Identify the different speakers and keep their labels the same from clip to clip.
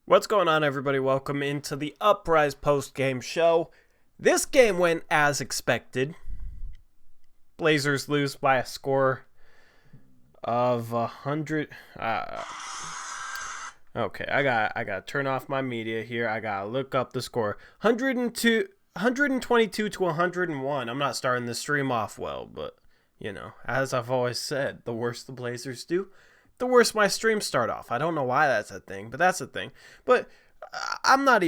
Speaker 1: What's going on, everybody? Welcome into the Uprise Postgame show. This game went as expected. Blazers lose by a score of 100. Okay, I got to turn off my media here. I got to look up the score. 122 to 101. I'm not starting the stream off well, but, as I've always said, the worse the Blazers do, the worse my streams start off. I don't know why that's a thing, but that's a thing. But I'm not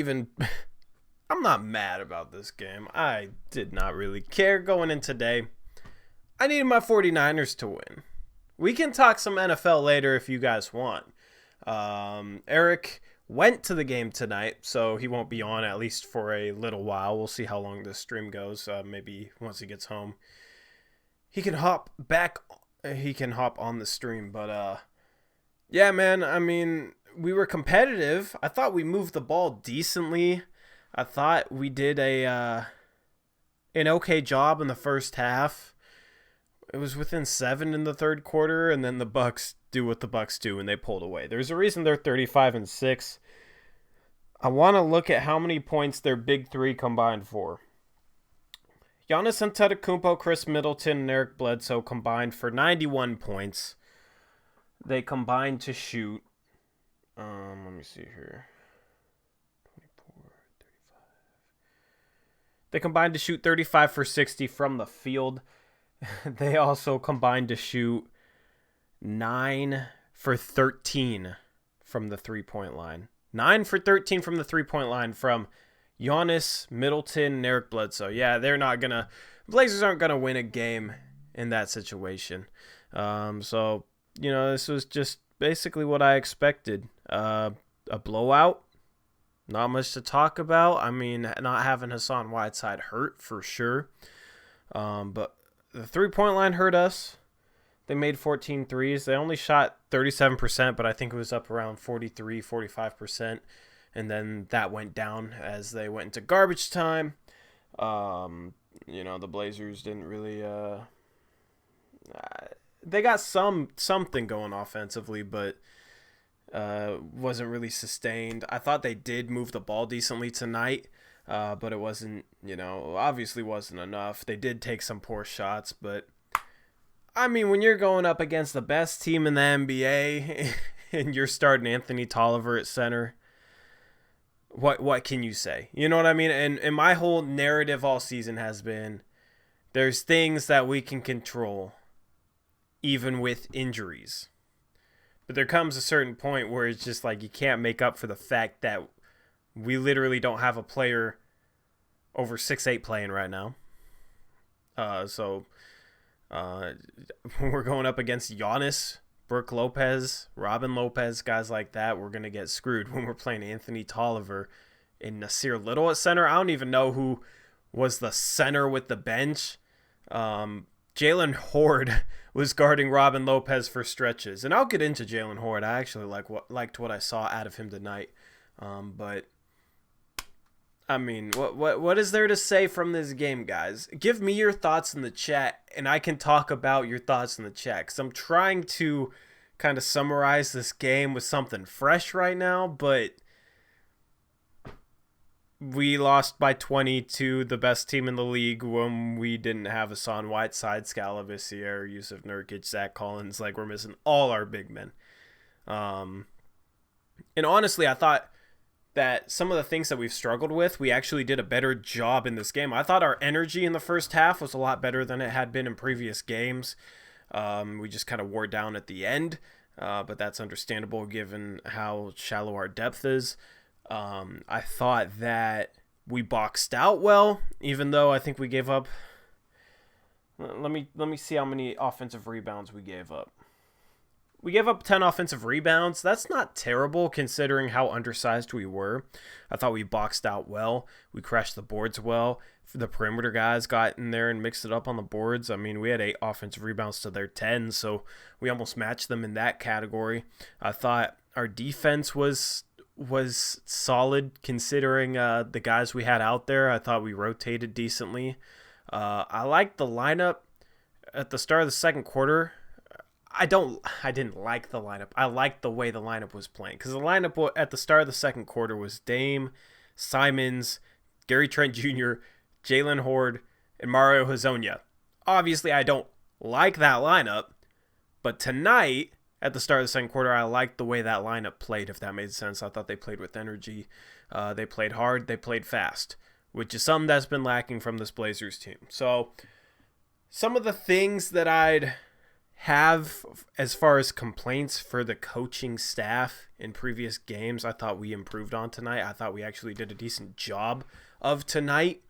Speaker 1: mad about this game. I did not really care going in today. I needed my 49ers to win. We can talk some NFL later if you guys want. Eric went to the game tonight, so he won't be on at least for a little while. We'll see how long this stream goes. Maybe once he gets home, he can hop on the stream. But yeah, man, I mean, we were competitive. I thought we moved the ball decently. I thought we did an okay job in the first half. It was within 7 in the third quarter, and then the Bucks do what the Bucks do, and they pulled away. There's a reason they're 35-6. I want to look at how many points their big three combined for. Giannis Antetokounmpo, Chris Middleton, and Eric Bledsoe combined for 91 points. They combined to shoot. Let me see here. 24, 35. They combined to shoot 35 for 60 from the field. They also combined to shoot 9 for 13 from the three-point line. 9 for 13 from the three-point line from Giannis, Middleton, and Eric Bledsoe. Yeah, Blazers aren't going to win a game in that situation. So, this was just basically what I expected. A blowout. Not much to talk about. I mean, not having Hassan Whiteside hurt for sure. But the three-point line hurt us. They made 14 threes. They only shot 37%, but I think it was up around 43, 45%. And then that went down as they went into garbage time. The Blazers didn't really... they got something going offensively, but wasn't really sustained. I thought they did move the ball decently tonight. But it wasn't, obviously wasn't enough. They did take some poor shots, but I mean, when you're going up against the best team in the NBA and you're starting Anthony Tolliver at center, what can you say? You know what I mean? And my whole narrative all season has been there's things that we can control even with injuries. But there comes a certain point where it's just like you can't make up for the fact that we literally don't have a player over 6'8" playing right now. So we're going up against Giannis, Brook Lopez, Robin Lopez, guys like that. We're going to get screwed when we're playing Anthony Tolliver and Nasir Little at center. I don't even know who was the center with the bench. Jalen Horde was guarding Robin Lopez for stretches. And I'll get into Jalen Horde. I actually liked what I saw out of him tonight. But I mean, what is there to say from this game, guys? Give me your thoughts in the chat, and I can talk about your thoughts in the chat. Because I'm trying to kind of summarize this game with something fresh right now, but we lost by 20 to the best team in the league when we didn't have Hassan Whiteside, Scala Visier, Yusuf Nurkic, Zach Collins. Like, we're missing all our big men. And honestly, I thought that some of the things that we've struggled with, we actually did a better job in this game. I thought our energy in the first half was a lot better than it had been in previous games. We just kind of wore down at the end, but that's understandable given how shallow our depth is. I thought that we boxed out well, even though I think we gave up... Let me see how many offensive rebounds we gave up. We gave up 10 offensive rebounds. That's not terrible considering how undersized we were. I thought we boxed out well. We crashed the boards well. The perimeter guys got in there and mixed it up on the boards. I mean, we had 8 offensive rebounds to their 10, so we almost matched them in that category. I thought our defense was solid considering the guys we had out there. I thought we rotated decently. I liked the lineup at the start of the second quarter. I didn't like the lineup. I liked the way the lineup was playing because the lineup at the start of the second quarter was Dame, Simons, Gary Trent Jr., Jalen Horde, and Mario Hezonja. Obviously, I don't like that lineup, but tonight at the start of the second quarter, I liked the way that lineup played, if that made sense. I thought they played with energy. They played hard. They played fast, which is something that's been lacking from this Blazers team. So some of the things that I'd have as far as complaints for the coaching staff in previous games, I thought we improved on tonight. I thought we actually did a decent job of tonight.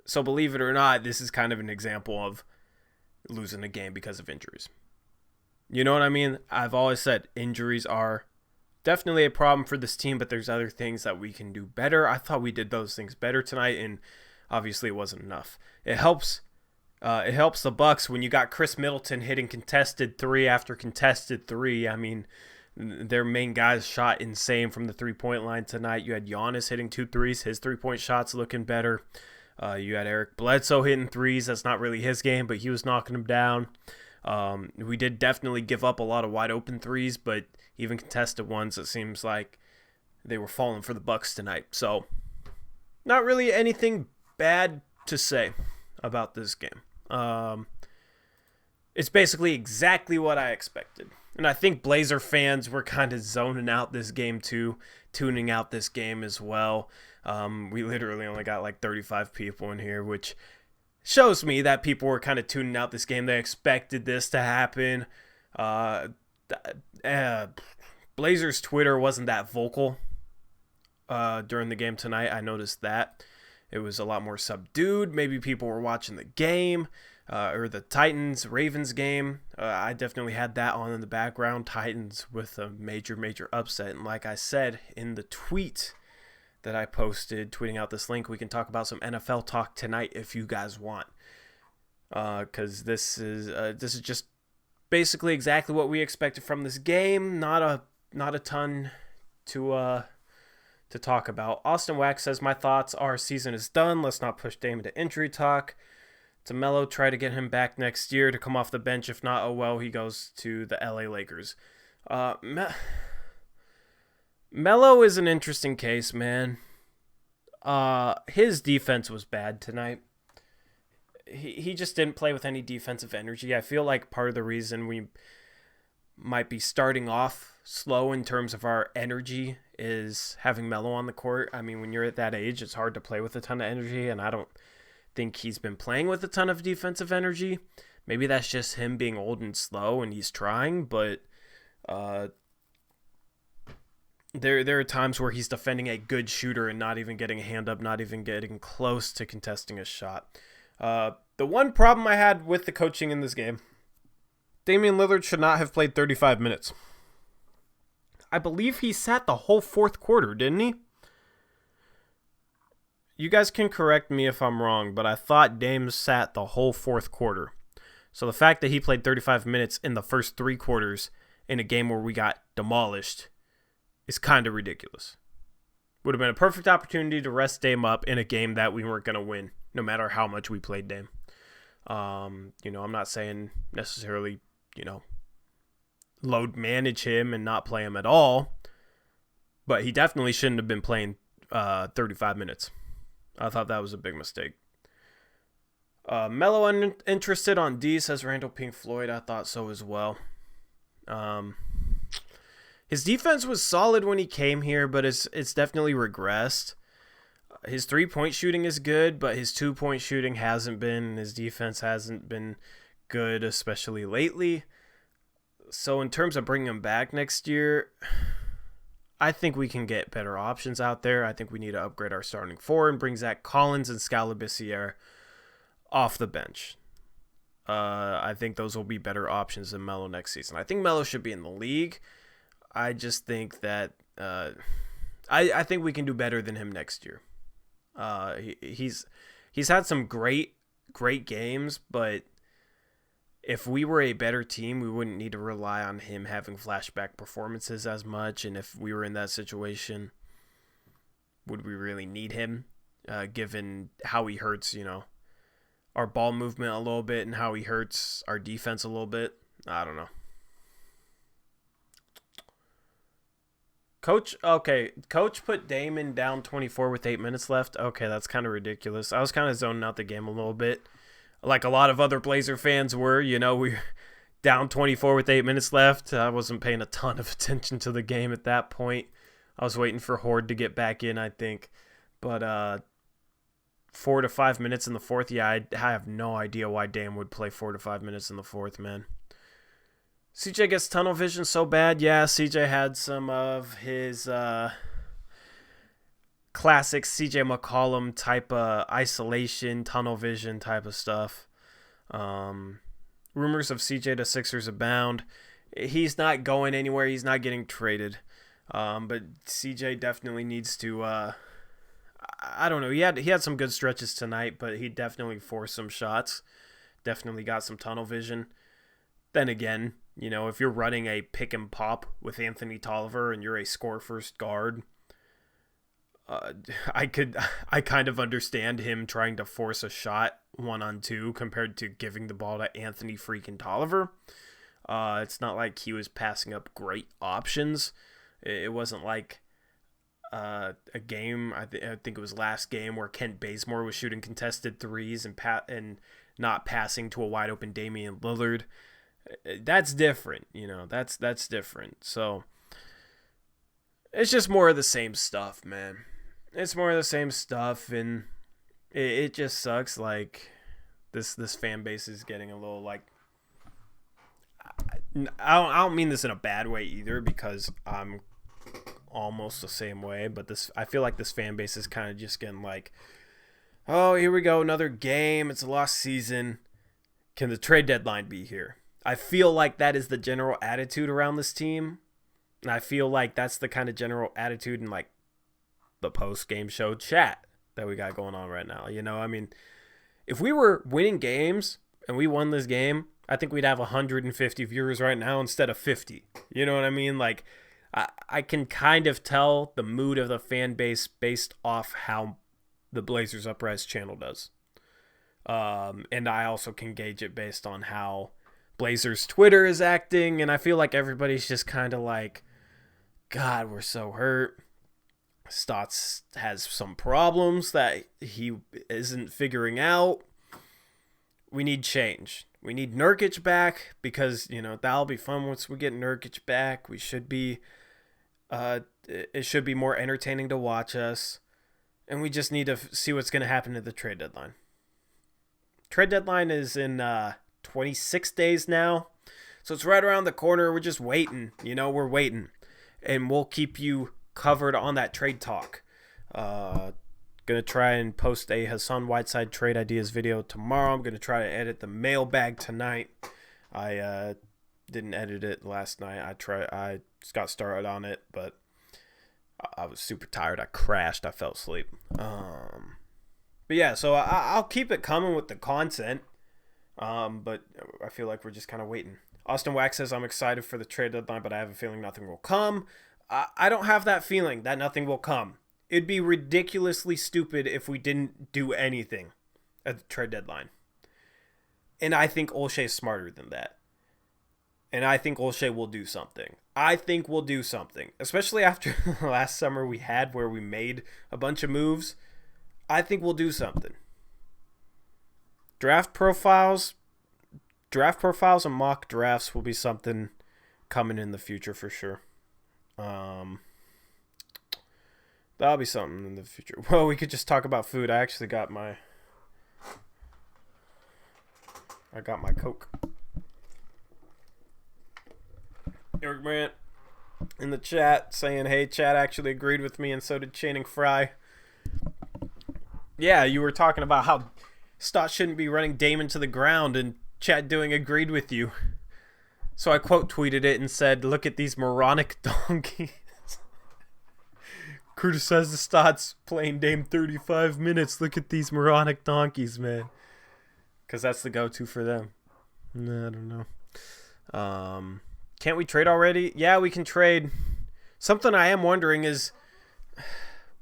Speaker 1: So believe it or not, this is kind of an example of losing a game because of injuries. You know what I mean? I've always said injuries are definitely a problem for this team, but there's other things that we can do better. I thought we did those things better tonight, and obviously it wasn't enough. It helps the Bucks when you got Chris Middleton hitting contested three after contested three. I mean, their main guys shot insane from the three-point line tonight. You had Giannis hitting 2 threes. His three-point shots looking better. You had Eric Bledsoe hitting threes. That's not really his game, but he was knocking them down. We did definitely give up a lot of wide open threes, but even contested ones, it seems like they were falling for the Bucks tonight. So not really anything bad to say about this game. It's basically exactly what I expected. And I think Blazer fans were kind of zoning out this game too, tuning out this game as well. We literally only got like 35 people in here, which shows me that people were kind of tuning out this game. They expected this to happen. Blazers Twitter wasn't that vocal during the game tonight. I noticed that. It was a lot more subdued. Maybe people were watching the game or the Titans-Ravens game. I definitely had that on in the background. Titans with a major upset. And like I said in the tweet that I posted, tweeting out this link, we can talk about some NFL talk tonight if you guys want. Because this is just basically exactly what we expected from this game. Not a ton to talk about. Austin Wax says, my thoughts are season is done. Let's not push Dame into injury talk. To Melo, try to get him back next year to come off the bench. If not, oh well, he goes to the LA Lakers. Melo is an interesting case, man. His defense was bad tonight. He just didn't play with any defensive energy. I feel like part of the reason we might be starting off slow in terms of our energy is having Melo on the court. I mean, when you're at that age, it's hard to play with a ton of energy, and I don't think he's been playing with a ton of defensive energy. Maybe that's just him being old and slow, and he's trying, but there are times where he's defending a good shooter and not even getting a hand up, not even getting close to contesting a shot. The one problem I had with the coaching in this game, Damian Lillard should not have played 35 minutes. I believe he sat the whole fourth quarter, didn't he? You guys can correct me if I'm wrong, but I thought Dame sat the whole fourth quarter. So the fact that he played 35 minutes in the first 3 quarters in a game where we got demolished is kind of ridiculous. Would have been a perfect opportunity to rest Dame up in a game that we weren't going to win, no matter how much we played Dame. I'm not saying necessarily, load manage him and not play him at all, but he definitely shouldn't have been playing 35 minutes. I thought that was a big mistake. Melo uninterested on D, says Randall Pink Floyd. I thought so as well. His defense was solid when he came here, but it's definitely regressed. His 3-point shooting is good, but his 2-point shooting hasn't been. His defense hasn't been good, especially lately. So in terms of bringing him back next year, I think we can get better options out there. I think we need to upgrade our starting 4 and bring Zach Collins and Scalabissiere off the bench. I think those will be better options than Melo next season. I think Melo should be in the league. I just think that I think we can do better than him next year. He's had some great games, but if we were a better team, we wouldn't need to rely on him having flashback performances as much. And if we were in that situation, would we really need him, given how he hurts, our ball movement a little bit and how he hurts our defense a little bit? I don't know. Coach put Damon down 24 with 8 minutes left. Okay, that's kind of ridiculous. I was kind of zoning out the game a little bit. Like a lot of other Blazer fans were, we were down 24 with 8 minutes left. I wasn't paying a ton of attention to the game at that point. I was waiting for Horde to get back in, I think. But 4 to 5 minutes in the fourth, yeah, I have no idea why Dame would play 4 to 5 minutes in the fourth, man. CJ gets tunnel vision so bad. Yeah, CJ had some of his classic CJ McCollum type of isolation, tunnel vision type of stuff. Rumors of CJ to Sixers abound. He's not going anywhere. He's not getting traded. But CJ definitely needs to. I don't know. He had some good stretches tonight, but he definitely forced some shots. Definitely got some tunnel vision. Then again, if you're running a pick and pop with Anthony Tolliver and you're a score first guard, I kind of understand him trying to force a shot 1-on-2 compared to giving the ball to Anthony freaking Tolliver. It's not like he was passing up great options. It wasn't like a game. I think it was last game where Kent Bazemore was shooting contested threes and not passing to a wide open Damian Lillard. That's different, that's different. So it's just more of the same stuff, man. It's more of the same stuff, and it just sucks. Like this fan base is getting a little like. I don't mean this in a bad way either, because I'm almost the same way. But I feel like this fan base is kind of just getting like, oh, here we go, another game. It's a lost season. Can the trade deadline be here? I feel like that is the general attitude around this team. And I feel like that's the kind of general attitude in like the post-game show chat that we got going on right now. If we were winning games and we won this game, I think we'd have 150 viewers right now instead of 50. You know what I mean? Like, I can kind of tell the mood of the fan base based off how the Blazers Uprise channel does. And I also can gauge it based on how Blazers Twitter is acting, and I feel like everybody's just kind of like, God, we're so hurt. Stotts has some problems that he isn't figuring out. We need change. We need Nurkic back, because that'll be fun once we get Nurkic back. We should be it should be more entertaining to watch us, and we just need to see what's going to happen at the trade deadline. Trade deadline is in 26 days now, so it's right around the corner. We're just waiting. We're waiting, and we'll keep you covered on that trade talk. Gonna try and post a Hassan Whiteside trade ideas video tomorrow. I'm gonna try to edit the mailbag tonight. I didn't edit it last night. I just got started on it, but I was super tired. I crashed. I fell asleep. But yeah, so I'll keep it coming with the content. But I feel like we're just kind of waiting. Austin Wax says, I'm excited for the trade deadline, but I have a feeling nothing will come. I don't have that feeling that nothing will come. It'd be ridiculously stupid if we didn't do anything at the trade deadline. And I think Olshey's smarter than that. And I think Olshey will do something. I think we'll do something. Especially after the last summer we had where we made a bunch of moves. I think we'll do something. Draft profiles and mock drafts will be something coming in the future for sure. That'll be something in the future. Well, we could just talk about food. I actually got my Coke. Eric Brandt in the chat saying, hey, chat actually agreed with me, and so did Channing Frye. Yeah, you were talking about how Stott shouldn't be running Damon to the ground, and chat doing agreed with you. So I quote tweeted it and said, look at these moronic donkeys. Criticized the Stotts playing Dame 35 minutes. Look at these moronic donkeys, man. Because that's the go-to for them. No, I don't know. Can't we trade already? Yeah, we can trade. Something I am wondering is,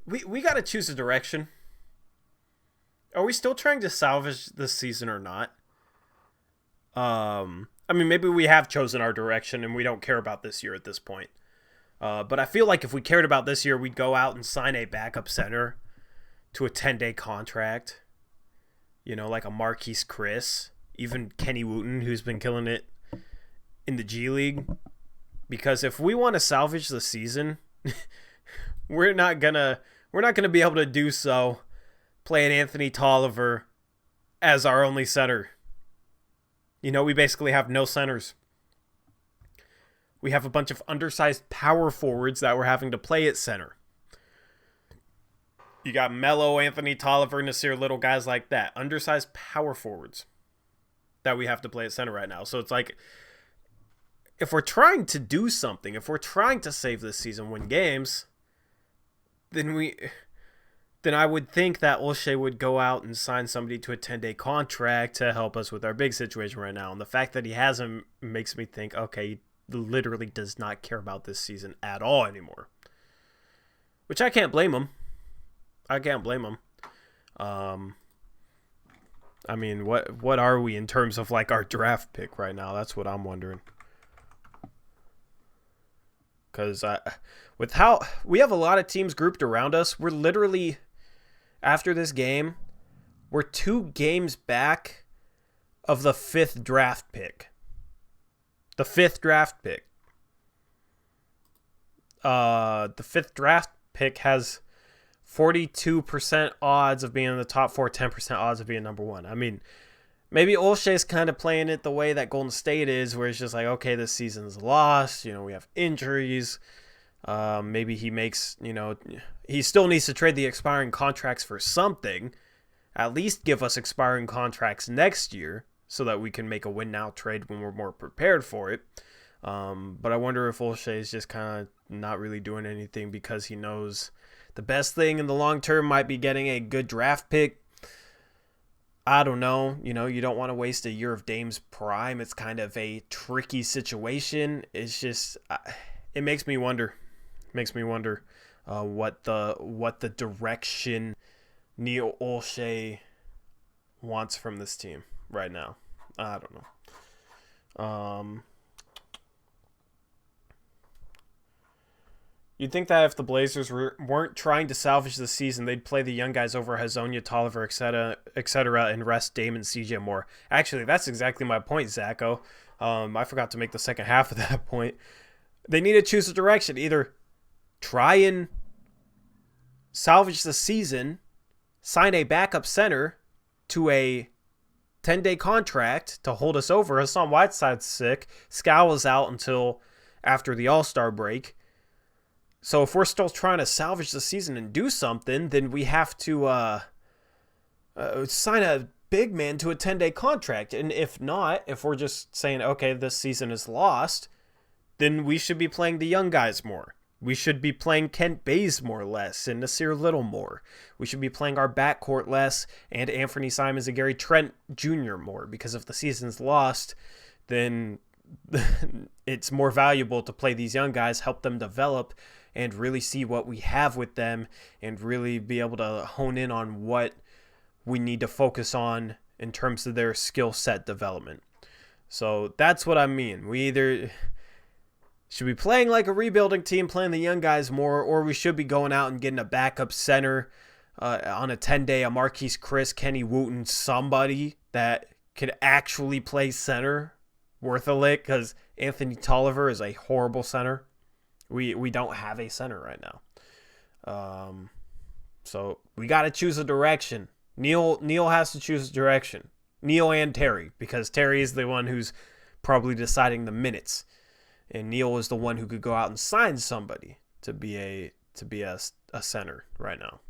Speaker 1: we got to choose a direction. Are we still trying to salvage this season or not? I mean, maybe we have chosen our direction and we don't care about this year at this point. But I feel like if we cared about this year, we'd go out and sign a backup center to a 10-day contract. You know, like a Marquise Chris, even Kenny Wooten, who's been killing it in the G League. Because if we want to salvage the season, we're not gonna be able to do so playing Anthony Tolliver as our only center. You know, we basically have no centers. We have a bunch of undersized power forwards that we're having to play at center. You got Melo, Anthony Tolliver, Nasir Little, guys like that. Undersized power forwards that we have to play at center right now. So it's like, if we're trying to do something, if we're trying to save this season, win games, then I would think that Olshey would go out and sign somebody to a 10-day contract to help us with our big situation right now. And the fact that he hasn't makes me think, okay, he literally does not care about this season at all anymore. Which I can't blame him. I mean, what are we in terms of like our draft pick right now? That's what I'm wondering. Because with how we have a lot of teams grouped around us, we're literally, after this game, we're 2 games back of the 5th draft pick. The 5th draft pick. The 5th draft pick has 42% odds of being in the top 4, 10% odds of being number 1. I mean, maybe Olshey's kind of playing it the way that Golden State is, where it's just like, okay, this season's lost. You know, we have injuries. Maybe he makes, you know, he still needs to trade the expiring contracts for something. At least give us expiring contracts next year so that we can make a win now trade when we're more prepared for it. But I wonder if Olshey is just kind of not really doing anything because he knows the best thing in the long term might be getting a good draft pick. I don't know. You know, you don't want to waste a year of Dame's prime. It's kind of a tricky situation. It's just, it makes me wonder. What the direction Neil Olshey wants from this team right now. I don't know. You'd think that if the Blazers weren't trying to salvage the season, they'd play the young guys over Hazonia, Tolliver, etc., and rest Dame and CJ more. Actually, that's exactly my point, Zacho. I forgot to make the second half of that point. They need to choose a direction. Either try and salvage the season, sign a backup center to a 10-day contract to hold us over. Hassan Whiteside's sick. Scal is out until after the All-Star break. So if we're still trying to salvage the season and do something, then we have to sign a big man to a 10-day contract. And if not, if we're just saying, okay, this season is lost, then we should be playing the young guys more. We should be playing Kent Bazemore less and Nasir Little more. We should be playing our backcourt less and Anthony Simons and Gary Trent Jr. more. Because if the season's lost, then it's more valuable to play these young guys, help them develop, and really see what we have with them and really be able to hone in on what we need to focus on in terms of their skill set development. So that's what I mean. We either should be playing like a rebuilding team, playing the young guys more, or we should be going out and getting a backup center on a 10-day, a Marquise Chris, Kenny Wooten, somebody that could actually play center worth a lick, because Anthony Tolliver is a horrible center. We don't have a center right now. So we got to choose a direction. Neil has to choose a direction. Neil and Terry, because Terry is the one who's probably deciding the minutes. And Neil is the one who could go out and sign somebody to be a center right now.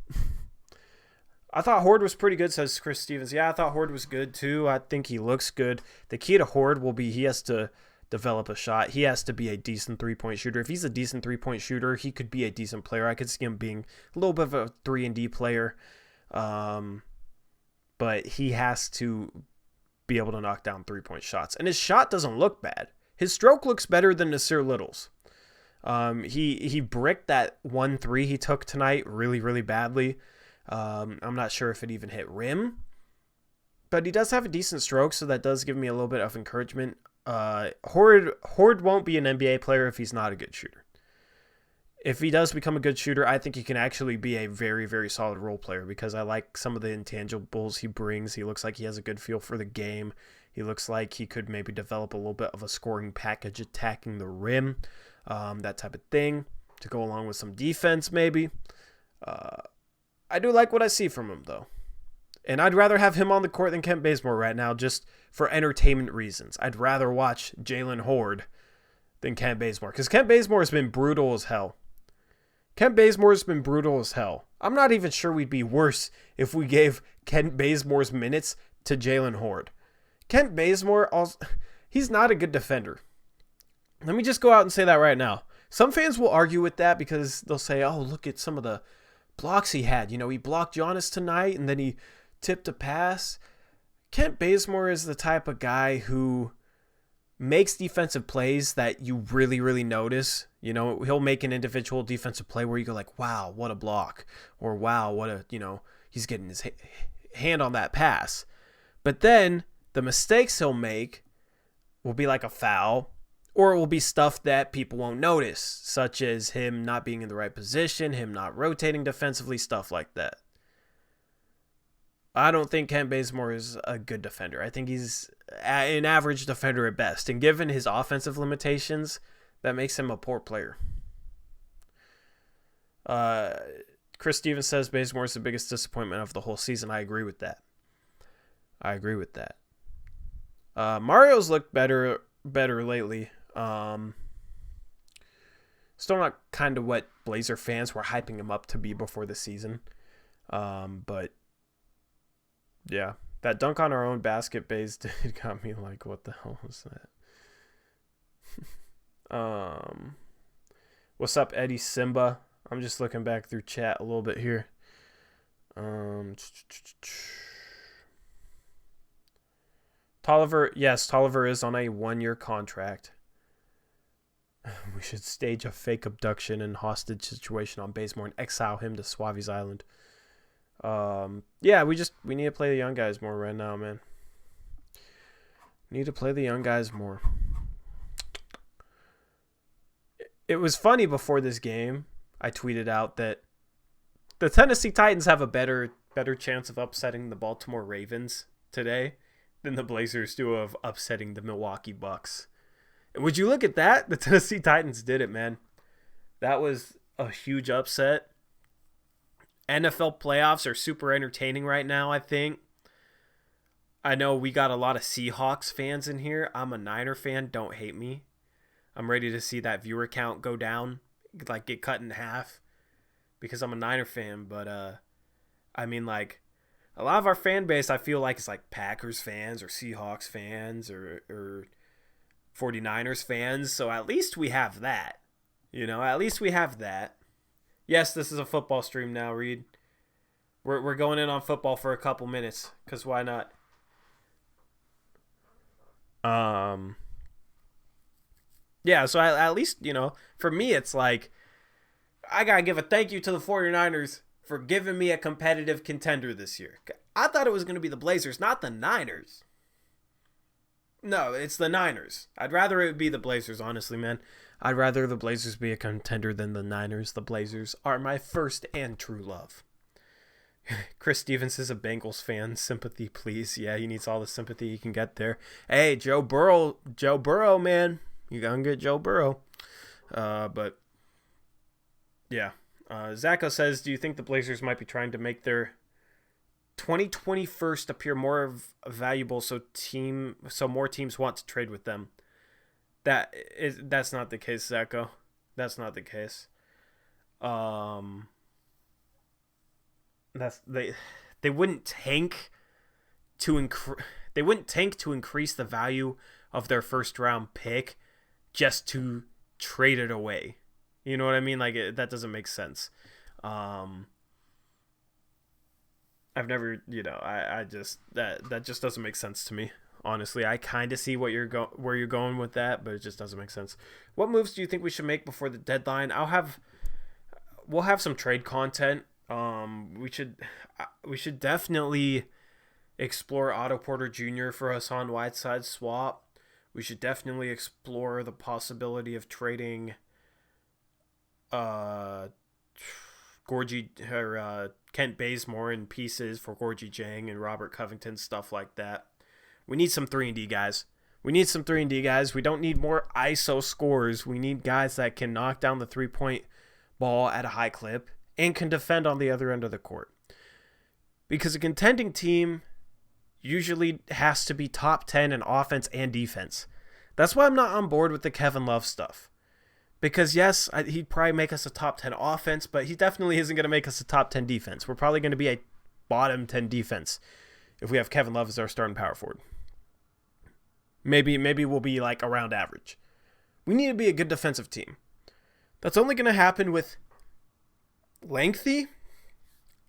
Speaker 1: I thought Horde was pretty good, says Chris Stevens. Yeah, I thought Horde was good too. I think he looks good. The key to Horde will be he has to develop a shot. He has to be a decent three-point shooter. If he's a decent three-point shooter, he could be a decent player. I could see him being a little bit of a 3-and-D player. But he has to be able to knock down three-point shots. And his shot doesn't look bad. His stroke looks better than Nasir Little's. He bricked that 1-3 he took tonight really, really badly. I'm not sure if it even hit rim. But he does have a decent stroke, so that does give me a little bit of encouragement. Horde won't be an NBA player if he's not a good shooter. If he does become a good shooter, I think he can actually be a very, very solid role player because I like some of the intangibles he brings. He looks like he has a good feel for the game. He looks like he could maybe develop a little bit of a scoring package attacking the rim, that type of thing, to go along with some defense maybe. I do like what I see from him, though. And I'd rather have him on the court than Kent Bazemore right now just for entertainment reasons. I'd rather watch Jalen Horde than Kent Bazemore because Kent Bazemore has been brutal as hell. Kent Bazemore's been brutal as hell. I'm not even sure we'd be worse if we gave Kent Bazemore's minutes to Jalen Horde. Kent Bazemore, also, he's not a good defender. Let me just go out and say that right now. Some fans will argue with that because they'll say, oh, look at some of the blocks he had. You know, he blocked Giannis tonight and then he tipped a pass. Kent Bazemore is the type of guy who makes defensive plays that you really, really notice. You know, he'll make an individual defensive play where you go like, wow, what a block. Or wow, what a, he's getting his hand on that pass. But then the mistakes he'll make will be like a foul, or it will be stuff that people won't notice, such as him not being in the right position, him not rotating defensively, stuff like that. I don't think Kent Bazemore is a good defender. I think he's an average defender at best. And given his offensive limitations, that makes him a poor player. Chris Stevens says Bazemore is the biggest disappointment of the whole season. I agree with that. Mario's looked better lately. Still not kind of what Blazer fans were hyping him up to be before the season. But yeah, that dunk on our own basket base did got me like, what the hell was that? What's up, Eddie Simba? I'm just looking back through chat a little bit here. Tolliver is on a 1-year contract. We should stage a fake abduction and hostage situation on Bazemore and exile him to Suavi's Island. We need to play the young guys more right now, man. Need to play the young guys more. It was funny before this game. I tweeted out that the Tennessee Titans have a better chance of upsetting the Baltimore Ravens today than the Blazers do of upsetting the Milwaukee Bucks. And would you look at that? The Tennessee Titans did it, man. That was a huge upset. NFL playoffs are super entertaining right now, I think. I know we got a lot of Seahawks fans in here. I'm a Niner fan. Don't hate me. I'm ready to see that viewer count go down, like get cut in half because I'm a Niner fan. But, I mean, like, a lot of our fan base, I feel like it's like Packers fans or Seahawks fans or 49ers fans. So at least we have that. At least we have that. Yes, this is a football stream now, Reed. We're going in on football for a couple minutes, because why not? Yeah, so at least, for me, it's like, I got to give a thank you to the 49ers for giving me a competitive contender this year. I thought it was going to be the Blazers, not the Niners. No, it's the Niners. I'd rather it be the Blazers, honestly, man. I'd rather the Blazers be a contender than the Niners. The Blazers are my first and true love. Chris Stevens is a Bengals fan. Sympathy, please. Yeah, he needs all the sympathy he can get there. Hey, Joe Burrow, man. You gotta get Joe Burrow. But, yeah. Zacho says, do you think the Blazers might be trying to make their 2021st appear more valuable so more teams want to trade with them? That's not the case, Zacho. That's not the case. They wouldn't tank to increase the value of their first round pick just to trade it away. You know what I mean? Like that doesn't make sense. I've never, I just that just doesn't make sense to me. Honestly, I kind of see where you're going with that, but it just doesn't make sense. What moves do you think we should make before the deadline? We'll have some trade content. We should definitely explore Otto Porter Jr. for Hassan Whiteside swap. We should definitely explore the possibility of trading Gorgie or Kent Bazemore in pieces for Gorgie Jang and Robert Covington, stuff like that. We need some 3-and-D guys. We need some 3-and-D guys. We don't need more ISO scorers. We need guys that can knock down the three-point ball at a high clip and can defend on the other end of the court. Because a contending team usually has to be top 10 in offense and defense. That's why I'm not on board with the Kevin Love stuff. Because yes, he'd probably make us a top 10 offense, but he definitely isn't going to make us a top 10 defense. We're probably going to be a bottom 10 defense if we have Kevin Love as our starting power forward. Maybe we'll be like around average. We need to be a good defensive team. That's only going to happen with lengthy,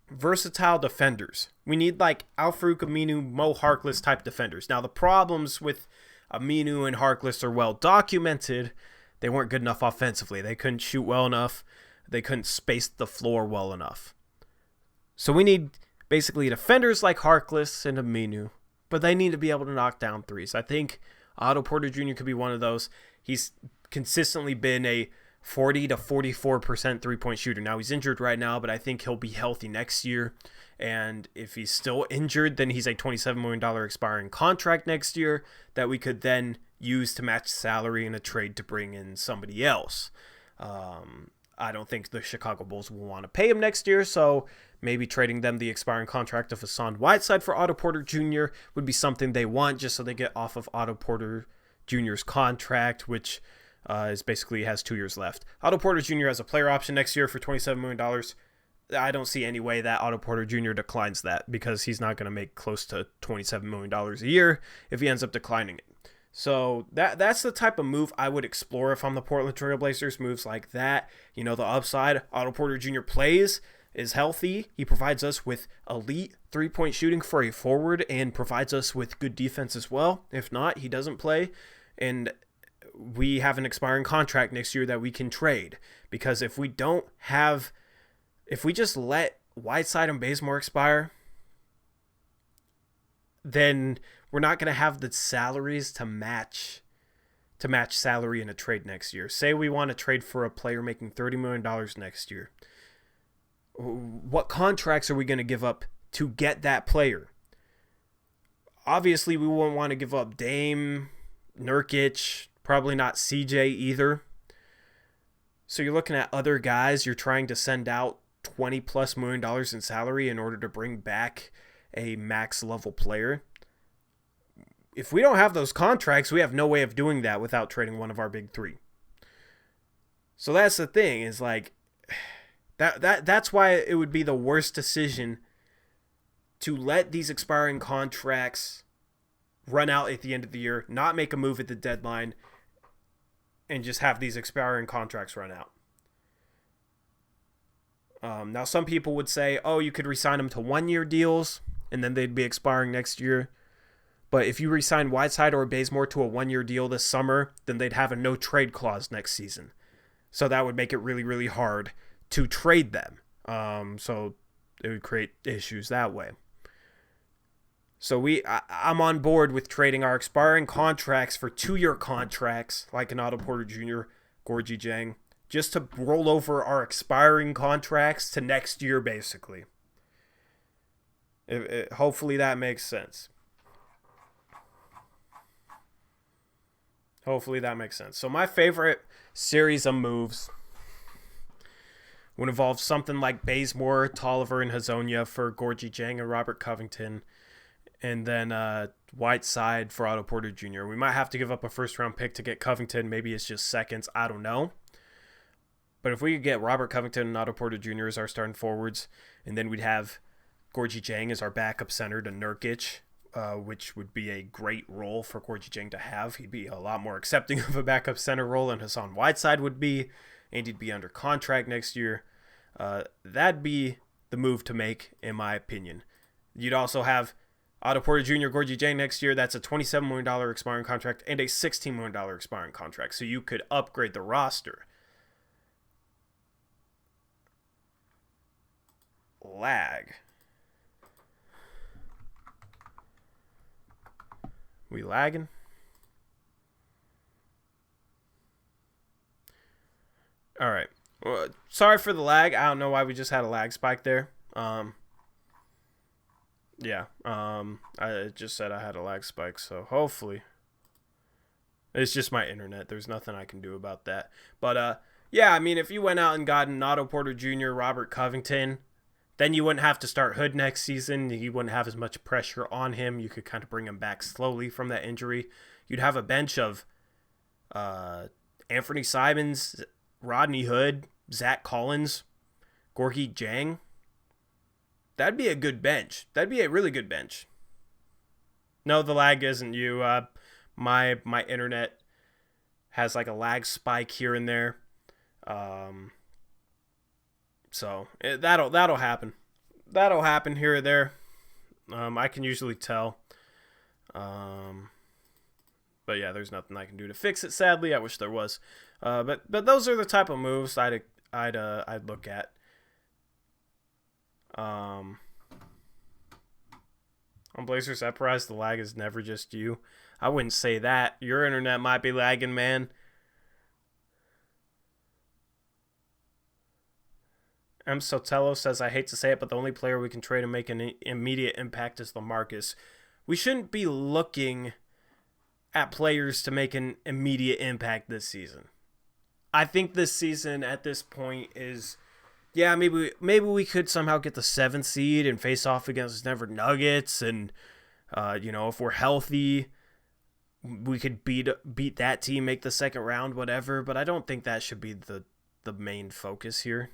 Speaker 1: versatile defenders. We need like Al-Farouq Aminu, Mo Harkless type defenders. Now the problems with Aminu and Harkless are well documented. They weren't good enough offensively. They couldn't shoot well enough. They couldn't space the floor well enough. So we need basically defenders like Harkless and Aminu, but they need to be able to knock down threes. I think Otto Porter Jr. could be one of those. He's consistently been a 40 to 44% three-point shooter. Now he's injured right now, but I think he'll be healthy next year. And if he's still injured, then he's a $27 million expiring contract next year that we could then use to match salary in a trade to bring in somebody else. I don't think the Chicago Bulls will want to pay him next year, so maybe trading them the expiring contract of Hassan Whiteside for Otto Porter Jr. would be something they want just so they get off of Otto Porter Jr.'s contract, which is basically has 2 years left. Otto Porter Jr. has a player option next year for $27 million. I don't see any way that Otto Porter Jr. declines that because he's not going to make close to $27 million a year if he ends up declining it. So that's the type of move I would explore if I'm the Portland Trail Blazers. Moves like that. You know, the upside, Otto Porter Jr. plays, is healthy. He provides us with elite three-point shooting for a forward and provides us with good defense as well. If not, he doesn't play. And we have an expiring contract next year that we can trade. Because if we just let Whiteside and Bazemore expire, then we're not going to have the salaries to match salary in a trade next year. Say we want to trade for a player making $30 million next year. What contracts are we going to give up to get that player? Obviously, we won't want to give up Dame, Nurkic, probably not CJ either. So you're looking at other guys. You're trying to send out $20+ million in salary in order to bring back a max level player. If we don't have those contracts, we have no way of doing that without trading one of our big three. So that's the thing, is like that's why it would be the worst decision to let these expiring contracts run out at the end of the year, not make a move at the deadline, and just have these expiring contracts run out. Now, some people would say, oh, you could re-sign them to 1-year deals, and then they'd be expiring next year. But if you re-sign Whiteside or Bazemore to a 1-year deal this summer, then they'd have a no-trade clause next season. So that would make it really, really hard to trade them. So it would create issues that way. So I'm on board with trading our expiring contracts for 2-year contracts, like an Otto Porter Jr., Gorgie Jang, just to roll over our expiring contracts to next year, basically. Hopefully that makes sense. So my favorite series of moves would involve something like Bazemore, Tolliver, and Hazonia for Gorgie Jang and Robert Covington, and then Whiteside for Otto Porter Jr. We might have to give up a first-round pick to get Covington. Maybe it's just seconds. I don't know. But if we could get Robert Covington and Otto Porter Jr. as our starting forwards, and then we'd have Gorgie Jang as our backup center to Nurkic, which would be a great role for Gorgie Jang to have. He'd be a lot more accepting of a backup center role than Hassan Whiteside would be, and he'd be under contract next year. That'd be the move to make, in my opinion. You'd also have Otto Porter Jr., Gorgie Jang next year. That's a $27 million expiring contract and a $16 million expiring contract. So you could upgrade the roster. Lag. We lagging? All right. Well, sorry for the lag. I don't know why we just had a lag spike there. Yeah. I just said I had a lag spike, so hopefully it's just my internet. There's nothing I can do about that. But yeah, I mean, if you went out and got an Otto Porter Jr., Robert Covington, then you wouldn't have to start Hood next season. You wouldn't have as much pressure on him. You could kind of bring him back slowly from that injury. You'd have a bench of Anthony Simons, Rodney Hood, Zach Collins, Gorgie Jang. That'd be a good bench. That'd be a really good bench. No, the lag isn't you. My internet has like a lag spike here and there. That'll happen. That'll happen here or there. I can usually tell. But yeah, there's nothing I can do to fix it. Sadly, I wish there was. But those are the type of moves I'd look at. On Blazers Uprise, the lag is never just you. I wouldn't say that. Your internet might be lagging, man. M. Sotelo says, I hate to say it, but the only player we can trade and make an immediate impact is LaMarcus. We shouldn't be looking at players to make an immediate impact this season. I think this season at this point is, yeah, maybe we could somehow get the 7th seed and face off against Denver Nuggets, and if we're healthy, we could beat that team, make the second round, whatever. But I don't think that should be the main focus here.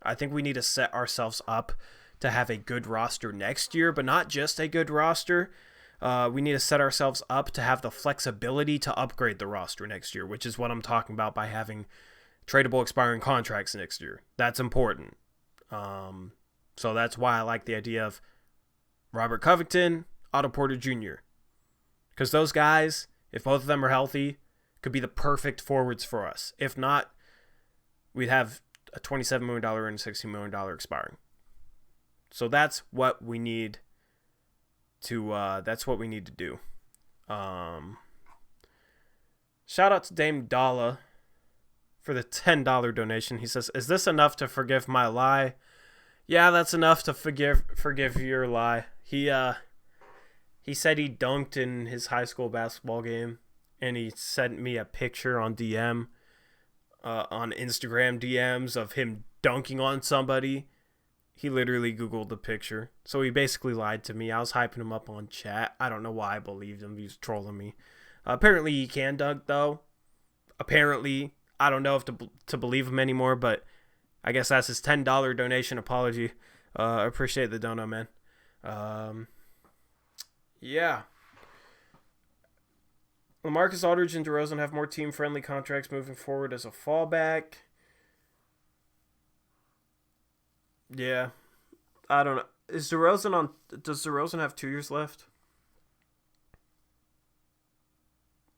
Speaker 1: I think we need to set ourselves up to have a good roster next year, but not just a good roster. We need to set ourselves up to have the flexibility to upgrade the roster next year, which is what I'm talking about by having tradable expiring contracts next year. That's important. So that's why I like the idea of Robert Covington, Otto Porter Jr. Because those guys, if both of them are healthy, could be the perfect forwards for us. If not, we'd have a $27 million and $16 million expiring. So that's what we need to do. Shout out to Dame Dalla for the $10 donation. He says, is this enough to forgive my lie? Yeah, that's enough to forgive your lie. He said he dunked in his high school basketball game, and he sent me a picture on DM, on Instagram DMs of him dunking on somebody. He literally Googled the picture. So he basically lied to me. I was hyping him up on chat. I don't know why I believed him. He was trolling me. Apparently he can dunk, though. Apparently, I don't know if to believe him anymore, but I guess that's his $10 donation apology. I appreciate the dono, man. Yeah. LaMarcus Aldridge and DeRozan have more team-friendly contracts moving forward as a fallback. Yeah. I don't know. Does DeRozan have 2 years left?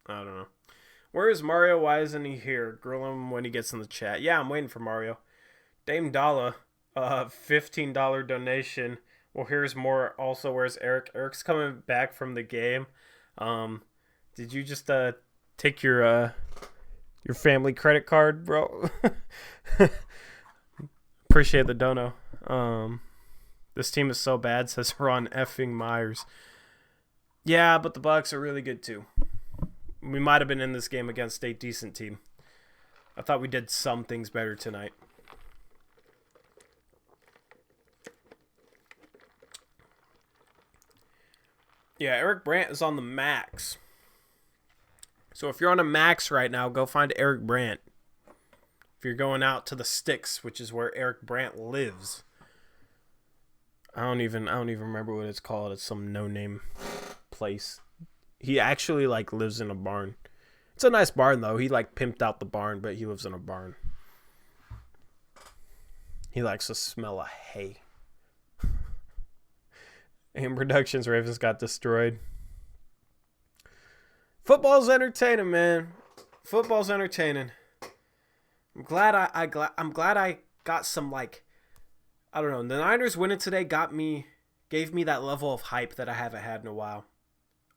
Speaker 1: I don't know. Where is Mario? Why isn't he here? Grill him when he gets in the chat. Yeah, I'm waiting for Mario. Dame Dalla, $15 donation. Well, here's more. Also, where's Eric? Eric's coming back from the game. Did you just take your family credit card, bro? Appreciate the dono. This team is so bad, says Ron effing Myers. Yeah, but the Bucks are really good too. We might have been in this game against a decent team. I thought we did some things better tonight. Yeah, Eric Brandt is on the max. So if you're on a max right now, go find Eric Brandt. If you're going out to the sticks, which is where Eric Brandt lives. I don't even remember what it's called. It's some no-name place. He actually lives in a barn. It's a nice barn though. He pimped out the barn, but he lives in a barn. He likes the smell of hay. AM Productions Ravens got destroyed. Football's entertaining, man. Football's entertaining. I'm glad I got some I don't know. The Niners winning today gave me that level of hype that I haven't had in a while.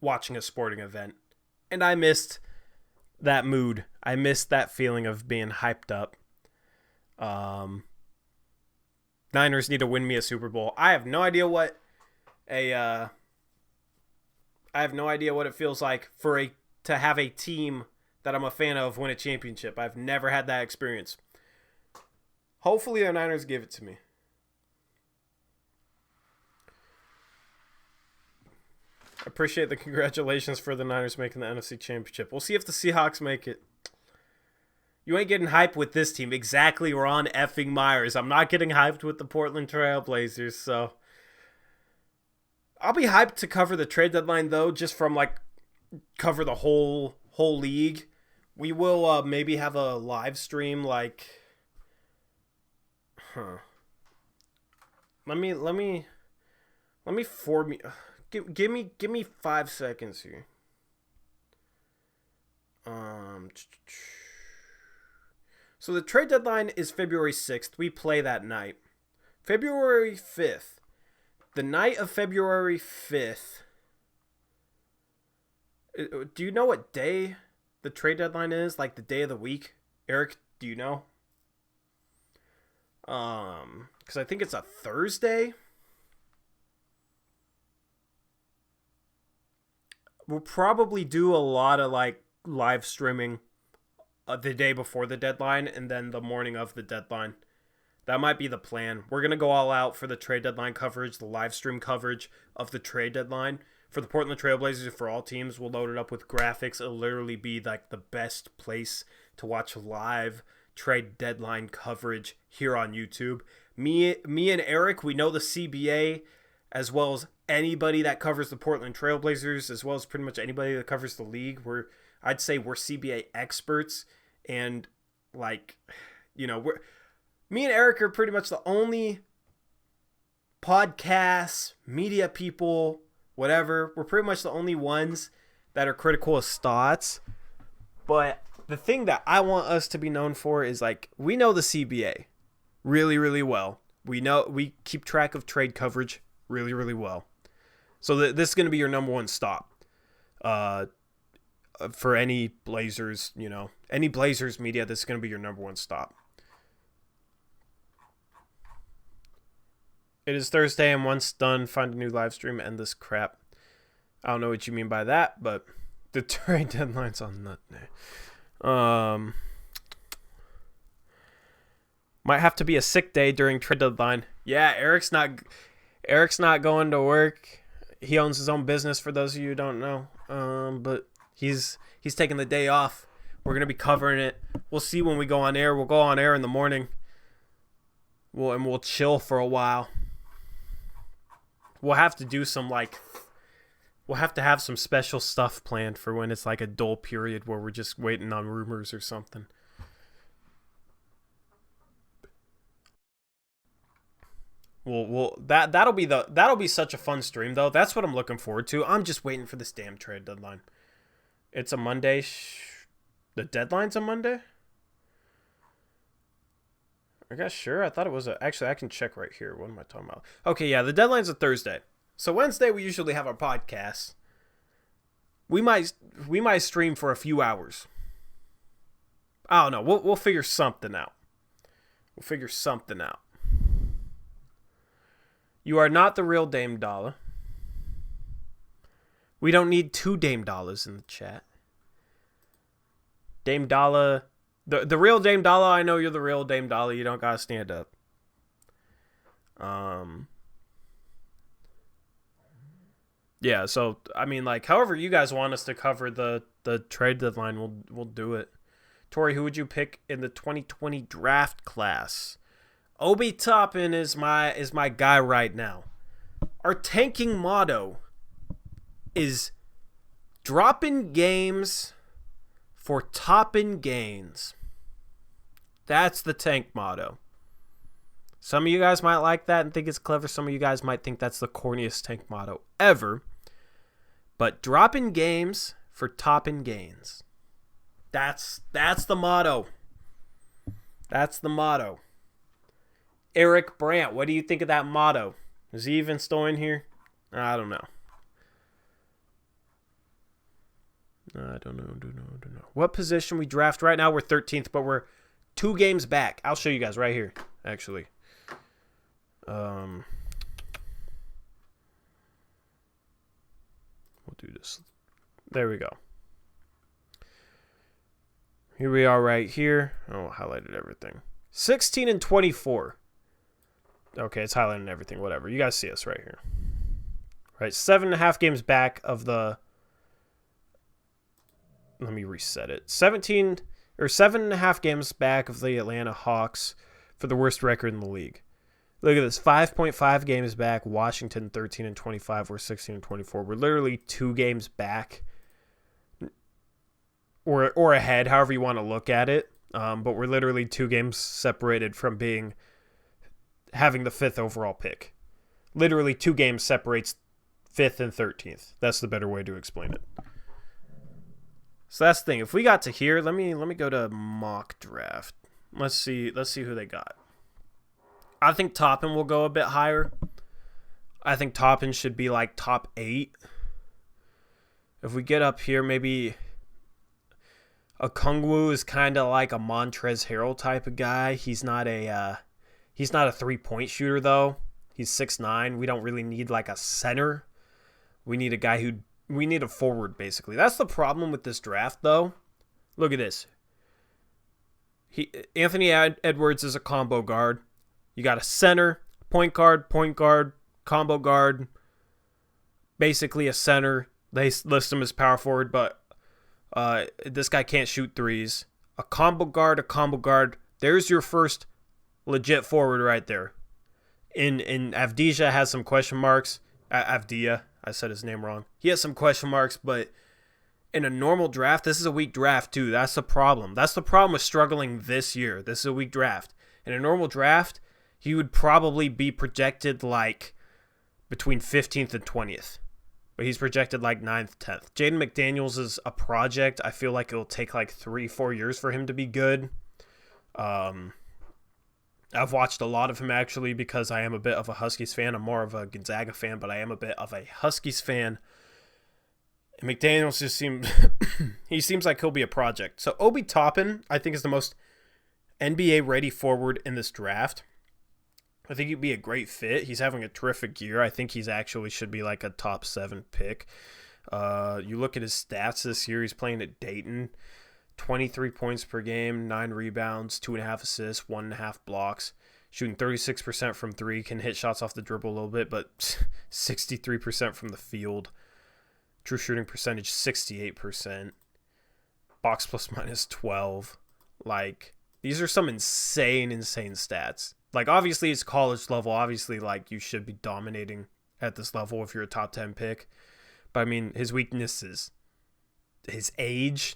Speaker 1: Watching a sporting event, and I missed that mood. I missed that feeling of being hyped up. Niners need to win me a Super Bowl. I have no idea what it feels like to have a team that I'm a fan of win a championship. I've never had that experience. Hopefully the Niners give it to me. Appreciate the congratulations for the Niners making the NFC Championship. We'll see if the Seahawks make it. You ain't getting hyped with this team. Exactly, Ron effing Myers. I'm not getting hyped with the Portland Trail Blazers, so I'll be hyped to cover the trade deadline though, just from cover the whole league. We will maybe have a live stream Let me give me 5 seconds here. So the trade deadline is February 6th. We play that night. February 5th. The night of February 5th. Do you know what day the trade deadline is? Like the day of the week? Eric, do you know? Because I think it's a Thursday. We'll probably do a lot of live streaming the day before the deadline and then the morning of the deadline. That might be the plan. We're going to go all out for the trade deadline coverage, the live stream coverage of the trade deadline. For the Portland Trail Blazers, for all teams, we'll load it up with graphics. It'll literally be the best place to watch live trade deadline coverage here on YouTube. Me and Eric, we know the CBA as well as anybody that covers the Portland Trail Blazers, as well as pretty much anybody that covers the league. I'd say we're CBA experts, and me and Eric are pretty much the only podcasts, media people, whatever. We're pretty much the only ones that are critical of stats. But the thing that I want us to be known for is we know the CBA really, really well. We keep track of trade coverage really, really well. So this is going to be your number one stop for any Blazers, any Blazers media. This is going to be your number one stop. It is Thursday, and once done, find a new live stream, end this crap. I don't know what you mean by that, but the trade deadline's on that day. Might have to be a sick day during trade deadline. Yeah, Eric's not going to work. He owns his own business, for those of you who don't know. But he's taking the day off. We're gonna be covering it. We'll see when we go on air. We'll go on air in the morning. We'll chill for a while. We'll have to do we'll have to have some special stuff planned for when it's a dull period where we're just waiting on rumors or something. That'll be such a fun stream though. That's what I'm looking forward to. I'm just waiting for this damn trade deadline. It's a Monday. The deadline's a Monday? I guess sure. I thought it was actually I can check right here. What am I talking about? Okay, yeah, the deadline's a Thursday. So Wednesday we usually have our podcast. We might stream for a few hours. I don't know. We'll figure something out. You are not the real Dame Dollar. We don't need two Dame Dollars in the chat. Dame Dollar, the real Dame Dollar. I know you're the real Dame Dollar. You don't gotta stand up. Yeah. So I mean, however you guys want us to cover the trade deadline, we'll do it. Tori, who would you pick in the 2020 draft class? Obi Toppin is my guy right now. Our tanking motto is dropping games for topping gains. That's the tank motto. Some of you guys might like that and think it's clever. Some of you guys might think that's the corniest tank motto ever. But dropping games for topping gains. That's the motto. That's the motto. Eric Brandt, what do you think of that motto? Is he even still in here? I don't know. I don't know. What position we draft right now? We're 13th, but we're 2 games back. I'll show you guys right here, actually. We'll do this. There we go. Here we are right here. Oh, highlighted everything. 16 and 24. Okay, it's highlighting everything. Whatever. You guys see us right here. Right, 7.5 games back of the... Let me reset it. 7.5 games back of the Atlanta Hawks for the worst record in the league. Look at this. 5.5 games back. Washington 13 and 25. We're 16 and 24. We're literally 2 games back. Or ahead, however you want to look at it. But we're literally 2 games separated from having the 5th overall pick. Literally 2 games separates 5th and 13th. That's the better way to explain it. So that's the thing. If we got to here, let me go to mock draft. Let's see who they got. I think Toppin will go a bit higher. I think Toppin should be like top 8. If we get up here, maybe Okongwu is kind of like a Montrezl Harrell type of guy. He's not a 3-point shooter though. He's 6'9". We don't really need like a center. We need a guy we need a forward, basically. That's the problem with this draft, though. Look at this. Anthony Edwards is a combo guard. You got a center, point guard, combo guard, basically a center. They list him as power forward, but this guy can't shoot threes. A combo guard. There's your first legit forward right there. In Avdija has some question marks. Avdia. I said his name wrong. He has some question marks, but in a normal draft, this is a weak draft too. That's the problem. That's the problem with struggling this year. This is a weak draft. In a normal draft, he would probably be projected like between 15th and 20th. But he's projected like 9th, 10th. Jaden McDaniels is a project. I feel like it'll take like 3-4 years for him to be good. I've watched a lot of him actually because I am a bit of a Huskies fan. I'm more of a Gonzaga fan, but I am a bit of a Huskies fan. And McDaniels just seems like he'll be a project. So Obi Toppin, I think, is the most NBA ready forward in this draft. I think he'd be a great fit. He's having a terrific year. I think he's actually should be like a top 7 pick. You look at his stats this year. He's playing at Dayton. 23 points per game, 9 rebounds, 2.5 assists, 1.5 blocks, shooting 36% from 3, can hit shots off the dribble a little bit, but 63% from the field. True shooting percentage, 68%. Box plus minus 12. Like, these are some insane stats. Like, obviously, it's college level. Obviously, like, you should be dominating at this level if you're a top 10 pick. But, I mean, his weaknesses, his age.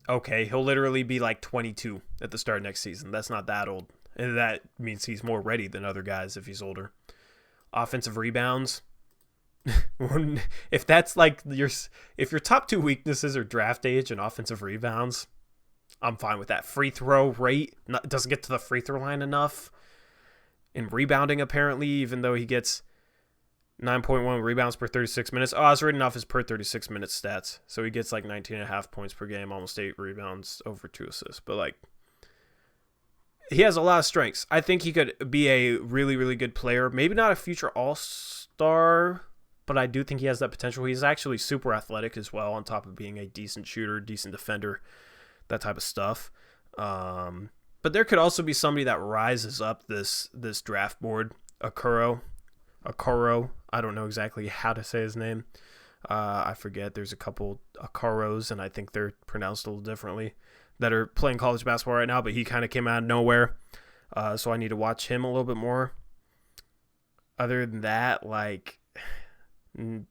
Speaker 1: Okay, he'll literally be like 22 at the start of next season. That's not that old. And that means he's more ready than other guys if he's older. Offensive rebounds. If that's like if your top 2 weaknesses are draft age and offensive rebounds, I'm fine with that. Free throw rate doesn't get to the free throw line enough. In rebounding, apparently, even though he gets 9.1 rebounds per 36 minutes. Oh, I was reading off his per 36 minutes stats. So he gets like 19.5 points per game, almost 8 rebounds, over 2 assists. But like, he has a lot of strengths. I think he could be a really, really good player. Maybe not a future all-star, but I do think he has that potential. He's actually super athletic as well, on top of being a decent shooter, decent defender, that type of stuff. But there could also be somebody that rises up this draft board. Okoro. I don't know exactly how to say his name. I forget. There's a couple Okoros, and I think they're pronounced a little differently, that are playing college basketball right now, but he kind of came out of nowhere. So I need to watch him a little bit more. Other than that, like,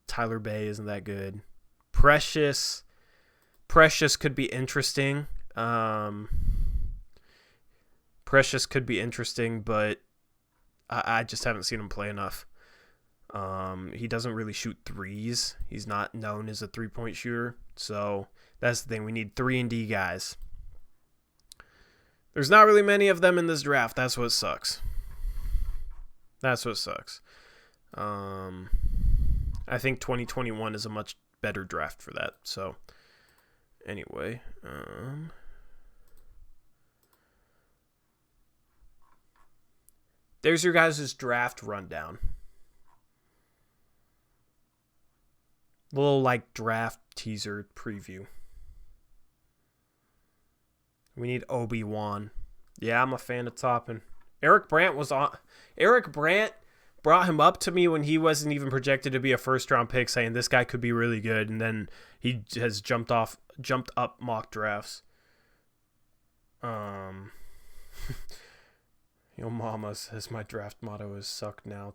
Speaker 1: Tyler Bay isn't that good. Precious could be interesting. Precious could be interesting, but I just haven't seen him play enough. He doesn't really shoot threes. He's not known as a 3-point shooter. So that's the thing. We need 3-and-D guys. There's not really many of them in this draft. That's what sucks. I think 2021 is a much better draft for that. So anyway, There's your guys' draft rundown. Little like draft teaser preview. We need Obi-Wan. Yeah, I'm a fan of Toppin. Eric Brandt brought him up to me when he wasn't even projected to be a first-round pick, saying this guy could be really good, and then he has jumped up mock drafts. Yo mama says my draft motto is suck now.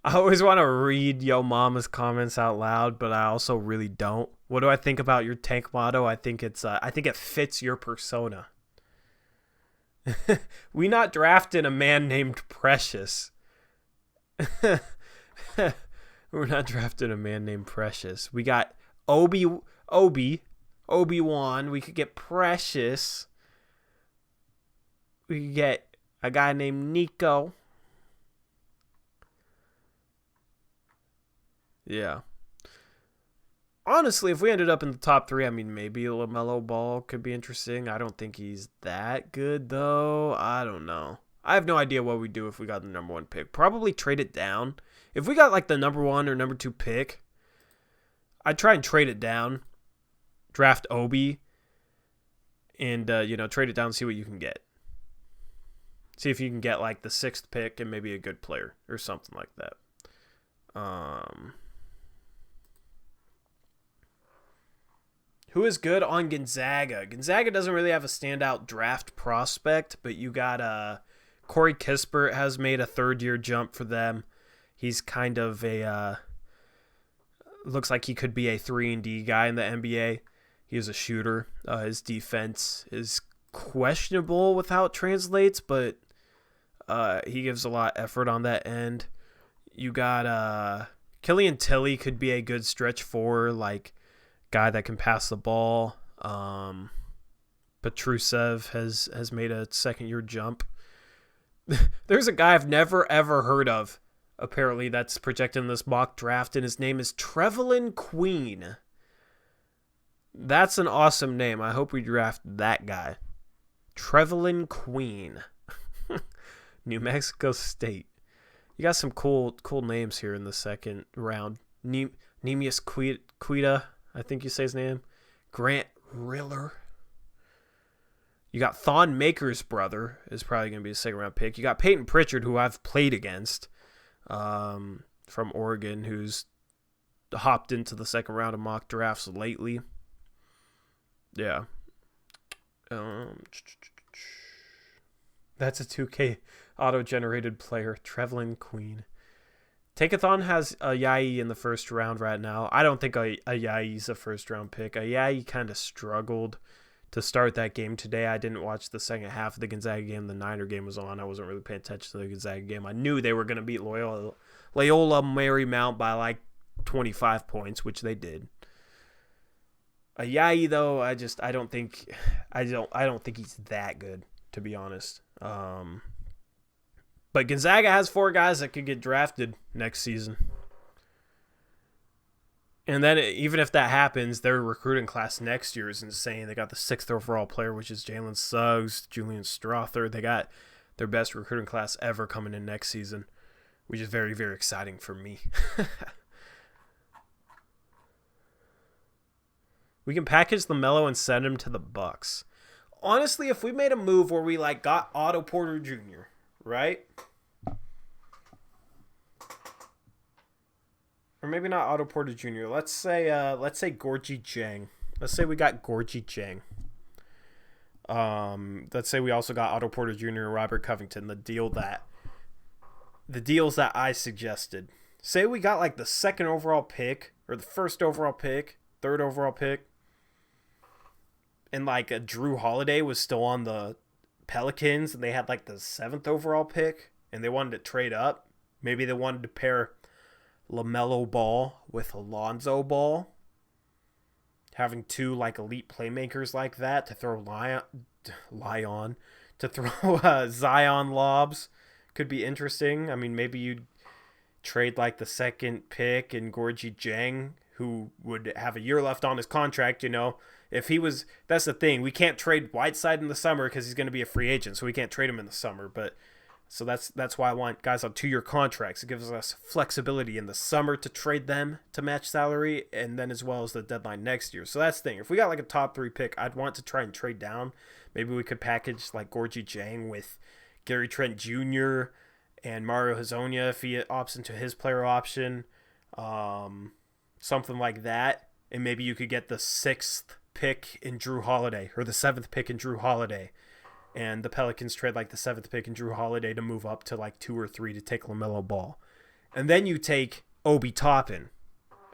Speaker 1: I always want to read Yo Mama's comments out loud, but I also really don't. What do I think about your tank motto? I think it fits your persona. We not drafting a man named Precious. We're not drafting a man named Precious. We got Obi-Wan. We could get Precious. We could get a guy named Nico. Yeah. Honestly, if we ended up in the top 3, I mean, maybe LaMelo Ball could be interesting. I don't think he's that good, though. I don't know. I have no idea what we'd do if we got the number 1 pick. Probably trade it down. If we got, like, the number 1 or number 2 pick, I'd try and trade it down. Draft Obi. And, trade it down and see what you can get. See if you can get, like, the 6th pick and maybe a good player or something like that. Who is good on Gonzaga? Gonzaga doesn't really have a standout draft prospect, but you got Corey Kispert has made a 3rd-year jump for them. He's kind of looks like he could be a 3-and-D guy in the NBA. He is a shooter. His defense is questionable with how it translates, but he gives a lot of effort on that end. You got Killian Tilly could be a good stretch 4, like, guy that can pass the ball. Petrusev has made a 2nd-year jump. There's a guy I've never ever heard of, apparently, that's projected in this mock draft, and his name is Trevelin Queen. That's an awesome name. I hope we draft that guy. Trevelin Queen. New Mexico State. You got some cool names here in the 2nd round. Nemius Quita, I think you say his name. Grant Riller. You got Thon Maker's brother is probably going to be a 2nd-round pick. You got Peyton Pritchard, who I've played against, from Oregon, who's hopped into the 2nd round of mock drafts lately. Yeah. That's a 2K auto-generated player, Trevelin Queen. Takeathon has Ayayi in the 1st round right now. I don't think Ayayi's a 1st-round pick. Ayayi kind of struggled to start that game today. I didn't watch the second half of the Gonzaga game. The Niner game was on. I wasn't really paying attention to the Gonzaga game. I knew they were going to beat Loyola Marymount by like 25 points, which they did. Ayayi, though, I don't think he's that good, to be honest. But Gonzaga has 4 guys that could get drafted next season. And then even if that happens, their recruiting class next year is insane. They got the 6th overall player, which is Jalen Suggs, Julian Strother. They got their best recruiting class ever coming in next season, which is very, very exciting for me. We can package LaMelo and send him to the Bucks. Honestly, if we made a move where we like got Otto Porter Jr., right? Or maybe not Otto Porter Jr. Let's say Gorgie Jang. Let's say we got Gorgie Jang. Let's say we also got Otto Porter Jr. and Robert Covington. The deals that I suggested. Say we got like the 2nd overall pick or the 1st overall pick, 3rd overall pick, and like a Drew Holiday was still on the Pelicans and they had like the 7th overall pick and they wanted to trade up. Maybe they wanted to pair LaMelo Ball with Alonzo Ball. Having 2 like elite playmakers like that to throw Zion lobs could be interesting. I mean, maybe you'd trade like the 2nd pick and Gorgie Jang, who would have a year left on his contract, if he was, that's the thing. We can't trade Whiteside in the summer because he's going to be a free agent, so we can't trade him in the summer. But so that's why I want guys on 2-year contracts. It gives us flexibility in the summer to trade them to match salary, and then as well as the deadline next year. So that's the thing. If we got like a top 3 pick, I'd want to try and trade down. Maybe we could package like Gorgie Jang with Gary Trent Jr. and Mario Hezonja if he opts into his player option. Something like that. And maybe you could get the 6th pick in Drew Holiday or the 7th pick in Drew Holiday. And the Pelicans trade like the 7th pick in Drew Holiday to move up to like 2 or 3 to take LaMelo Ball. And then you take Obi Toppin.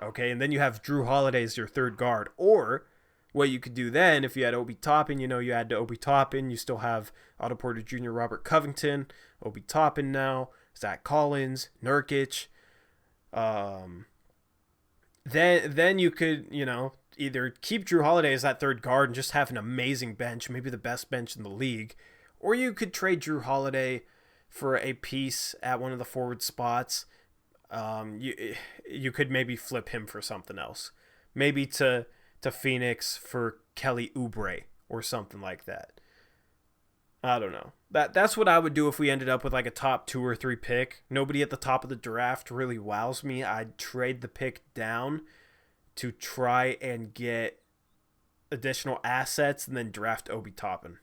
Speaker 1: Okay, and then you have Drew Holiday as your 3rd guard. Or what you could do then, if you had Obi Toppin, you add to Obi Toppin, you still have Otto Porter Jr., Robert Covington, Obi Toppin now, Zach Collins, Nurkic. Then you could, either keep Drew Holiday as that 3rd guard and just have an amazing bench, maybe the best bench in the league, or you could trade Drew Holiday for a piece at one of the forward spots. You could maybe flip him for something else, maybe to Phoenix for Kelly Oubre or something like that. I don't know. That's what I would do if we ended up with like a top 2 or 3 pick. Nobody at the top of the draft really wows me. I'd trade the pick down to try and get additional assets and then draft Obi Toppin.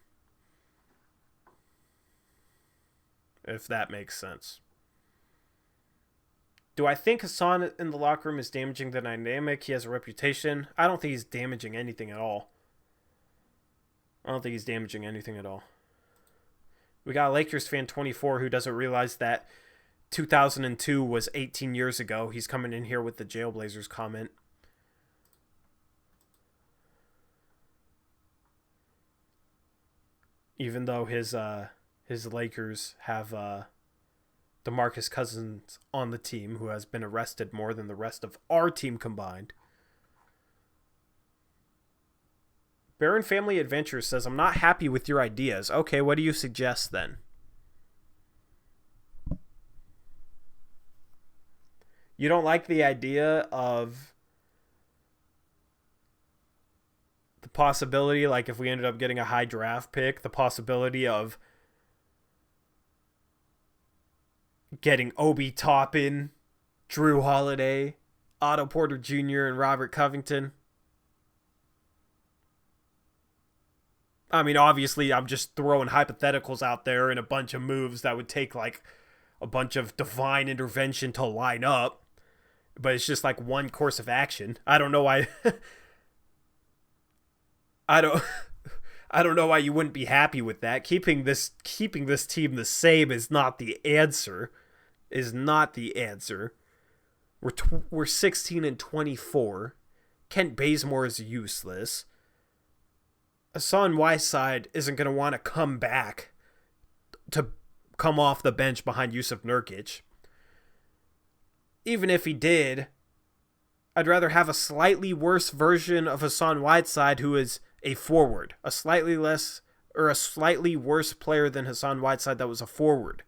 Speaker 1: If that makes sense. Do I think Hassan in the locker room is damaging the dynamic? He has a reputation. I don't think he's damaging anything at all. We got a Lakers fan 24 who doesn't realize that 2002 was 18 years ago. He's coming in here with the Jailblazers comment. Even though his Lakers have DeMarcus Cousins on the team, who has been arrested more than the rest of our team combined. Baron Family Adventures says, I'm not happy with your ideas. Okay, what do you suggest then? You don't like the idea of the possibility, like if we ended up getting a high draft pick, the possibility of getting Obi Toppin, Drew Holiday, Otto Porter Jr., and Robert Covington. I mean, obviously, I'm just throwing hypotheticals out there and a bunch of moves that would take like a bunch of divine intervention to line up. But it's just like one course of action. I don't know why. I don't know why you wouldn't be happy with that. Keeping this team the same is not the answer. We're 16-24. Kent Bazemore is useless. Hassan Whiteside isn't going to want to come back to come off the bench behind Yusuf Nurkic. Even if he did, I'd rather have a slightly worse version of Hassan Whiteside who is a forward. A slightly worse player than Hassan Whiteside that was a forward.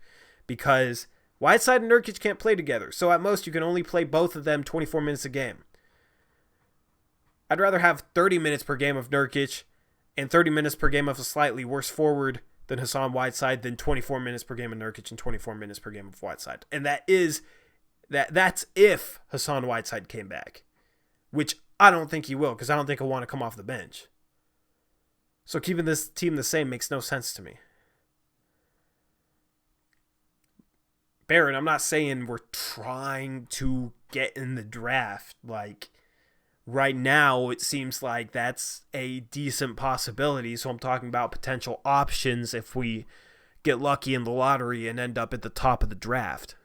Speaker 1: Because Whiteside and Nurkic can't play together. So at most you can only play both of them 24 minutes a game. I'd rather have 30 minutes per game of Nurkic and 30 minutes per game of a slightly worse forward than Hassan Whiteside than 24 minutes per game of Nurkic and 24 minutes per game of Whiteside. And that's if Hassan Whiteside came back, which I don't think he will, because I don't think he'll want to come off the bench. So keeping this team the same makes no sense to me. Baron, I'm not saying we're trying to get in the draft. Like, right now, it seems like that's a decent possibility. So I'm talking about potential options if we get lucky in the lottery and end up at the top of the draft.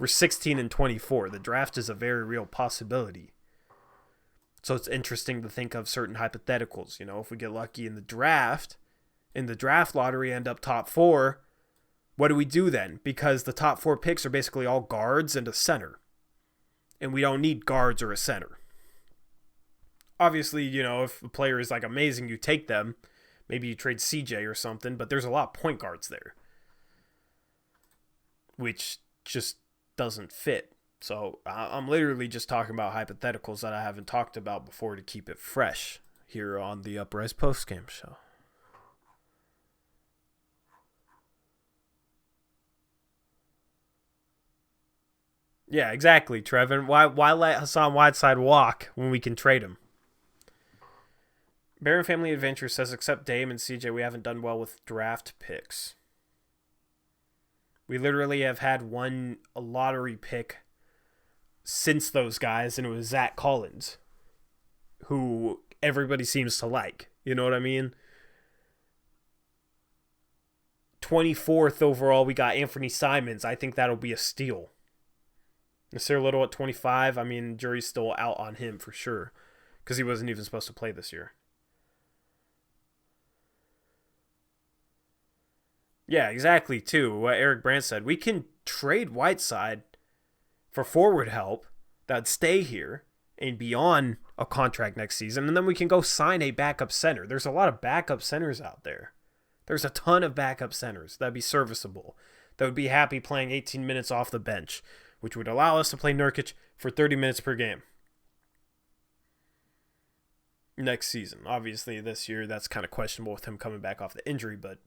Speaker 1: We're 16-24. The draft is a very real possibility. So it's interesting to think of certain hypotheticals. You know, if we get lucky in the draft lottery, end up top 4, what do we do then? Because the top 4 picks are basically all guards and a center. And we don't need guards or a center. Obviously, you know, if a player is like amazing, you take them. Maybe you trade CJ or something, but there's a lot of point guards there. Which just doesn't fit So I'm literally just talking about hypotheticals that I haven't talked about before to keep it fresh here on the Uprise Postgame show. Yeah, exactly, Trevin. Why let Hassan Whiteside walk when we can trade him? Baron Family Adventure says, except Dame and CJ, we haven't done well with draft picks. We literally have had one lottery pick since those guys, and it was Zach Collins, who everybody seems to like. You know what I mean? 24th overall, we got Anthony Simons. I think that'll be a steal. Nasir Little at 25. I mean, jury's still out on him for sure because he wasn't even supposed to play this year. Yeah, exactly, too. What Eric Brandt said. We can trade Whiteside for forward help that'd stay here and be on a contract next season, and then we can go sign a backup center. There's a lot of backup centers out there. There's a ton of backup centers that'd be serviceable, that would be happy playing 18 minutes off the bench, which would allow us to play Nurkic for 30 minutes per game next season. Obviously, this year, that's kind of questionable with him coming back off the injury, but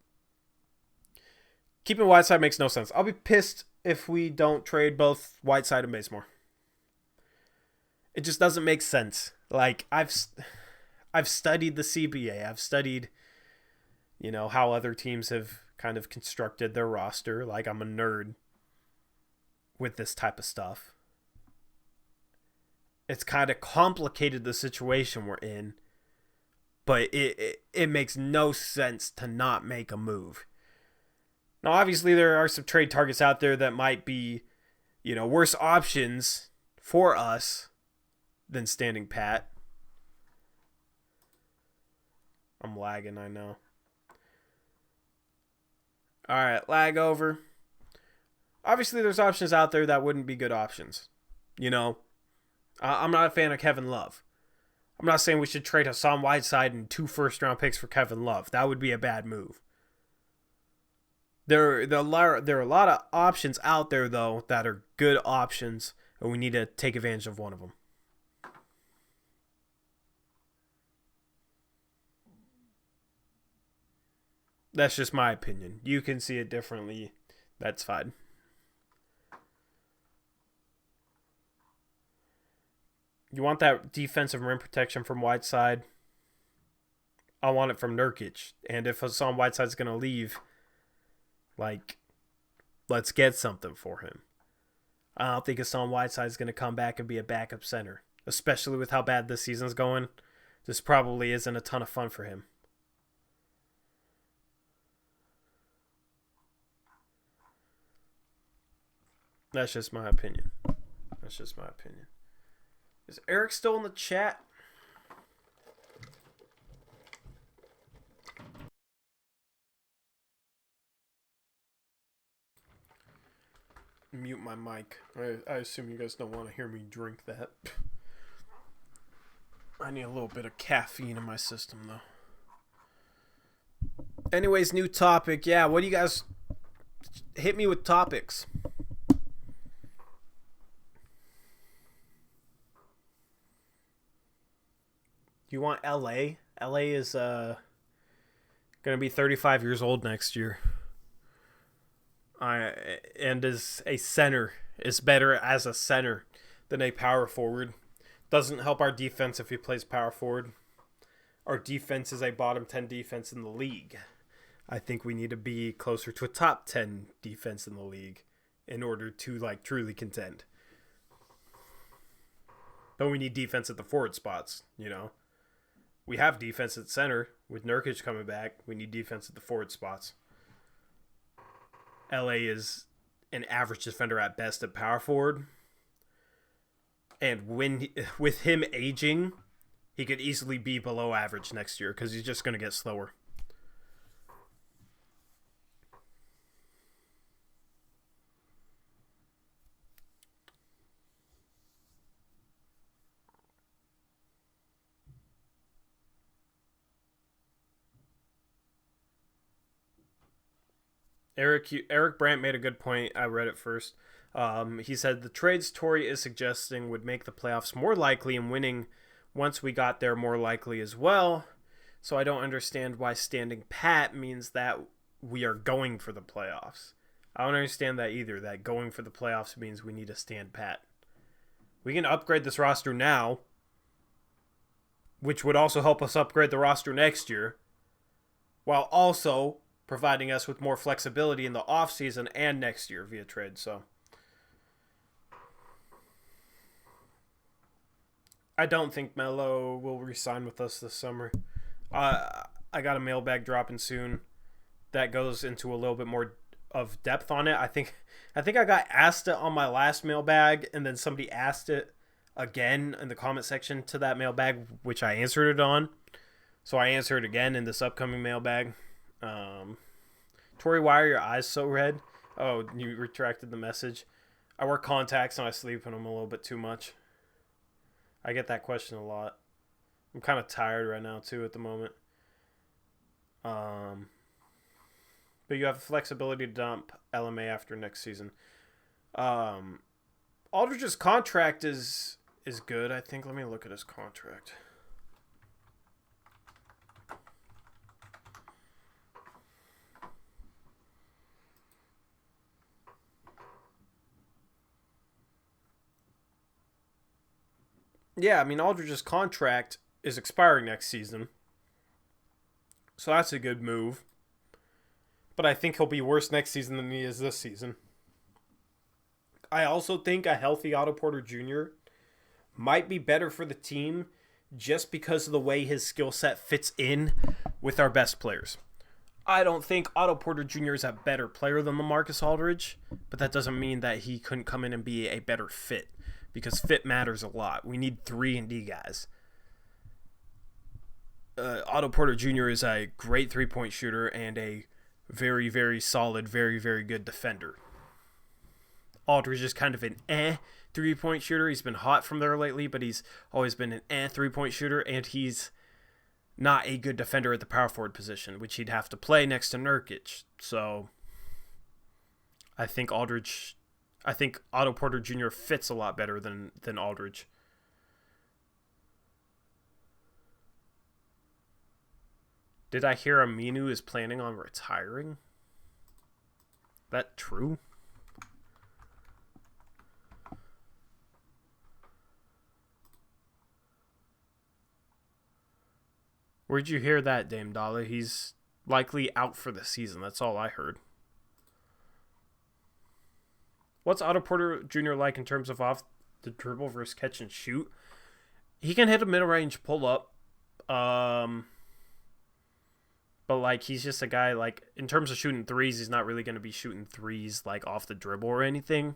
Speaker 1: keeping Whiteside makes no sense. I'll be pissed if we don't trade both Whiteside and Bazemore. It just doesn't make sense. Like, I've studied the CBA. I've studied, how other teams have kind of constructed their roster. Like, I'm a nerd with this type of stuff. It's kind of complicated, the situation we're in, but it makes no sense to not make a move. Now, obviously, there are some trade targets out there that might be, worse options for us than standing pat. I'm lagging, I know. All right, lag over. Obviously, there's options out there that wouldn't be good options. I'm not a fan of Kevin Love. I'm not saying we should trade Hassan Whiteside and 2 first-round picks for Kevin Love. That would be a bad move. There are a lot of options out there, though, that are good options, and we need to take advantage of one of them. That's just my opinion. You can see it differently. That's fine. You want that defensive rim protection from Whiteside? I want it from Nurkic. And if Hassan Whiteside's going to leave, let's get something for him. I don't think Hassan Whiteside's going to come back and be a backup center, especially with how bad this season's going. This probably isn't a ton of fun for him. That's just my opinion. Is Eric still in the chat? Mute my mic. I assume you guys don't want to hear me drink that. I need a little bit of caffeine in my system, though. Anyways, new topic. Yeah, what do you guys... Hit me with topics. You want LA? LA is going to be 35 years old next year. And is a center. Is better as a center than a power forward. Doesn't help our defense if he plays power forward. Our defense is a bottom 10 defense in the league. I think we need to be closer to a top 10 defense in the league in order to truly contend. But we need defense at the forward spots, We have defense at center with Nurkic coming back. We need defense at the forward spots. LA is an average defender at best at power forward. And with him aging, he could easily be below average next year because he's just going to get slower. Eric Brandt made a good point. I read it first. He said the trades Torrey is suggesting would make the playoffs more likely, and winning once we got there more likely as well. So I don't understand why standing pat means that we are going for the playoffs. I don't understand that either, that going for the playoffs means we need to stand pat. We can upgrade this roster now, which would also help us upgrade the roster next year, while also providing us with more flexibility in the offseason and next year via trade. So I don't think Melo will re-sign with us this summer. I got a mailbag dropping soon that goes into a little bit more of depth on it. I think I got asked it on my last mailbag, and then somebody asked it again in the comment section to that mailbag, which I answered it on. So I answered it again in this upcoming mailbag. Tori, why are your eyes so red? Oh, you retracted the message. I wear contacts and I sleep in them a little bit too much. I get that question a lot. I'm kind of tired right now too at the moment. But you have flexibility to dump LMA after next season. Aldridge's contract is good, I think. Let me look at his contract. Yeah, I mean, Aldridge's contract is expiring next season. So that's a good move. But I think he'll be worse next season than he is this season. I also think a healthy Otto Porter Jr. might be better for the team just because of the way his skill set fits in with our best players. I don't think Otto Porter Jr. is a better player than LaMarcus Aldridge, but that doesn't mean that he couldn't come in and be a better fit, because fit matters a lot. We need 3-and-D guys. Otto Porter Jr. is a great three-point shooter and a very, very solid, very, very good defender. Aldridge is kind of an three-point shooter. He's been hot from there lately, but he's always been an three-point shooter, and he's not a good defender at the power forward position, which he'd have to play next to Nurkic. So I think Otto Porter Jr. fits a lot better than Aldridge. Did I hear Aminu is planning on retiring? That true? Where'd you hear that, Dame Dollar? He's likely out for the season. That's all I heard. What's Otto Porter Jr. like in terms of off the dribble versus catch and shoot? He can hit a mid-range pull-up. But, like, he's just a guy, like, in terms of shooting threes, he's not really going to be shooting threes, like, off the dribble or anything.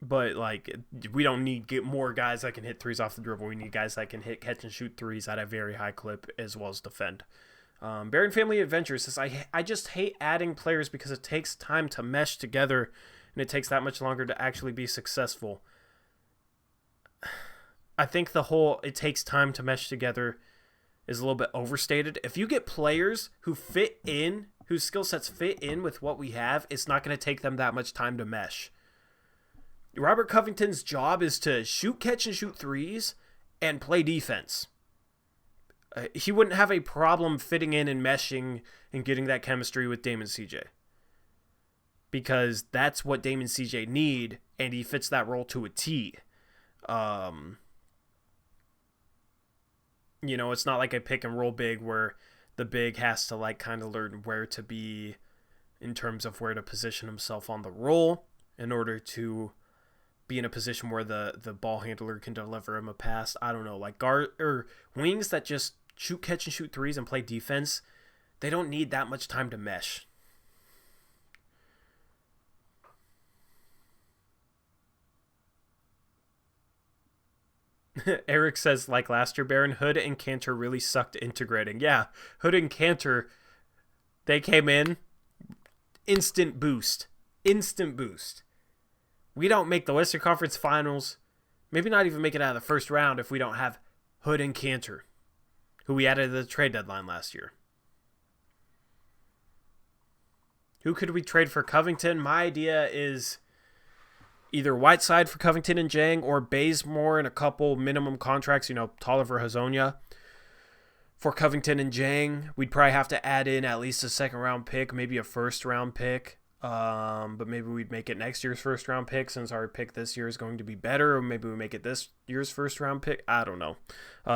Speaker 1: But, like, we don't need more guys that can hit threes off the dribble. We need guys that can hit catch and shoot threes at a very high clip as well as defend. Baron Family Adventures says, I just hate adding players because it takes time to mesh together and it takes that much longer to actually be successful. I think the whole it takes time to mesh together is a little bit overstated. If you get players who fit in, whose skill sets fit in with what we have, it's not going to take them that much time to mesh. Robert Covington's job is to shoot, catch, and shoot threes and play defense. He wouldn't have a problem fitting in and meshing and getting that chemistry with Dame and CJ. Because that's what Dame and CJ need, and he fits that role to a T. You know, it's not like a pick and roll big where the big has to like kind of learn where to be in terms of where to position himself on the roll in order to be in a position where the ball handler can deliver him a pass. I don't know, like guard or wings that just shoot, catch, and shoot threes and play defense. They don't need that much time to mesh. Eric says, like last year, Baron, Hood and Cantor really sucked integrating. Yeah, Hood and Cantor, they came in, instant boost. Instant boost. We don't make the Western Conference Finals, maybe not even make it out of the first round if we don't have Hood and Cantor, who we added to the trade deadline last year. Who could we trade for Covington? My idea is either Whiteside for Covington and Jang or Bazemore and a couple minimum contracts, Tolliver, Hazonia for Covington and Jang. We'd probably have to add in at least a second-round pick, maybe a first-round pick. But maybe we'd make it next year's first-round pick since our pick this year is going to be better. Or maybe we make it this year's first-round pick. I don't know.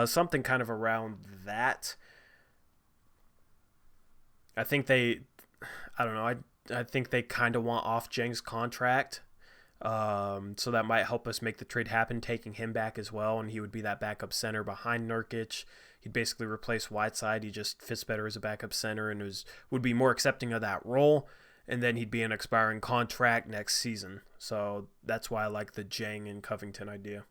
Speaker 1: Something kind of around that. I think they kind of want off Jang's contract. So that might help us make the trade happen, taking him back as well. And he would be that backup center behind Nurkic. He'd basically replace Whiteside. He just fits better as a backup center and would be more accepting of that role. And then he'd be an expiring contract next season. So that's why I like the Jang and Covington idea.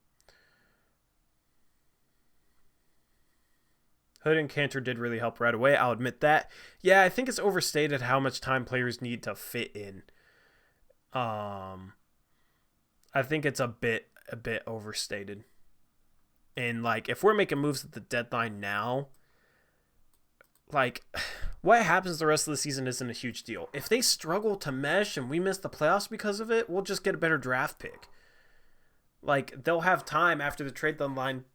Speaker 1: Hood and Cantor did really help right away. I'll admit that. Yeah, I think it's overstated how much time players need to fit in. I think it's a bit overstated. And if we're making moves at the deadline now, what happens the rest of the season isn't a huge deal. If they struggle to mesh and we miss the playoffs because of it, we'll just get a better draft pick. They'll have time after the trade deadline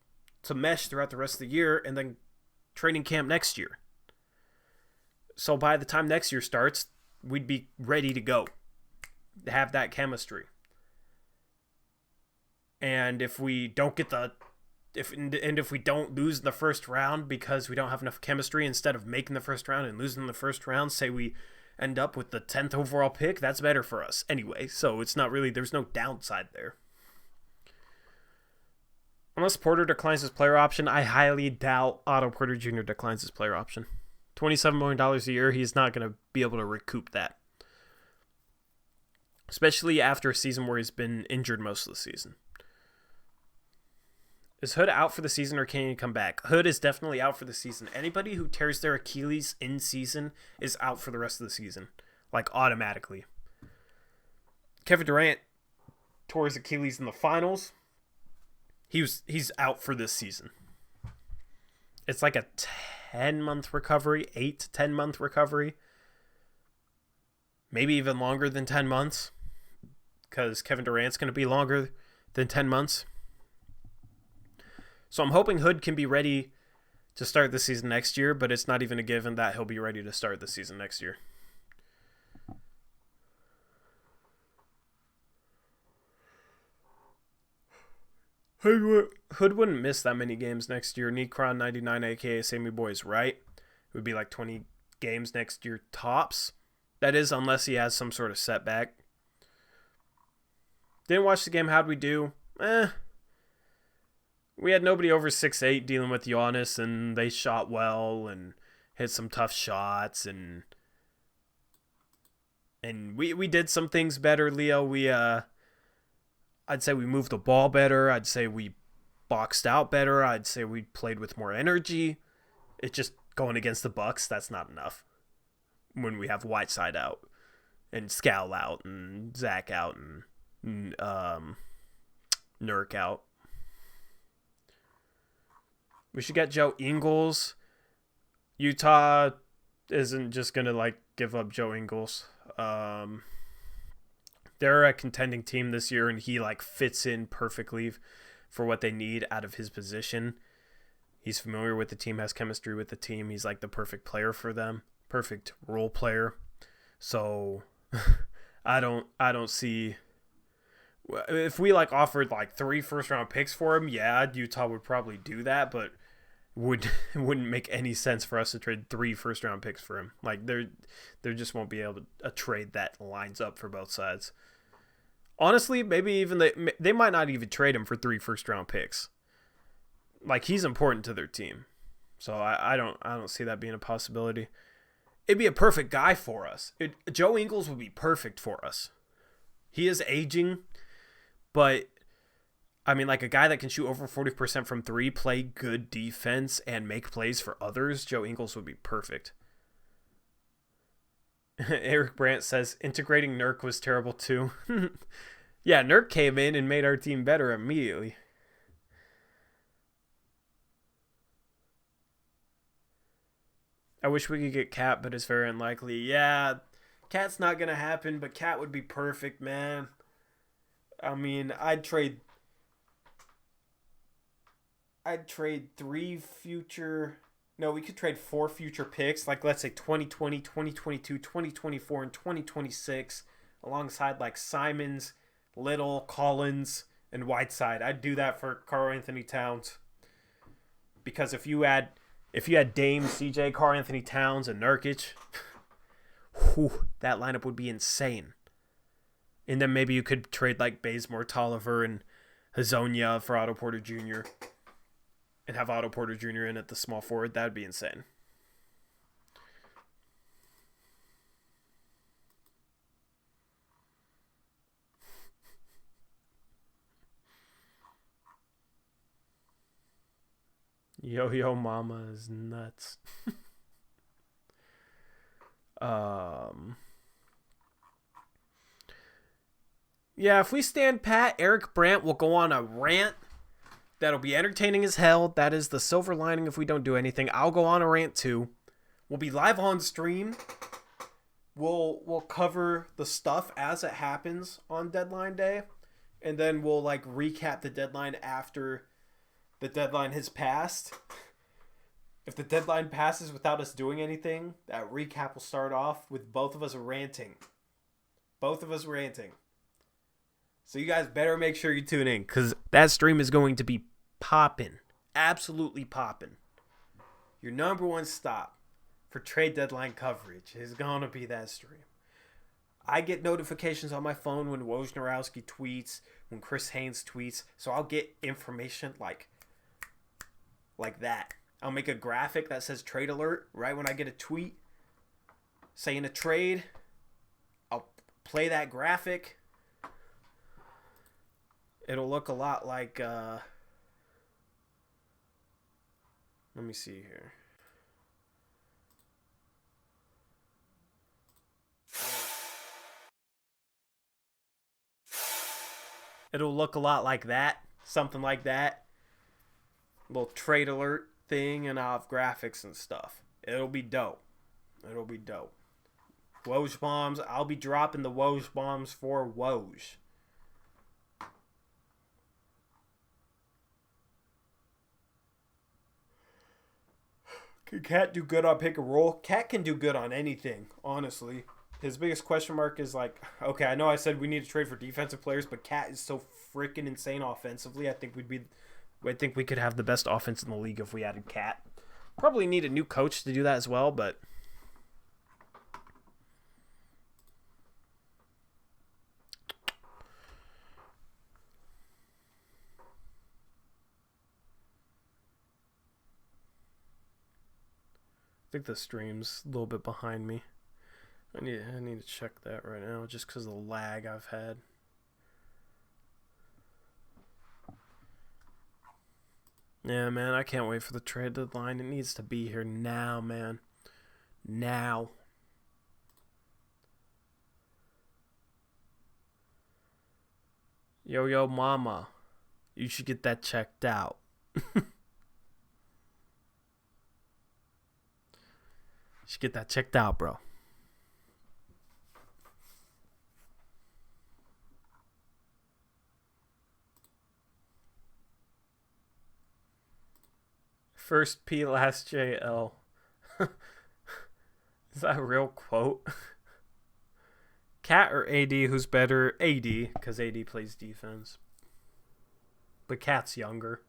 Speaker 1: to mesh throughout the rest of the year and then training camp next year. So by the time next year starts, we'd be ready to go. Have that chemistry. And if we don't if we don't lose in the first round because we don't have enough chemistry, instead of making the first round and losing the first round, say we end up with the 10th overall pick, that's better for us anyway. So it's not really, there's no downside there. Unless Porter declines his player option, I highly doubt Otto Porter Jr. declines his player option. $27 million a year, he's not going to be able to recoup that. Especially after a season where he's been injured most of the season. Is Hood out for the season or can he come back? Hood is definitely out for the season. Anybody who tears their Achilles in season is out for the rest of the season. Automatically. Kevin Durant tore his Achilles in the finals. He's out for this season. It's like a 10-month recovery, 8 to 10-month recovery. Maybe even longer than 10 months. Because Kevin Durant's going to be longer than 10 months. So I'm hoping Hood can be ready to start the season next year, but it's not even a given that he'll be ready to start the season next year. Hood wouldn't miss that many games next year. Necron 99, aka Sammy Boy's right. It would be 20 games next year tops. That is, unless he has some sort of setback. Didn't watch the game. How'd we do? We had nobody over 6'8" dealing with Giannis, and they shot well and hit some tough shots, and we did some things better, Leo. I'd say we moved the ball better. I'd say we boxed out better. I'd say we played with more energy. It's just going against the Bucks, that's not enough. When we have Whiteside out and Scal out and Zach out and Nurk out. We should get Joe Ingles. Utah isn't just going to give up Joe Ingles. They're a contending team this year, and he fits in perfectly for what they need out of his position. He's familiar with the team, has chemistry with the team. He's the perfect player for them, perfect role player. So I don't see, if we offered 3 first-round picks for him, yeah, Utah would probably do that, but wouldn't make any sense for us to trade 3 first-round picks for him. There just won't be able to a trade that lines up for both sides. Honestly, maybe even they might not even trade him for 3 first-round picks. He's important to their team, so I don't see that being a possibility. It'd be a perfect guy for us. Joe Ingles would be perfect for us. He is aging, but I mean, a guy that can shoot over 40% from 3, play good defense, and make plays for others, Joe Ingles would be perfect. Eric Brandt says, integrating Nurk was terrible too. Yeah, Nurk came in and made our team better immediately. I wish we could get Cap, but it's very unlikely. Yeah, Cat's not gonna happen, but Cat would be perfect, man. I mean, I'd trade 3 future. No, we could trade 4 future picks, like let's say 2020, 2022, 2024, and 2026, alongside like Simons, Little, Collins, and Whiteside. I'd do that for Karl Anthony Towns. Because if you had Dame, CJ, Karl Anthony Towns, and Nurkic, that lineup would be insane. And then maybe you could trade like Bazemore, Tolliver, and Hazonia for Otto Porter Jr. and have Otto Porter Jr. in at the small forward. That would be insane. Yo Mama is nuts. Yeah, if we stand pat, Eric Brandt will go on a rant that'll be entertaining as hell. That is the silver lining if we don't do anything. I'll go on a rant too. We'll be live on stream. We'll cover the stuff as it happens on deadline day, and then we'll like recap the deadline after the deadline has passed. If the deadline passes without us doing anything, that recap will start off with both of us ranting. So you guys better make sure you tune in, because that stream is going to be popping. Absolutely popping. Your number one stop for trade deadline coverage is going to be that stream. I get notifications on my phone when Wojnarowski tweets, when Chris Haynes tweets, so I'll get information like that. I'll make a graphic that says trade alert right when I get a tweet saying a trade. I'll play that graphic. It'll look a lot like, let me see here. It'll look a lot like that. Something like that. Little trade alert thing, and I'll have graphics and stuff. It'll be dope. Woj bombs. I'll be dropping the Woj bombs for Woj. Can Cat do good on pick and roll? Cat can do good on anything, honestly. His biggest question mark is like, okay, I know I said we need to trade for defensive players, but Cat is so freaking insane offensively. I think we could have the best offense in the league if we added Cat. Probably need a new coach to do that as well, but I think the stream's a little bit behind me. I need to check that right now just because of the lag I've had. Yeah, man, I can't wait for the trade deadline. It needs to be here now, man. Now. Yo, mama. You should get that checked out. Should get that checked out, bro. First P, last JL. Is that a real quote? Cat or AD, who's better? AD, because AD plays defense. But Cat's younger.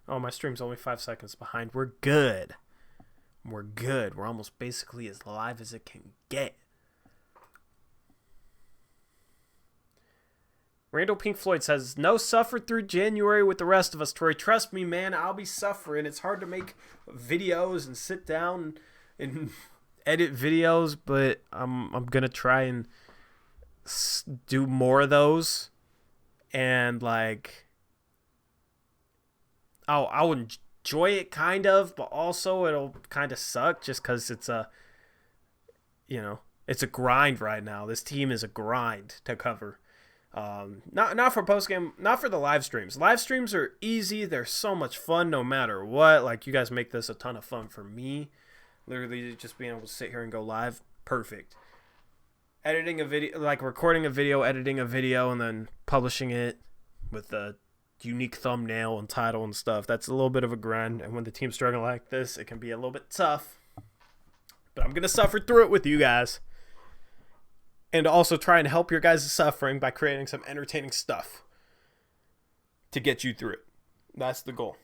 Speaker 1: Oh, my stream's only 5 seconds behind. We're good. We're almost basically as live as it can get. Randall Pink Floyd says, no suffered through January with the rest of us, Troy. Trust me, man, I'll be suffering. It's hard to make videos and sit down and edit videos, but I'm going to try and do more of those. And, like, I'll enjoy it kind of, but also it'll kind of suck just because it's it's a grind right now. This team is a grind to cover. Not for postgame, not for the live streams. Live streams are easy. They're so much fun no matter what. Like, you guys make this a ton of fun for me. Literally just being able to sit here and go live, perfect. Editing a video, like recording a video, editing a video, and then publishing it with a unique thumbnail and title and stuff. That's a little bit of a grind. And when the team's struggling like this, it can be a little bit tough. But I'm going to suffer through it with you guys. And also try and help your guys' suffering by creating some entertaining stuff to get you through it. That's the goal.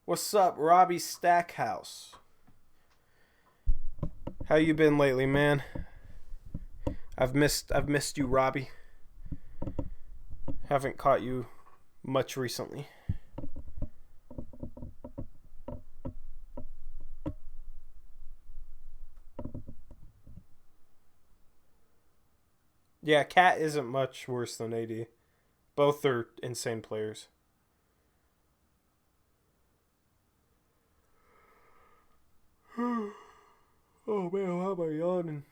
Speaker 1: What's up, Robbie Stackhouse? How you been lately, man? I've missed you, Robbie. Haven't caught you much recently. Yeah, Cat isn't much worse than AD. Both are insane players. Oh man, how am I yawning?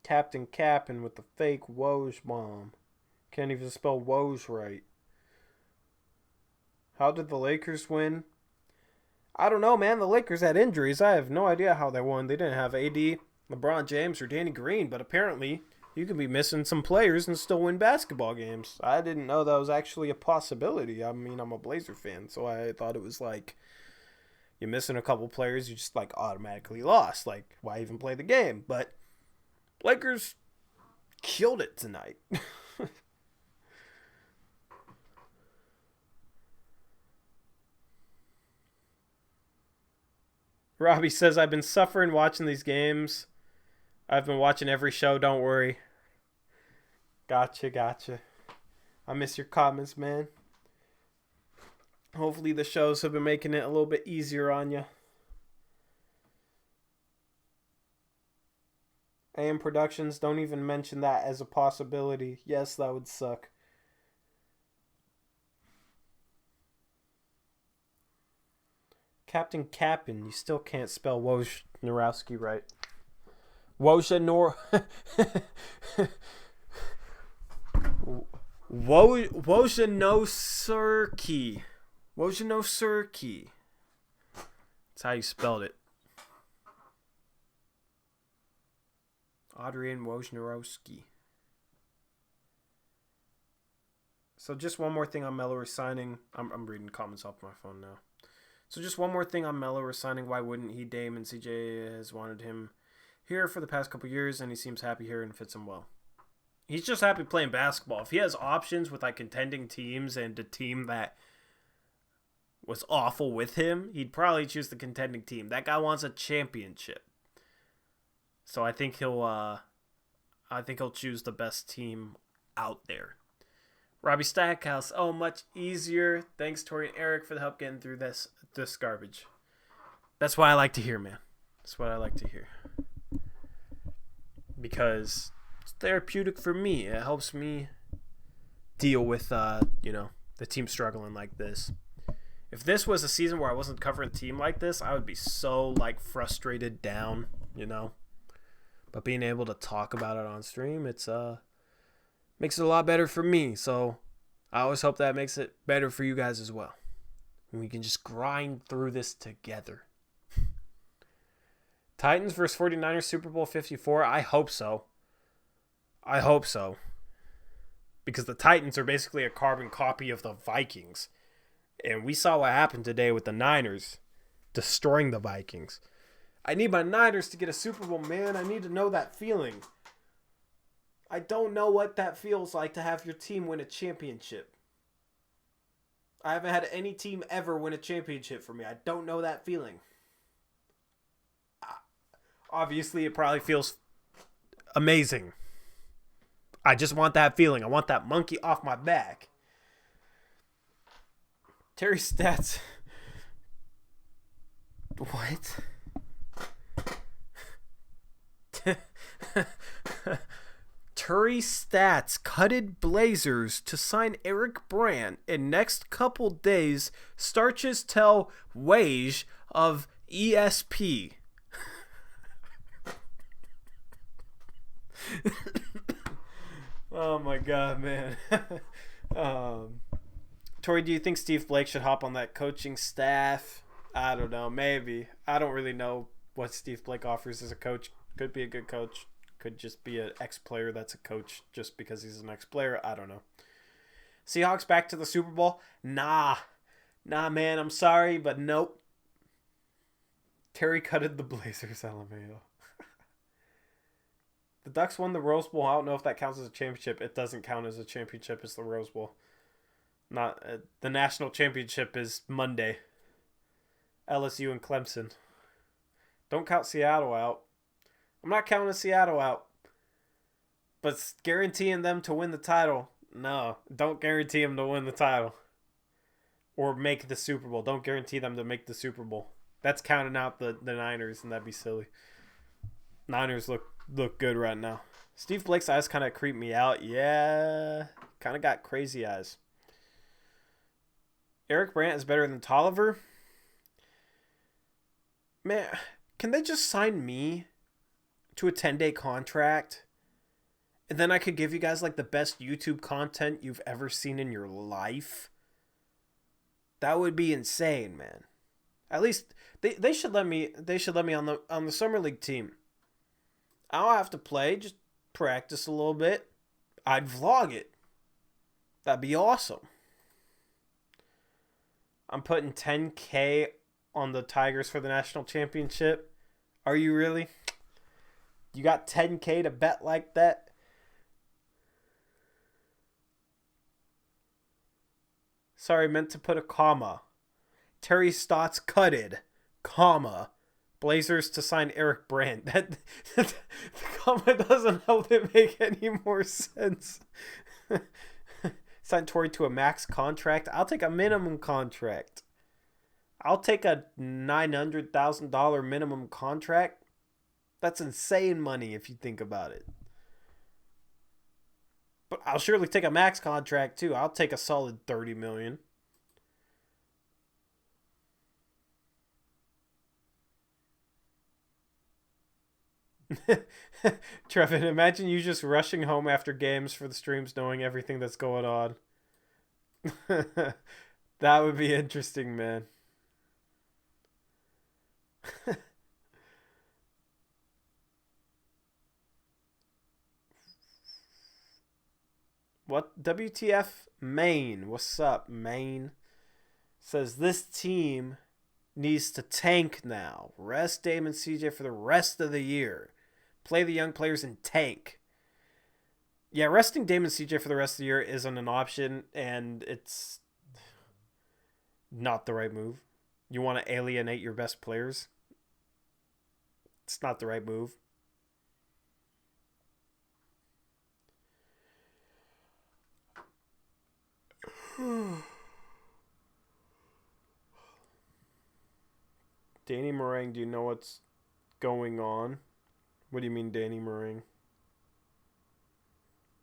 Speaker 1: Captain Cappin with the fake Woj bomb. Can't even spell Woj right. How did the Lakers win? I don't know, man. The Lakers had injuries. I have no idea how they won. They didn't have AD, LeBron James, or Danny Green, but apparently you can be missing some players and still win basketball games. I didn't know that was actually a possibility. I mean, I'm a Blazer fan, so I thought it was like you're missing a couple players, you just like automatically lost. Like, why even play the game? But Lakers killed it tonight. Robbie says, I've been suffering watching these games. I've been watching every show, don't worry. Gotcha. I miss your comments, man. Hopefully the shows have been making it a little bit easier on you. AM Productions, don't even mention that as a possibility. Yes, that would suck. Captain Cappin, you still can't spell Wojnarowski right. Wojnarowski. Wojnarowski. That's how you spelled it. Adrian Wojnarowski. So just one more thing on Melo resigning. I'm reading comments off my phone now. So just one more thing on Melo resigning. Why wouldn't he? Dame and CJ has wanted him here for the past couple years, and he seems happy here and fits him well. He's just happy playing basketball. If he has options with like contending teams and a team that was awful with him, he'd probably choose the contending team. That guy wants a championship. So I think he'll choose the best team out there. Robbie Stackhouse, oh, much easier. Thanks, Tori and Eric, for the help getting through this garbage. That's what I like to hear, man. That's what I like to hear. Because it's therapeutic for me. It helps me deal with, the team struggling like this. If this was a season where I wasn't covering a team like this, I would be so, frustrated down, But being able to talk about it on stream, it's, makes it a lot better for me. So I always hope that makes it better for you guys as well. And we can just grind through this together. Titans versus 49ers Super Bowl 54. I hope so. Because the Titans are basically a carbon copy of the Vikings. And we saw what happened today with the Niners destroying the Vikings. I need my Niners to get a Super Bowl, man. I need to know that feeling. I don't know what that feels like to have your team win a championship. I haven't had any team ever win a championship for me. I don't know that feeling. Obviously, it probably feels amazing. I just want that feeling. I want that monkey off my back. Terry Stats. What? Turi Stats cutted Blazers to sign Eric Brandt in next couple days. Starches tell Wage of ESP. Oh my god, man. Tori, do you think Steve Blake should hop on that coaching staff? I don't know, maybe. I don't really know what Steve Blake offers as a coach. Could be a good coach. Could just be an ex-player that's a coach just because he's an ex-player. I don't know. Seahawks back to the Super Bowl? Nah, man. I'm sorry, but nope. Terry cutted the Blazers, LMAO. The Ducks won the Rose Bowl. I don't know if that counts as a championship. It doesn't count as a championship. It's the Rose Bowl. Not the national championship is Monday. LSU and Clemson. Don't count Seattle out. I'm not counting Seattle out. But guaranteeing them to win the title, no. Don't guarantee them to win the title. Or make the Super Bowl. Don't guarantee them to make the Super Bowl. That's counting out the Niners, and that'd be silly. Niners look good right now. Steve Blake's eyes kind of creep me out. Yeah, kind of got crazy eyes. Eric Brandt is better than Tolliver. Man, can they just sign me to a 10-day contract? And then I could give you guys like the best YouTube content you've ever seen in your life. That would be insane, man. At least they should let me on the summer league team. I don't have to play, just practice a little bit. I'd vlog it. That'd be awesome. I'm putting $10K on the Tigers for the national championship. Are you really? You got $10K to bet like that? Sorry, meant to put a comma. Terry Stotts cutted, comma. Blazers to sign Eric Brandt. That the comma doesn't help it make any more sense. Sign Torrey to a max contract. I'll take a minimum contract. I'll take a $900,000 minimum contract. That's insane money if you think about it. But I'll surely take a max contract too. I'll take a solid $30 million. Trevin, imagine you just rushing home after games for the streams knowing everything that's going on. That would be interesting, man. What? WTF Maine? What's up, Maine? Says this team needs to tank now. Rest Dame and CJ for the rest of the year. Play the young players and tank. Yeah, resting Dame and CJ for the rest of the year isn't an option, and it's not the right move. You want to alienate your best players? It's not the right move. Danny Meringue, do you know what's going on? What do you mean, Danny Meringue?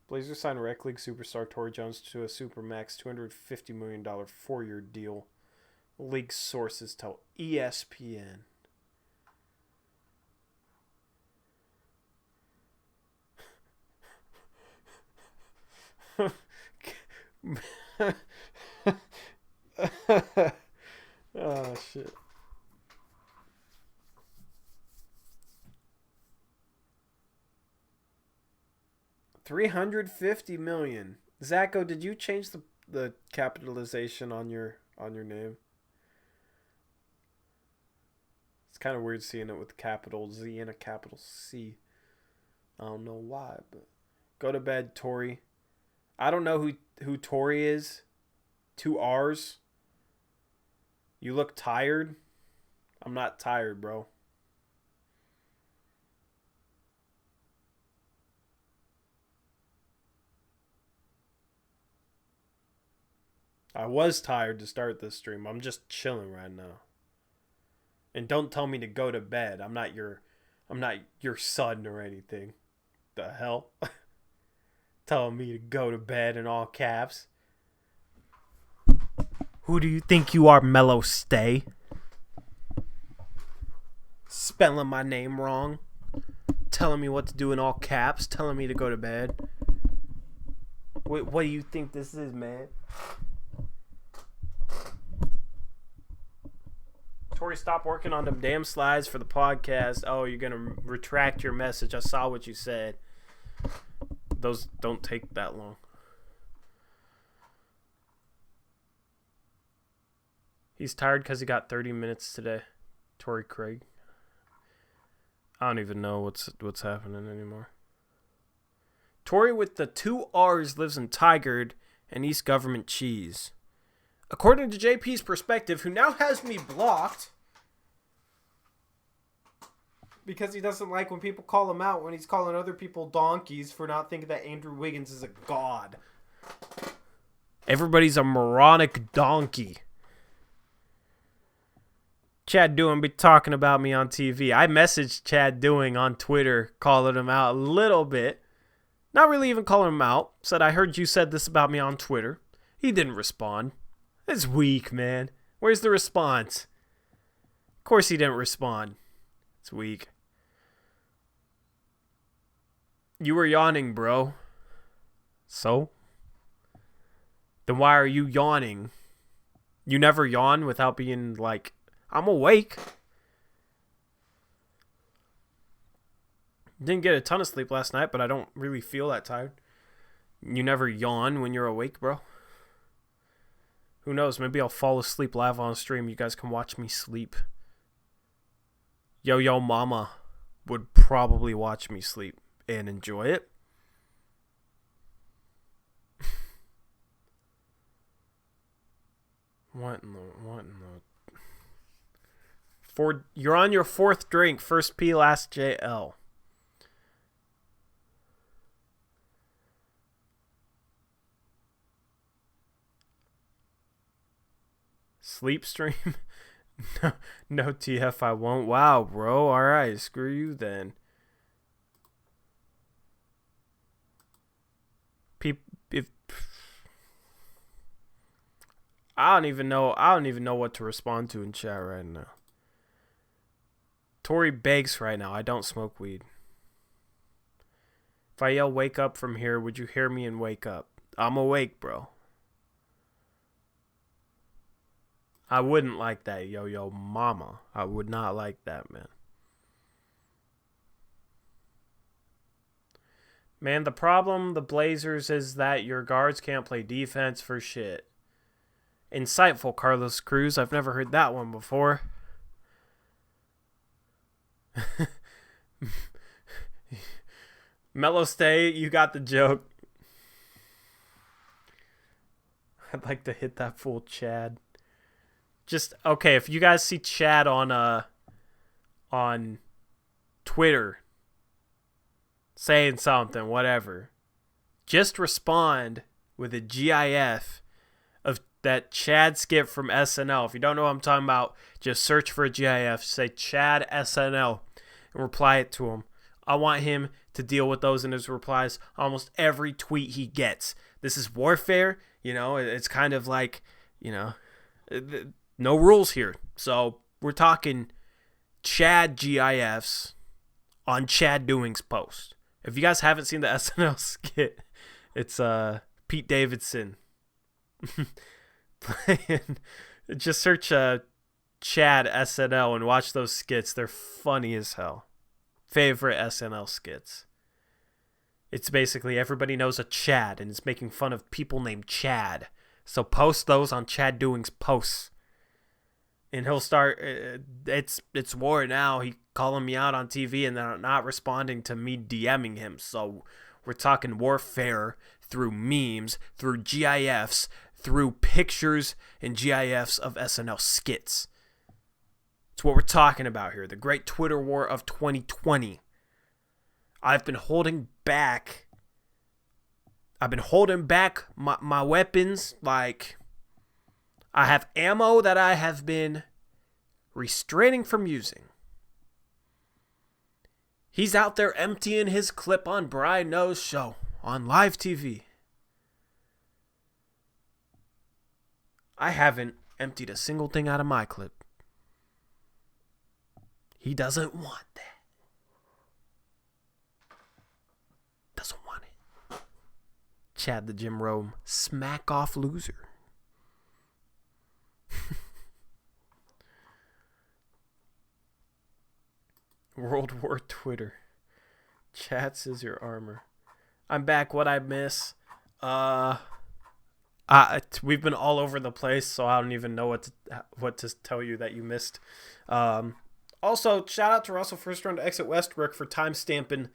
Speaker 1: Blazers signed Rec League superstar Torrey Jones to a Supermax $250 million 4-year deal. League sources tell ESPN. Oh, shit. $350 million. Zacho, did you change the capitalization on your name? It's kind of weird seeing it with a capital Z and a capital C. I don't know why, but go to bed, Tori. I don't know who Tori is. 2 R's. You look tired. I'm not tired, bro. I was tired to start this stream. I'm just chilling right now. And don't tell me to go to bed. I'm not your son or anything. The hell? telling me to go to bed in all caps. Who do you think you are, Mellow Stay? Spelling my name wrong. Telling me what to do in all caps. Telling me to go to bed. What do you think this is, man? Tori, stop working on them damn slides for the podcast. Oh, you're going to retract your message. I saw what you said. Those don't take that long. He's tired because he got 30 minutes today. Tori Craig. I don't even know what's happening anymore. Tori with the 2 R's lives in Tigard and East Government Cheese. According to JP's perspective, who now has me blocked because he doesn't like when people call him out when he's calling other people donkeys for not thinking that Andrew Wiggins is a god. Everybody's a moronic donkey. Chad Doing be talking about me on TV. I messaged Chad Doing on Twitter, calling him out a little bit. Not really even calling him out. Said, I heard you said this about me on Twitter. He didn't respond. It's weak, man. Where's the response? Of course he didn't respond. It's weak. You were yawning, bro. So? Then why are you yawning? You never yawn without being like, I'm awake. Didn't get a ton of sleep last night, but I don't really feel that tired. You never yawn when you're awake, bro. Who knows? Maybe I'll fall asleep live on stream. You guys can watch me sleep. Yo Mama would probably watch me sleep and enjoy it. What in the... You're on your 4th drink. First P, last JL. Sleep stream? No TF, I won't. Wow, bro. Alright, screw you then. I don't even know what to respond to in chat right now. Tori begs right now. I don't smoke weed. If I yell wake up from here, would you hear me and wake up? I'm awake, bro. I wouldn't like that, yo mama. I would not like that, man. Man, the problem, the Blazers, is that your guards can't play defense for shit. Insightful, Carlos Cruz. I've never heard that one before. Mellow Stay, you got the joke. I'd like to hit that fool Chad. Just, okay, if you guys see Chad on Twitter saying something, whatever, just respond with a GIF of that Chad skit from SNL. If you don't know what I'm talking about, just search for a GIF, say Chad SNL, and reply it to him. I want him to deal with those in his replies almost every tweet he gets. This is warfare, you know, it's kind of like, you know, no rules here. So we're talking Chad GIFs on Chad Doing's post. If you guys haven't seen the SNL skit, it's Pete Davidson playing. Just search Chad SNL and watch those skits. They're funny as hell. Favorite SNL skits. It's basically everybody knows a Chad and is making fun of people named Chad. So post those on Chad Doing's posts. And he'll start, it's war now. He calling me out on TV and then not responding to me DMing him. So we're talking warfare through memes, through GIFs, through pictures and GIFs of SNL skits. It's what we're talking about here. The great Twitter war of 2020. I've been holding back my weapons. Like, I have ammo that I have been restraining from using. He's out there emptying his clip on Brian No's show on live TV. I haven't emptied a single thing out of my clip. He doesn't want that. Doesn't want it. Chad the Jim Rome, smack off loser. World War Twitter. Chats is your armor. I'm back. What I miss? We've been all over the place, so I don't even know what to tell you that you missed. Also, shout out to Russell First Round to Exit Westbrook for time stamping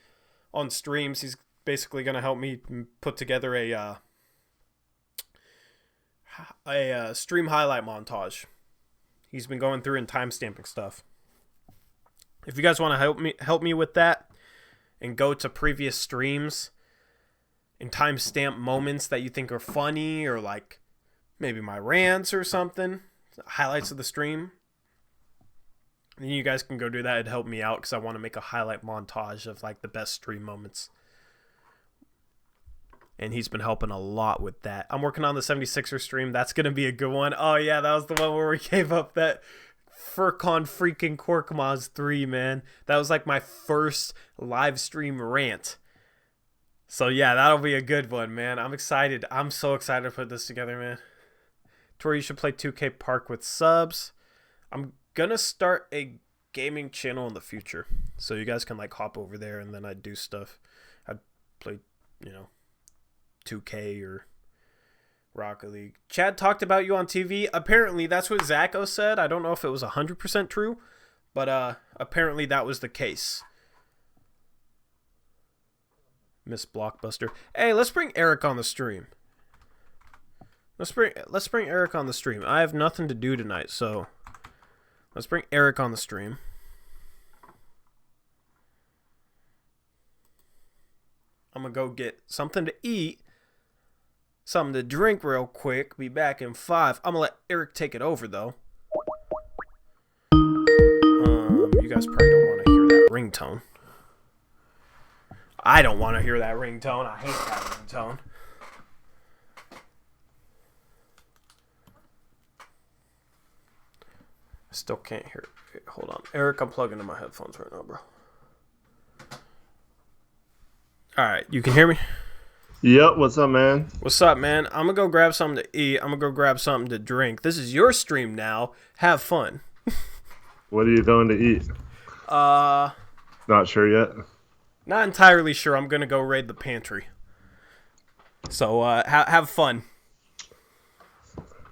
Speaker 1: on streams. He's basically going to help me put together a stream highlight montage. He's been going through and time stamping stuff. If you guys want to help me with that and go to previous streams and timestamp moments that you think are funny or like maybe my rants or something, highlights of the stream, then you guys can go do that. It'd help me out because I want to make a highlight montage of like the best stream moments. And he's been helping a lot with that. I'm working on the 76er stream. That's going to be a good one. Oh, yeah, that was the one where we gave up that Furcon freaking Korkmaz 3, man. That was like my first live stream rant. So, yeah, that'll be a good one, man. I'm excited. I'm so excited to put this together, man. Tori, you should play 2K Park with subs. I'm going to start a gaming channel in the future. So you guys can, like, hop over there and then I'd do stuff. I'd play, 2K or Rocket League. Chad talked about you on TV. Apparently, that's what Zacho said. I don't know if it was 100% true, but apparently that was the case. Miss Blockbuster. Hey, let's bring Eric on the stream. Let's bring Eric on the stream. I have nothing to do tonight, so let's bring Eric on the stream. I'm going to go get something to eat, something to drink real quick. Be back in 5. I'm going to let Eric take it over, though. You guys probably don't want to hear that ringtone. I don't want to hear that ringtone. I hate that ringtone. I still can't hear it. Hold on. Eric, I'm plugging in my headphones right now, bro. All right, you can hear me?
Speaker 2: Yep, what's up, man?
Speaker 1: What's up, man? I'm going to go grab something to eat. I'm going to go grab something to drink. This is your stream now. Have fun.
Speaker 2: What are you going to eat? Not sure yet.
Speaker 1: Not entirely sure. I'm going to go raid the pantry. So, have fun.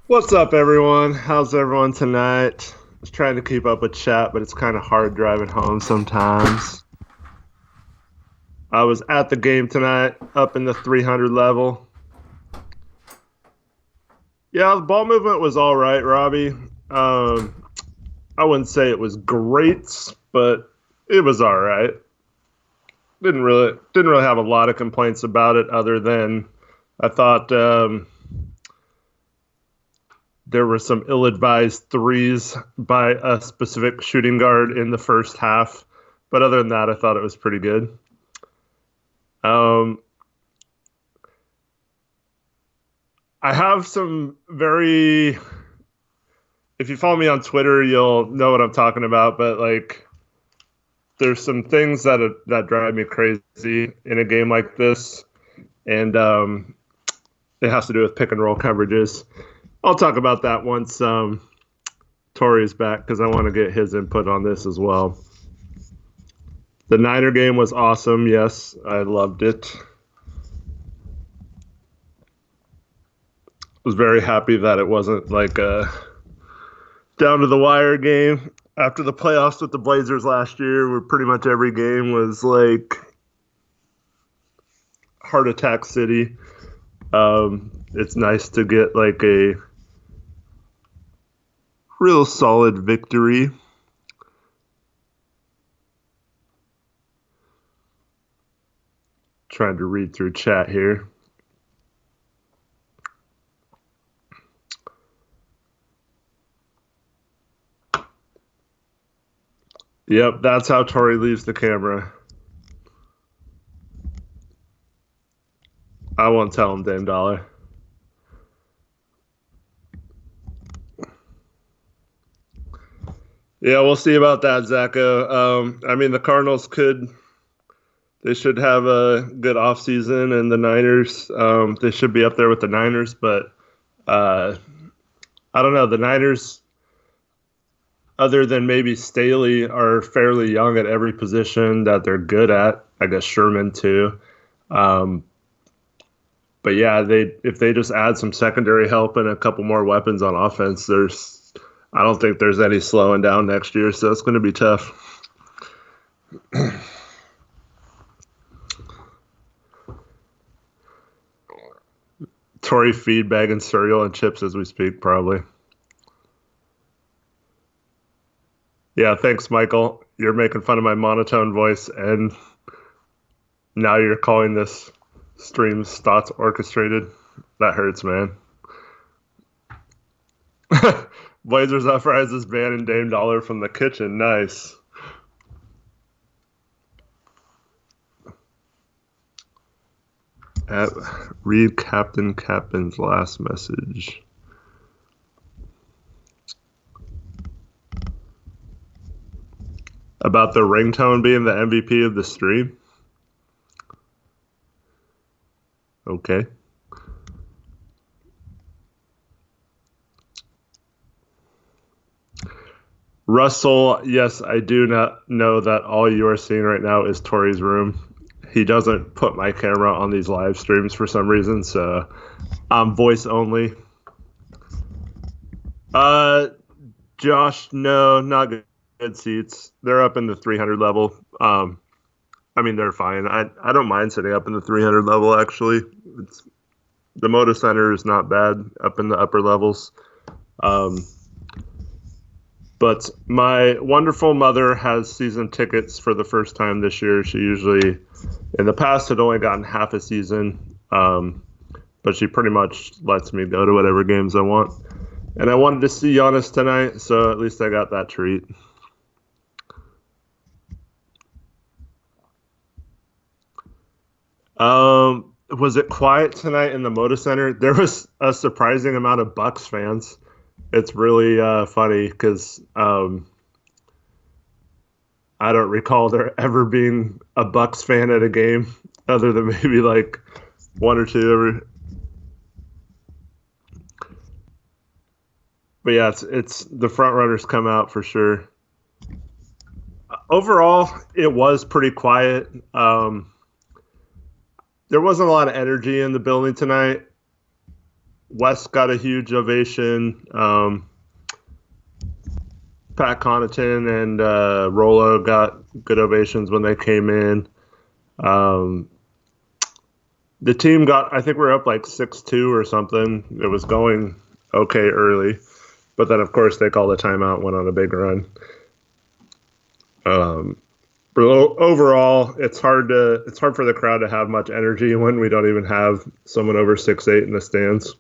Speaker 2: What's up, everyone? How's everyone tonight? I was trying to keep up with chat, but it's kind of hard driving home sometimes. I was at the game tonight, up in the 300 level. Yeah, the ball movement was all right, Robbie. I wouldn't say it was great, but it was all right. Didn't really have a lot of complaints about it, other than I thought there were some ill-advised threes by a specific shooting guard in the first half. But other than that, I thought it was pretty good. I have some very... If you follow me on Twitter, you'll know what I'm talking about. But, like, there's some things that drive me crazy in a game like this. And it has to do with pick-and-roll coverages. I'll talk about that once Tori is back, because I want to get his input on this as well. The Niner game was awesome. Yes, I loved it. Was very happy that it wasn't like a down-to-the-wire game. After the playoffs with the Blazers last year, where pretty much every game was like heart attack city. It's nice to get like a real solid victory. Trying to read through chat here. Yep, that's how Tori leaves the camera. I won't tell him Dame Dollar. Yeah, we'll see about that, Zacho. I mean, the Cardinals they should have a good offseason, and the Niners, they should be up there with the Niners, but uh, I don't know. The Niners, other than maybe Staley, are fairly young at every position that they're good at. I guess Sherman, too. Um, but yeah, if they just add some secondary help and a couple more weapons on offense, I don't think there's any slowing down next year, so it's going to be tough. Tory feed bagging cereal and chips as we speak, probably. Yeah, thanks, Michael. You're making fun of my monotone voice, and now you're calling this stream's thoughts orchestrated. That hurts, man. Blazers Uprise is banning Dame Dollar from the kitchen. Nice. Read Captain Captain's last message. About the ringtone being the MVP of the stream? Okay. Russell, yes, I do not know that all you are seeing right now is Tori's room. He doesn't put my camera on these live streams for some reason, so I'm voice only. Josh, no, not good seats. They're up in the 300 level. I mean, they're fine. I don't mind sitting up in the 300 level, actually. The Moda Center is not bad up in the upper levels. But my wonderful mother has season tickets for the first time this year. She usually, in the past, had only gotten half a season. But she pretty much lets me go to whatever games I want. And I wanted to see Giannis tonight, so at least I got that treat. Was it quiet tonight in the Moda Center? There was a surprising amount of Bucks fans. It's really funny because I don't recall there ever being a Bucks fan at a game other than maybe like one or two every. But yeah, it's the front runners come out for sure. Overall, it was pretty quiet. There wasn't a lot of energy in the building tonight. West got a huge ovation. Pat Connaughton and Rolo got good ovations when they came in. The team got, I think we were up like 6-2 or something. It was going okay early. But then, of course, they called a timeout, went on a big run. But overall, it's hard for the crowd to have much energy when we don't even have someone over 6'8" in the stands.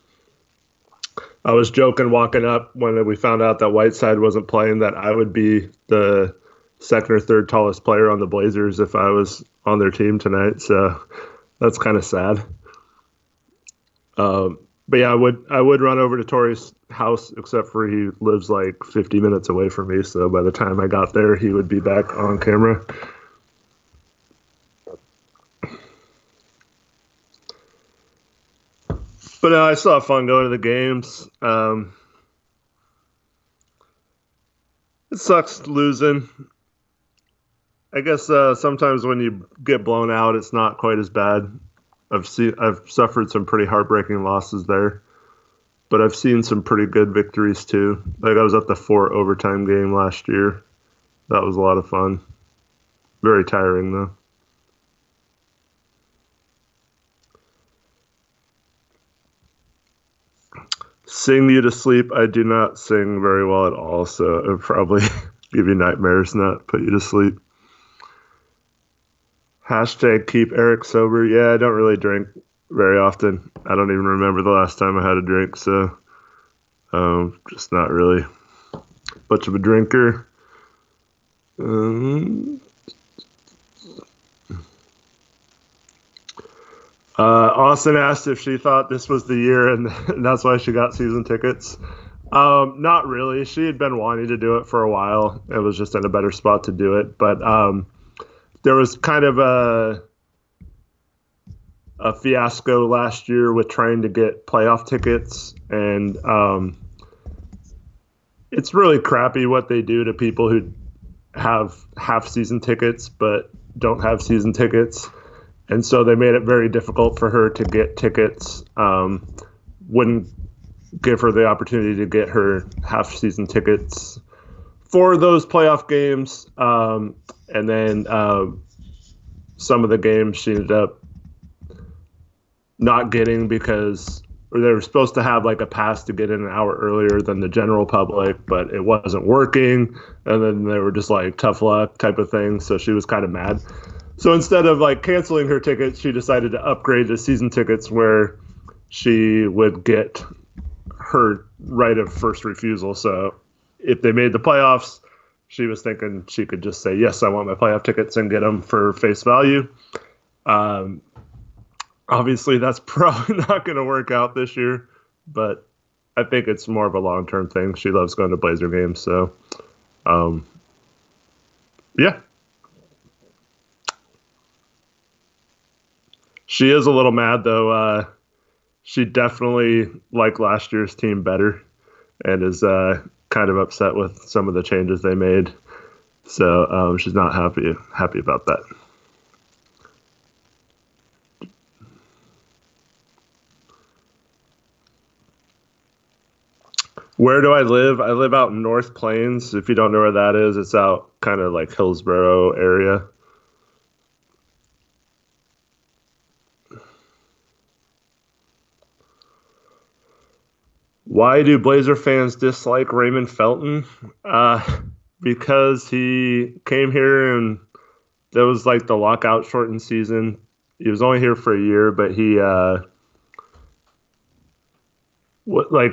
Speaker 2: I was joking walking up when we found out that Whiteside wasn't playing that I would be the second or third tallest player on the Blazers if I was on their team tonight. So that's kind of sad. But yeah, I would run over to Tori's house, except for he lives like 50 minutes away from me. So by the time I got there, he would be back on camera. But I still have fun going to the games. It sucks losing. I guess sometimes when you get blown out, it's not quite as bad. I've suffered some pretty heartbreaking losses there, but I've seen some pretty good victories too. Like I was at the 4 overtime game last year. That was a lot of fun. Very tiring though. Sing you to sleep. I do not sing very well at all, so it would probably give you nightmares, not put you to sleep. Hashtag keep Eric sober. Yeah, I don't really drink very often. I don't even remember the last time I had a drink, so just not really much of a drinker. Austin asked if she thought this was the year, and that's why she got season tickets. Not really. She had been wanting to do it for a while. It was just in a better spot to do it. But there was kind of a fiasco last year with trying to get playoff tickets, and it's really crappy what they do to people who have half season tickets but don't have season tickets. And so they made it very difficult for her to get tickets. Wouldn't give her the opportunity to get her half season tickets for those playoff games. And then some of the games she ended up not getting because they were supposed to have like a pass to get in an hour earlier than the general public, but it wasn't working. And then they were just like tough luck type of thing. So she was kind of mad. So instead of like canceling her tickets, she decided to upgrade to season tickets where she would get her right of first refusal. So if they made the playoffs, she was thinking she could just say, yes, I want my playoff tickets and get them for face value. Obviously, that's probably not going to work out this year, but I think it's more of a long-term thing. She loves going to Blazer games. So, yeah. She is a little mad, though. She definitely liked last year's team better and is kind of upset with some of the changes they made. So she's not happy about that. Where do I live? I live out in North Plains. If you don't know where that is, it's out kind of like Hillsborough area. Why do Blazer fans dislike Raymond Felton? Because he came here and that was like the lockout shortened season. He was only here for a year, but he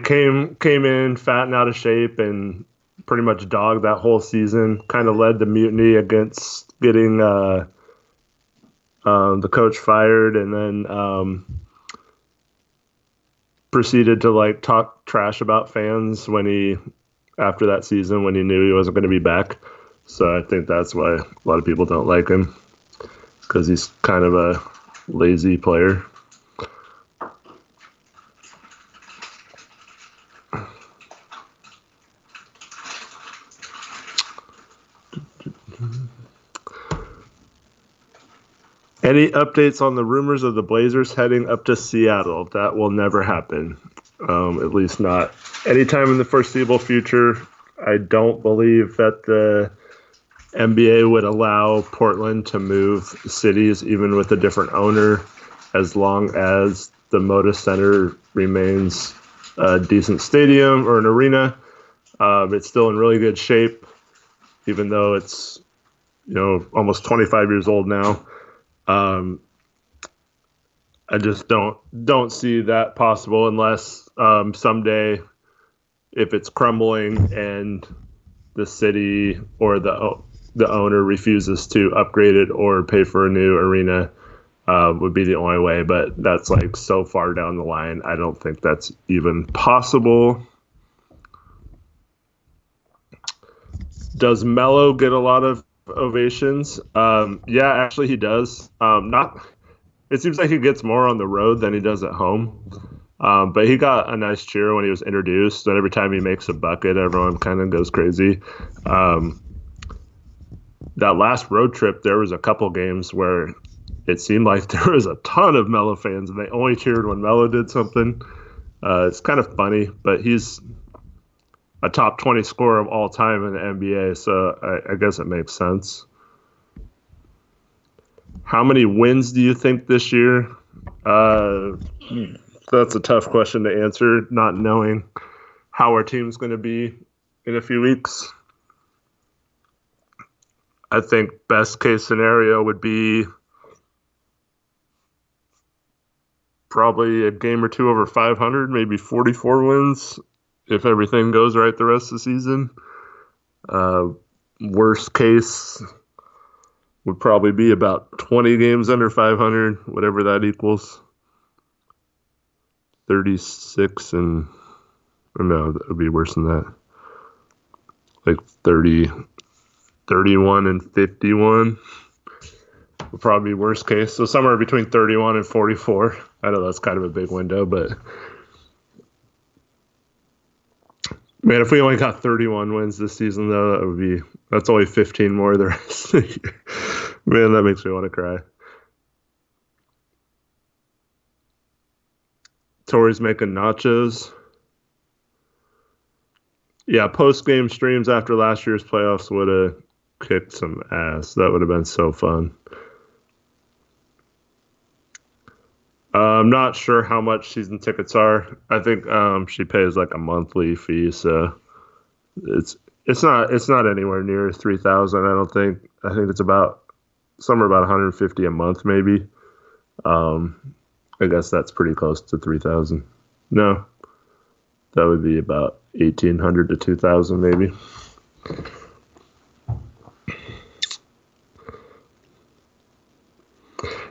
Speaker 2: came in fat and out of shape and pretty much dogged that whole season. Kind of led the mutiny against getting the coach fired, and then proceeded to like talk trash about fans after that season when he knew he wasn't going to be back. So I think that's why a lot of people don't like him, because he's kind of a lazy player. Any updates on the rumors of the Blazers heading up to Seattle? That will never happen, at least not anytime in the foreseeable future. I don't believe that the NBA would allow Portland to move cities, even with a different owner, as long as the Moda Center remains a decent stadium or an arena. It's still in really good shape, even though it's almost 25 years old now. I just don't see that possible unless someday, if it's crumbling and the city or the owner refuses to upgrade it or pay for a new arena, would be the only way. But that's like so far down the line, I don't think that's even possible. Does Melo get a lot of ovations? Yeah, actually he does. It seems like he gets more on the road than he does at home. But he got a nice cheer when he was introduced, and every time he makes a bucket, everyone kind of goes crazy. That last road trip, there was a couple games where it seemed like there was a ton of Melo fans, and they only cheered when Melo did something. It's kind of funny, but he's a top 20 scorer of all time in the NBA, so I guess it makes sense. How many wins do you think this year? That's a tough question to answer, not knowing how our team's going to be in a few weeks. I think best case scenario would be probably a game or two over 500, maybe 44 wins if everything goes right the rest of the season. Worst case would probably be about 20 games under 500, whatever that equals. 36 and no, that would be worse than that. Like 30, 31 and 51 would probably be worst case. So somewhere between 31 and 44. I know that's kind of a big window, but man, if we only got 31 wins this season, though, that's only 15 more the rest of the year. Man, that makes me want to cry. Tori's making nachos. Yeah, post-game streams after last year's playoffs would have kicked some ass. That would have been so fun. I'm not sure how much season tickets are. I think she pays like a monthly fee, so it's not anywhere near 3,000. I don't think. I think it's somewhere about 150 a month, maybe. I guess that's pretty close to 3,000. No, that would be about 1,800 to 2,000, maybe.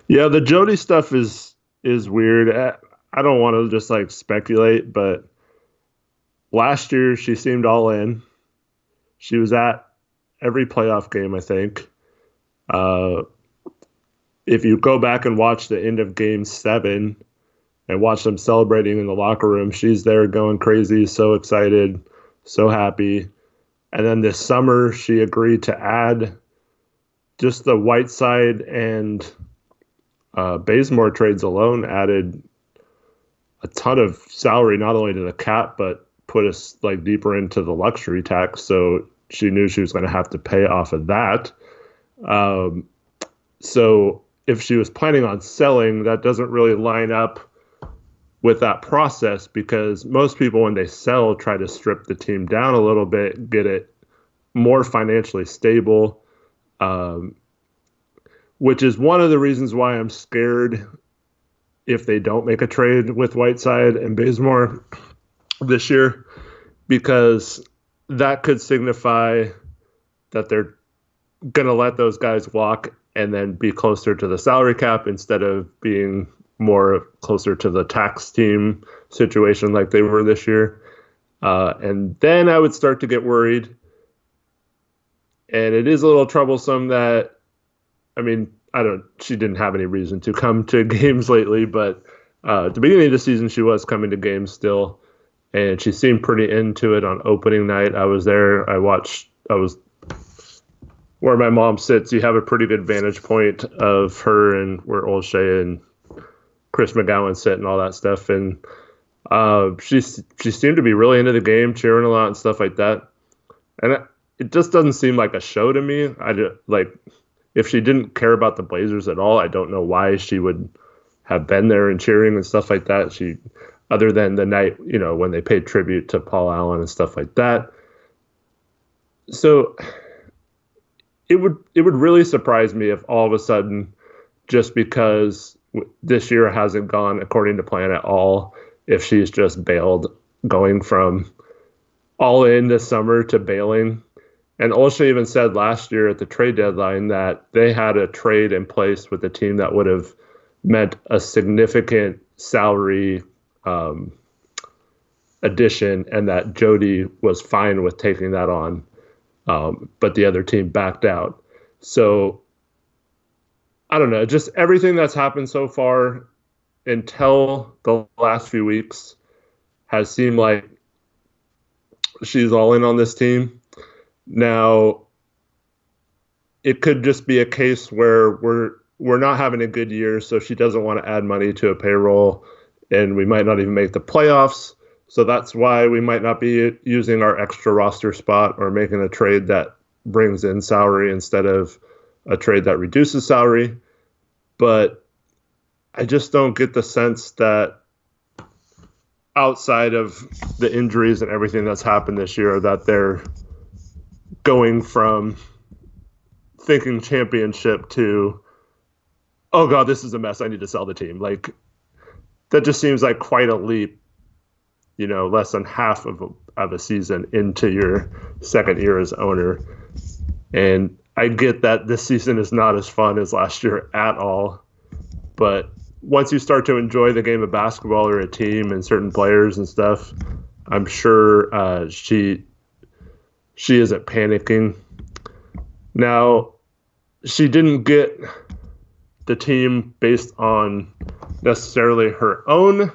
Speaker 2: Yeah, the Jody stuff is weird. I don't want to just like speculate, but last year she seemed all in. She was at every playoff game, I think. If you go back and watch the end of Game 7 and watch them celebrating in the locker room, she's there going crazy, so excited, so happy. And then this summer, she agreed to add just the Whiteside and Bazemore trades alone added a ton of salary, not only to the cap, but put us like deeper into the luxury tax. So she knew she was going to have to pay off of that. So if she was planning on selling, that doesn't really line up with that process, because most people, when they sell, try to strip the team down a little bit, get it more financially stable, which is one of the reasons why I'm scared if they don't make a trade with Whiteside and Bazemore this year, because that could signify that they're going to let those guys walk and then be closer to the salary cap instead of being more closer to the tax team situation like they were this year. And then I would start to get worried. And it is a little troublesome that, she didn't have any reason to come to games lately, but at the beginning of the season, she was coming to games still, and she seemed pretty into it on opening night. I was there. I was where my mom sits. You have a pretty good vantage point of her and where Olshey and Chris McGowan sit and all that stuff. And she seemed to be really into the game, cheering a lot and stuff like that. And it just doesn't seem like a show to me. If she didn't care about the Blazers at all, I don't know why she would have been there and cheering and stuff like that. Other than the night, when they paid tribute to Paul Allen and stuff like that. So it would really surprise me if all of a sudden, just because this year hasn't gone according to plan at all, if she's just bailed, going from all in this summer to bailing. And Olshey even said last year at the trade deadline that they had a trade in place with the team that would have meant a significant salary addition, and that Jody was fine with taking that on, but the other team backed out. So I don't know, just everything that's happened so far until the last few weeks has seemed like she's all in on this team. Now, it could just be a case where we're not having a good year, so she doesn't want to add money to a payroll, and we might not even make the playoffs. So that's why we might not be using our extra roster spot or making a trade that brings in salary instead of a trade that reduces salary. But I just don't get the sense that outside of the injuries and everything that's happened this year, that they're going from thinking championship to, oh God, this is a mess, I need to sell the team. Like, that just seems like quite a leap, less than half of a season into your second year as owner. And I get that this season is not as fun as last year at all, but once you start to enjoy the game of basketball or a team and certain players and stuff, I'm sure she isn't panicking. Now, she didn't get the team based on necessarily her own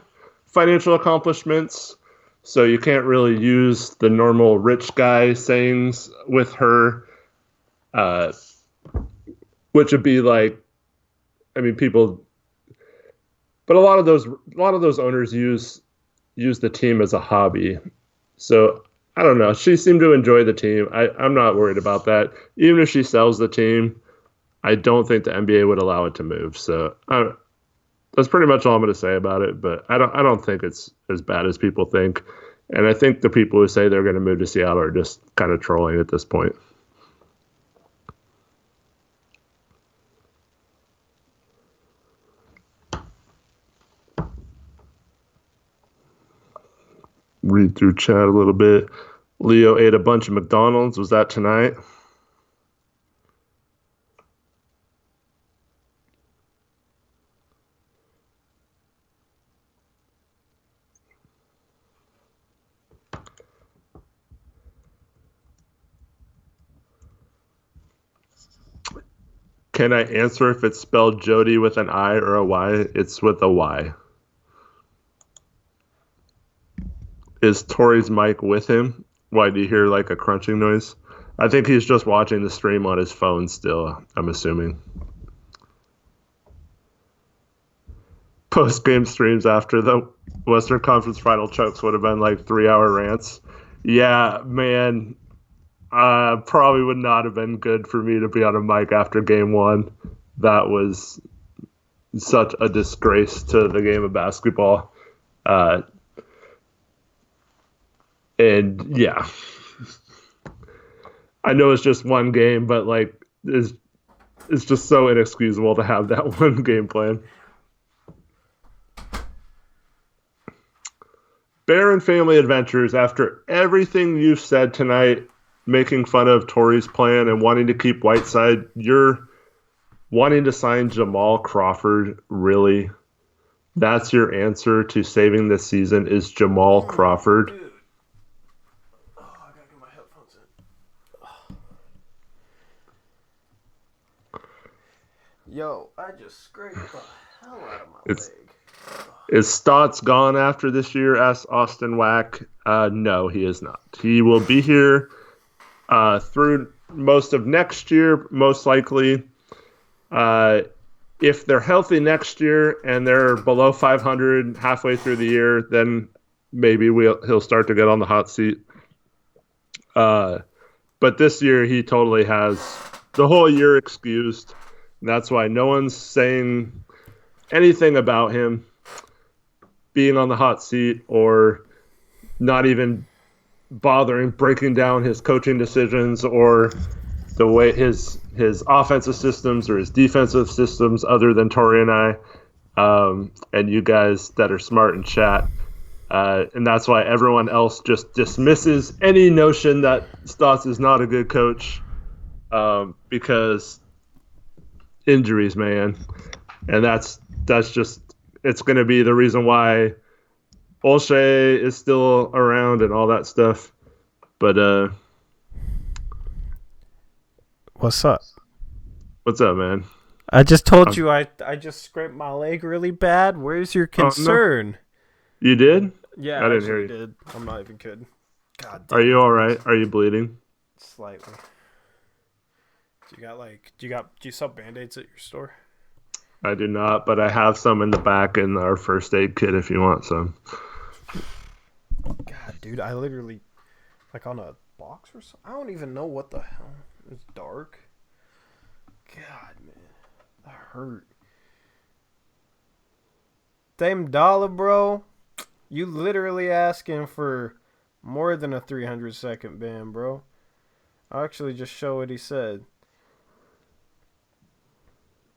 Speaker 2: financial accomplishments, so you can't really use the normal rich guy sayings with her, which would be like, I mean, people, but a lot of those owners use the team as a hobby. So I don't know. She seemed to enjoy the team. I'm not worried about that. Even if she sells the team, I don't think the NBA would allow it to move. So that's pretty much all I'm going to say about it. But I don't think it's as bad as people think. And I think the people who say they're going to move to Seattle are just kind of trolling at this point. Read through chat a little bit. Leo ate a bunch of McDonald's. Was that tonight? Can I answer if it's spelled Jody with an I or a Y? It's with a Y. Is Tori's mic with him? Why do you hear like a crunching noise? I think he's just watching the stream on his phone still, I'm assuming. Post-game streams after the Western Conference final chokes would have been like 3-hour rants. Yeah, man. Probably would not have been good for me to be on a mic after game one. That was such a disgrace to the game of basketball. And yeah, I know it's just one game, but like it's just so inexcusable to have that one game plan. Bear and Family Adventures, after everything you've said tonight, making fun of Tori's plan and wanting to keep Whiteside, you're wanting to sign Jamal Crawford, really? That's your answer to saving this season is Jamal Crawford?
Speaker 1: Dude. Oh, I gotta get my headphones in. Yo, I just scraped the hell out of my leg.
Speaker 2: Is Stotts gone after this year? Asked Austin Wack. No, he is not. He will be here through most of next year, most likely. If they're healthy next year and they're below 500 halfway through the year, then maybe he'll start to get on the hot seat. But this year he totally has the whole year excused. And that's why no one's saying anything about him being on the hot seat or not even bothering breaking down his coaching decisions or the way his offensive systems or his defensive systems other than Tori and I, and you guys that are smart in chat. And that's why everyone else just dismisses any notion that Stotts is not a good coach because injuries, man. And that's just, it's going to be the reason why Olshey is still around and all that stuff. But
Speaker 1: what's up?
Speaker 2: What's up, man?
Speaker 1: I just told you I just scraped my leg really bad. Where's your concern?
Speaker 2: No. You did?
Speaker 1: Yeah,
Speaker 2: I didn't hear you.
Speaker 1: Did. I'm not even kidding. God damn.
Speaker 2: Are you all right? Are you bleeding?
Speaker 1: Slightly. Do you sell Band-Aids at your store?
Speaker 2: I do not, but I have some in the back in our first aid kit if you want some.
Speaker 1: God, dude, I literally, like on a box or something. I don't even know what the hell. It's dark. God, man, that hurt. Dame Dollar, bro. You literally asking for more than a 300-second ban, bro. I'll actually just show what he said.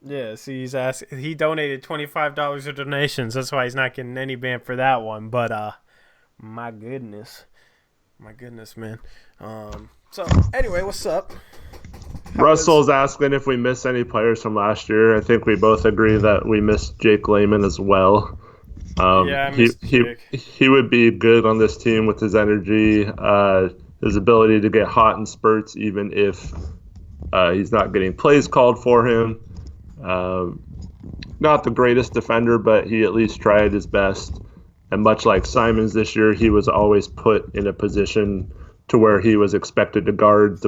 Speaker 1: Yeah, see, he donated $25 of donations. That's why he's not getting any ban for that one. But my goodness, man. So anyway, what's up?
Speaker 2: Russell's asking if we miss any players from last year. I think we both agree that we missed Jake Layman as well.
Speaker 1: Yeah, I missed Jake.
Speaker 2: He would be good on this team with his energy, his ability to get hot in spurts, even if he's not getting plays called for him. Not the greatest defender, but he at least tried his best. And much like Simons this year, he was always put in a position to where he was expected to guard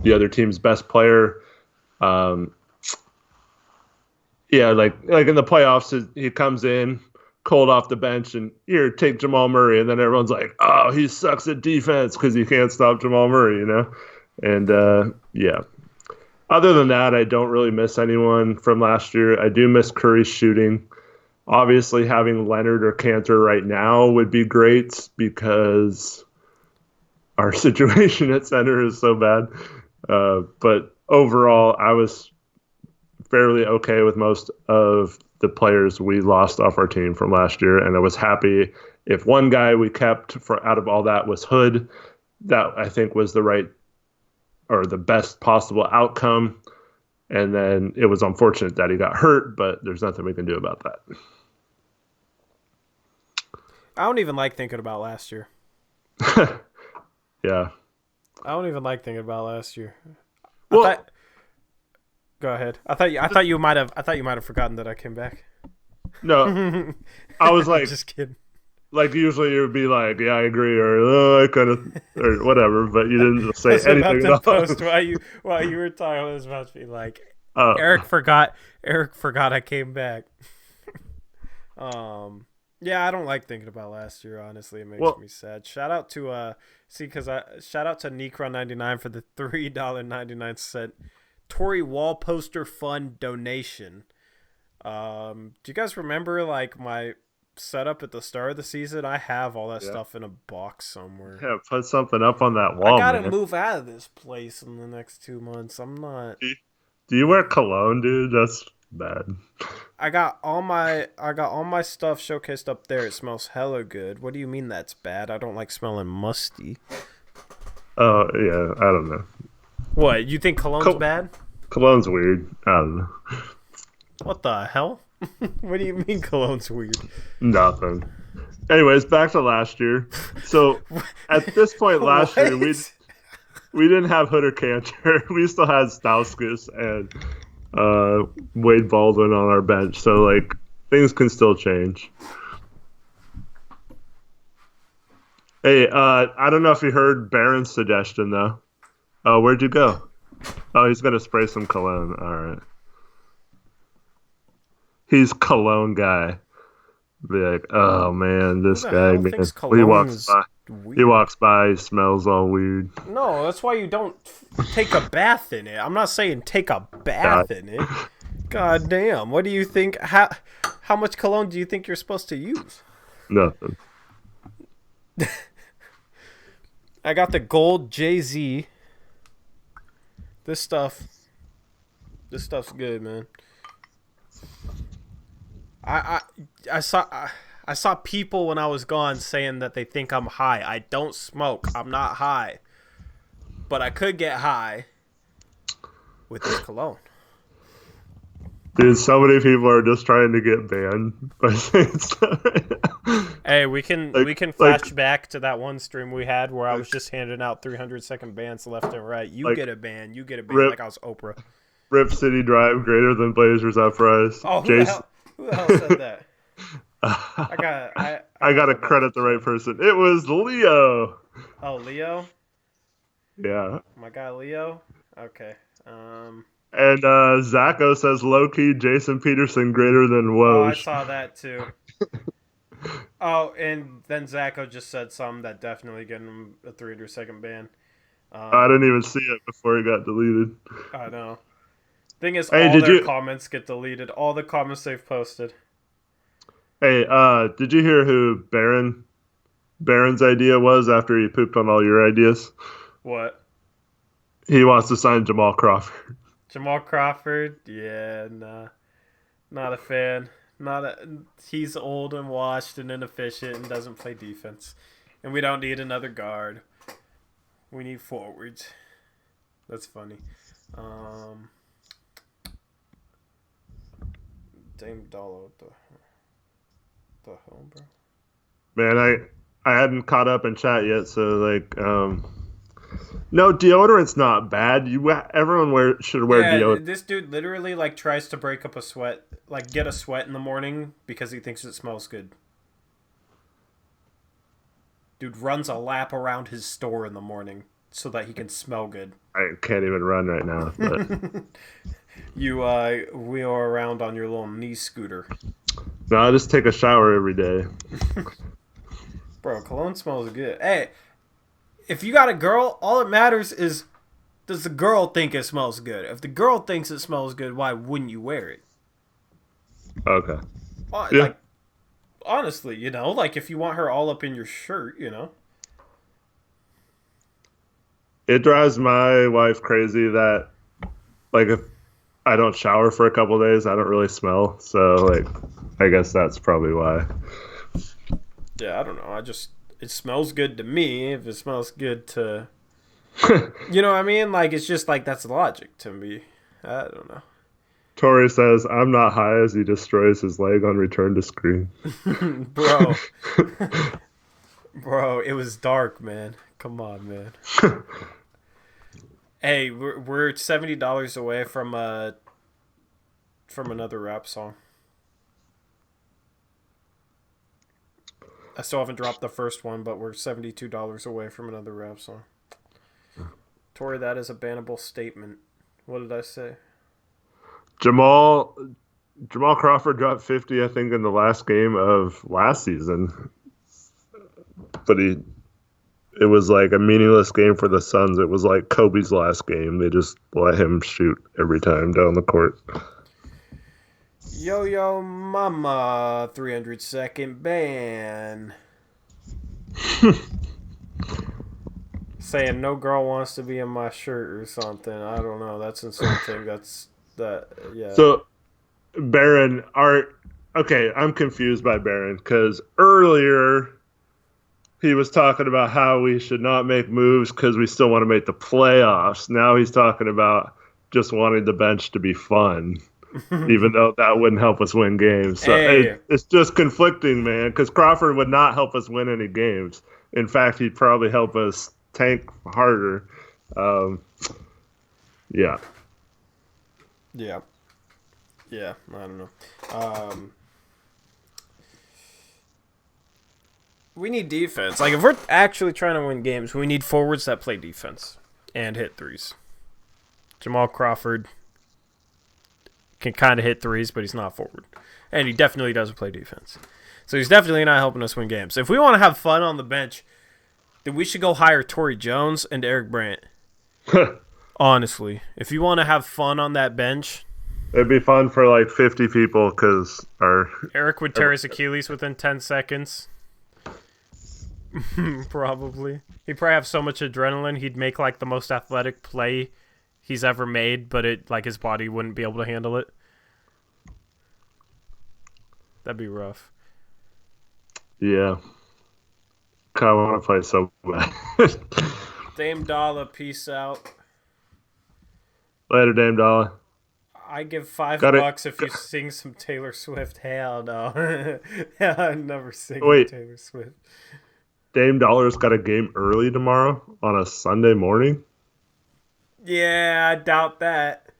Speaker 2: the other team's best player. Like in the playoffs, he comes in cold off the bench and here, take Jamal Murray, and then everyone's like, oh, he sucks at defense because he can't stop Jamal Murray, And yeah. Other than that, I don't really miss anyone from last year. I do miss Curry's shooting. Obviously, having Leonard or Cantor right now would be great because our situation at center is so bad. But overall, I was fairly okay with most of the players we lost off our team from last year, and I was happy if one guy we kept out of all that was Hood. That I think was the right or the best possible outcome. And then it was unfortunate that he got hurt, but there's nothing we can do about that.
Speaker 1: I don't even like thinking about last year.
Speaker 2: Yeah.
Speaker 1: I don't even like thinking about last year.
Speaker 2: Well,
Speaker 1: go ahead. I thought you might have forgotten that I came back.
Speaker 2: No. I was like
Speaker 1: just kidding.
Speaker 2: Like usually you would be like, yeah, I agree, or I kind of, or whatever, but you didn't say anything at all.
Speaker 1: Post while you were talking, I was about to be like, Eric forgot I came back. Yeah, I don't like thinking about last year. Honestly, it makes me sad. Shout out to Necron99 for the $3.99 Tory Wall Poster Fund donation. Do you guys remember like my setup at the start of the season? I have all that stuff in a box somewhere.
Speaker 2: Yeah, put something up on that wall.
Speaker 1: I gotta move out of this place in the next 2 months. I'm not.
Speaker 2: Do you wear cologne, dude? That's bad.
Speaker 1: I got all my stuff showcased up there. It smells hella good. What do you mean that's bad? I don't like smelling musty.
Speaker 2: Oh yeah, I don't know.
Speaker 1: What, you think cologne's bad?
Speaker 2: Cologne's weird. I don't know.
Speaker 1: What the hell? What do you mean cologne's weird?
Speaker 2: Nothing. Anyways, back to last year. So at this point last year, we didn't have Hood or Cantor. We still had Stauskas and Wade Baldwin on our bench. So like things can still change. Hey, I don't know if you heard Barron's suggestion though. Oh, where'd you go? Oh, he's gonna spray some cologne. All right. He's cologne guy. Be like, oh man, this guy, man. He walks by, he smells all weird.
Speaker 1: No, that's why you don't take a bath in it. I'm not saying take a bath in it. God damn. What do you think? How much cologne do you think you're supposed to use?
Speaker 2: Nothing.
Speaker 1: I got the gold Jay-Z. This stuff's good, man. I saw people when I was gone saying that they think I'm high. I don't smoke. I'm not high. But I could get high with this cologne.
Speaker 2: Dude, so many people are just trying to get banned by saying stuff right now.
Speaker 1: Hey, we can flash back to that one stream we had where I was just handing out 300-second bans left and right. You get a ban, like I was Oprah.
Speaker 2: Rip City Drive greater than Blazers Uprise.
Speaker 1: Oh, who the hell said that? I
Speaker 2: gotta credit the right person. It was Leo.
Speaker 1: Oh, Leo?
Speaker 2: Yeah.
Speaker 1: My guy Leo? Okay.
Speaker 2: And Zacho says low-key Jason Peterson greater than Woj.
Speaker 1: Oh, I saw that too. Oh, and then Zacho just said something that definitely getting him a 300-second ban.
Speaker 2: I didn't even see it before it got deleted.
Speaker 1: I know. Thing is, all their comments get deleted. All the comments they've posted.
Speaker 2: Hey, did you hear who Barron's idea was after he pooped on all your ideas?
Speaker 1: What?
Speaker 2: He wants to sign Jamal Crawford.
Speaker 1: Jamal Crawford? Yeah, nah. Not a fan. He's old and washed and inefficient and doesn't play defense. And we don't need another guard. We need forwards. That's funny. Um, Dame Dollar, the hell, bro?
Speaker 2: Man, I hadn't caught up in chat yet, so like no, deodorant's not bad. Everyone should wear
Speaker 1: Yeah,
Speaker 2: deodorant.
Speaker 1: this dude literally like tries to break up a sweat, like get a sweat in the morning because he thinks it smells good. Dude runs a lap around his store in the morning so that he can smell good.
Speaker 2: I can't even run right now, but
Speaker 1: You wheel around on your little knee scooter.
Speaker 2: no, I just take a shower every day.
Speaker 1: Bro, cologne smells good. Hey, if you got a girl, all that matters is does the girl think it smells good? If the girl thinks it smells good, why wouldn't you wear it?
Speaker 2: Okay. Yeah.
Speaker 1: Like, honestly, like if you want her all up in your shirt,
Speaker 2: It drives my wife crazy that like if I don't shower for a couple days, I don't really smell. So like I guess that's probably why.
Speaker 1: Yeah, I don't know. It smells good to me. If it smells good to, you know what I mean? Like, it's just like, that's logic to me. I don't know.
Speaker 2: Tori says, I'm not high as he destroys his leg on return to screen.
Speaker 1: Bro. Bro, it was dark, man. Come on, man. Hey, we're $70 away from another rap song. I still haven't dropped the first one, but we're $72 away from another rap song. Tori, that is a bannable statement. What did I say?
Speaker 2: Jamal Crawford dropped 50, I think, in the last game of last season. But it was like a meaningless game for the Suns. It was like Kobe's last game. They just let him shoot every time down the court.
Speaker 1: Yo mama, 300-second ban. Saying no girl wants to be in my shirt or something. I don't know. That's insulting. Yeah.
Speaker 2: So, Baron, okay, I'm confused by Baron because earlier he was talking about how we should not make moves because we still want to make the playoffs. Now he's talking about just wanting the bench to be fun. Even though that wouldn't help us win games. So it's just conflicting, man, because Crawford would not help us win any games. In fact, he'd probably help us tank harder. Yeah.
Speaker 1: Yeah. Yeah, I don't know. We need defense. Like, if we're actually trying to win games, we need forwards that play defense and hit threes. Jamal Crawford can kind of hit threes, but he's not forward. And he definitely doesn't play defense. So he's definitely not helping us win games. If we want to have fun on the bench, then we should go hire Torrey Jones and Eric Brandt. Honestly. If you want to have fun on that bench.
Speaker 2: It'd be fun for like 50 people because
Speaker 1: Eric would tear his Achilles within 10 seconds. Probably. He'd probably have so much adrenaline, he'd make like the most athletic play he's ever made, but his body wouldn't be able to handle it. That'd be rough.
Speaker 2: Yeah. I want to play so bad.
Speaker 1: Dame Dollar, peace out.
Speaker 2: Later, Dame Dollar.
Speaker 1: I give $5 if you sing some Taylor Swift. Hell no. I never sing Taylor Swift.
Speaker 2: Dame Dollar's got a game early tomorrow on a Sunday morning.
Speaker 1: Yeah, I doubt that.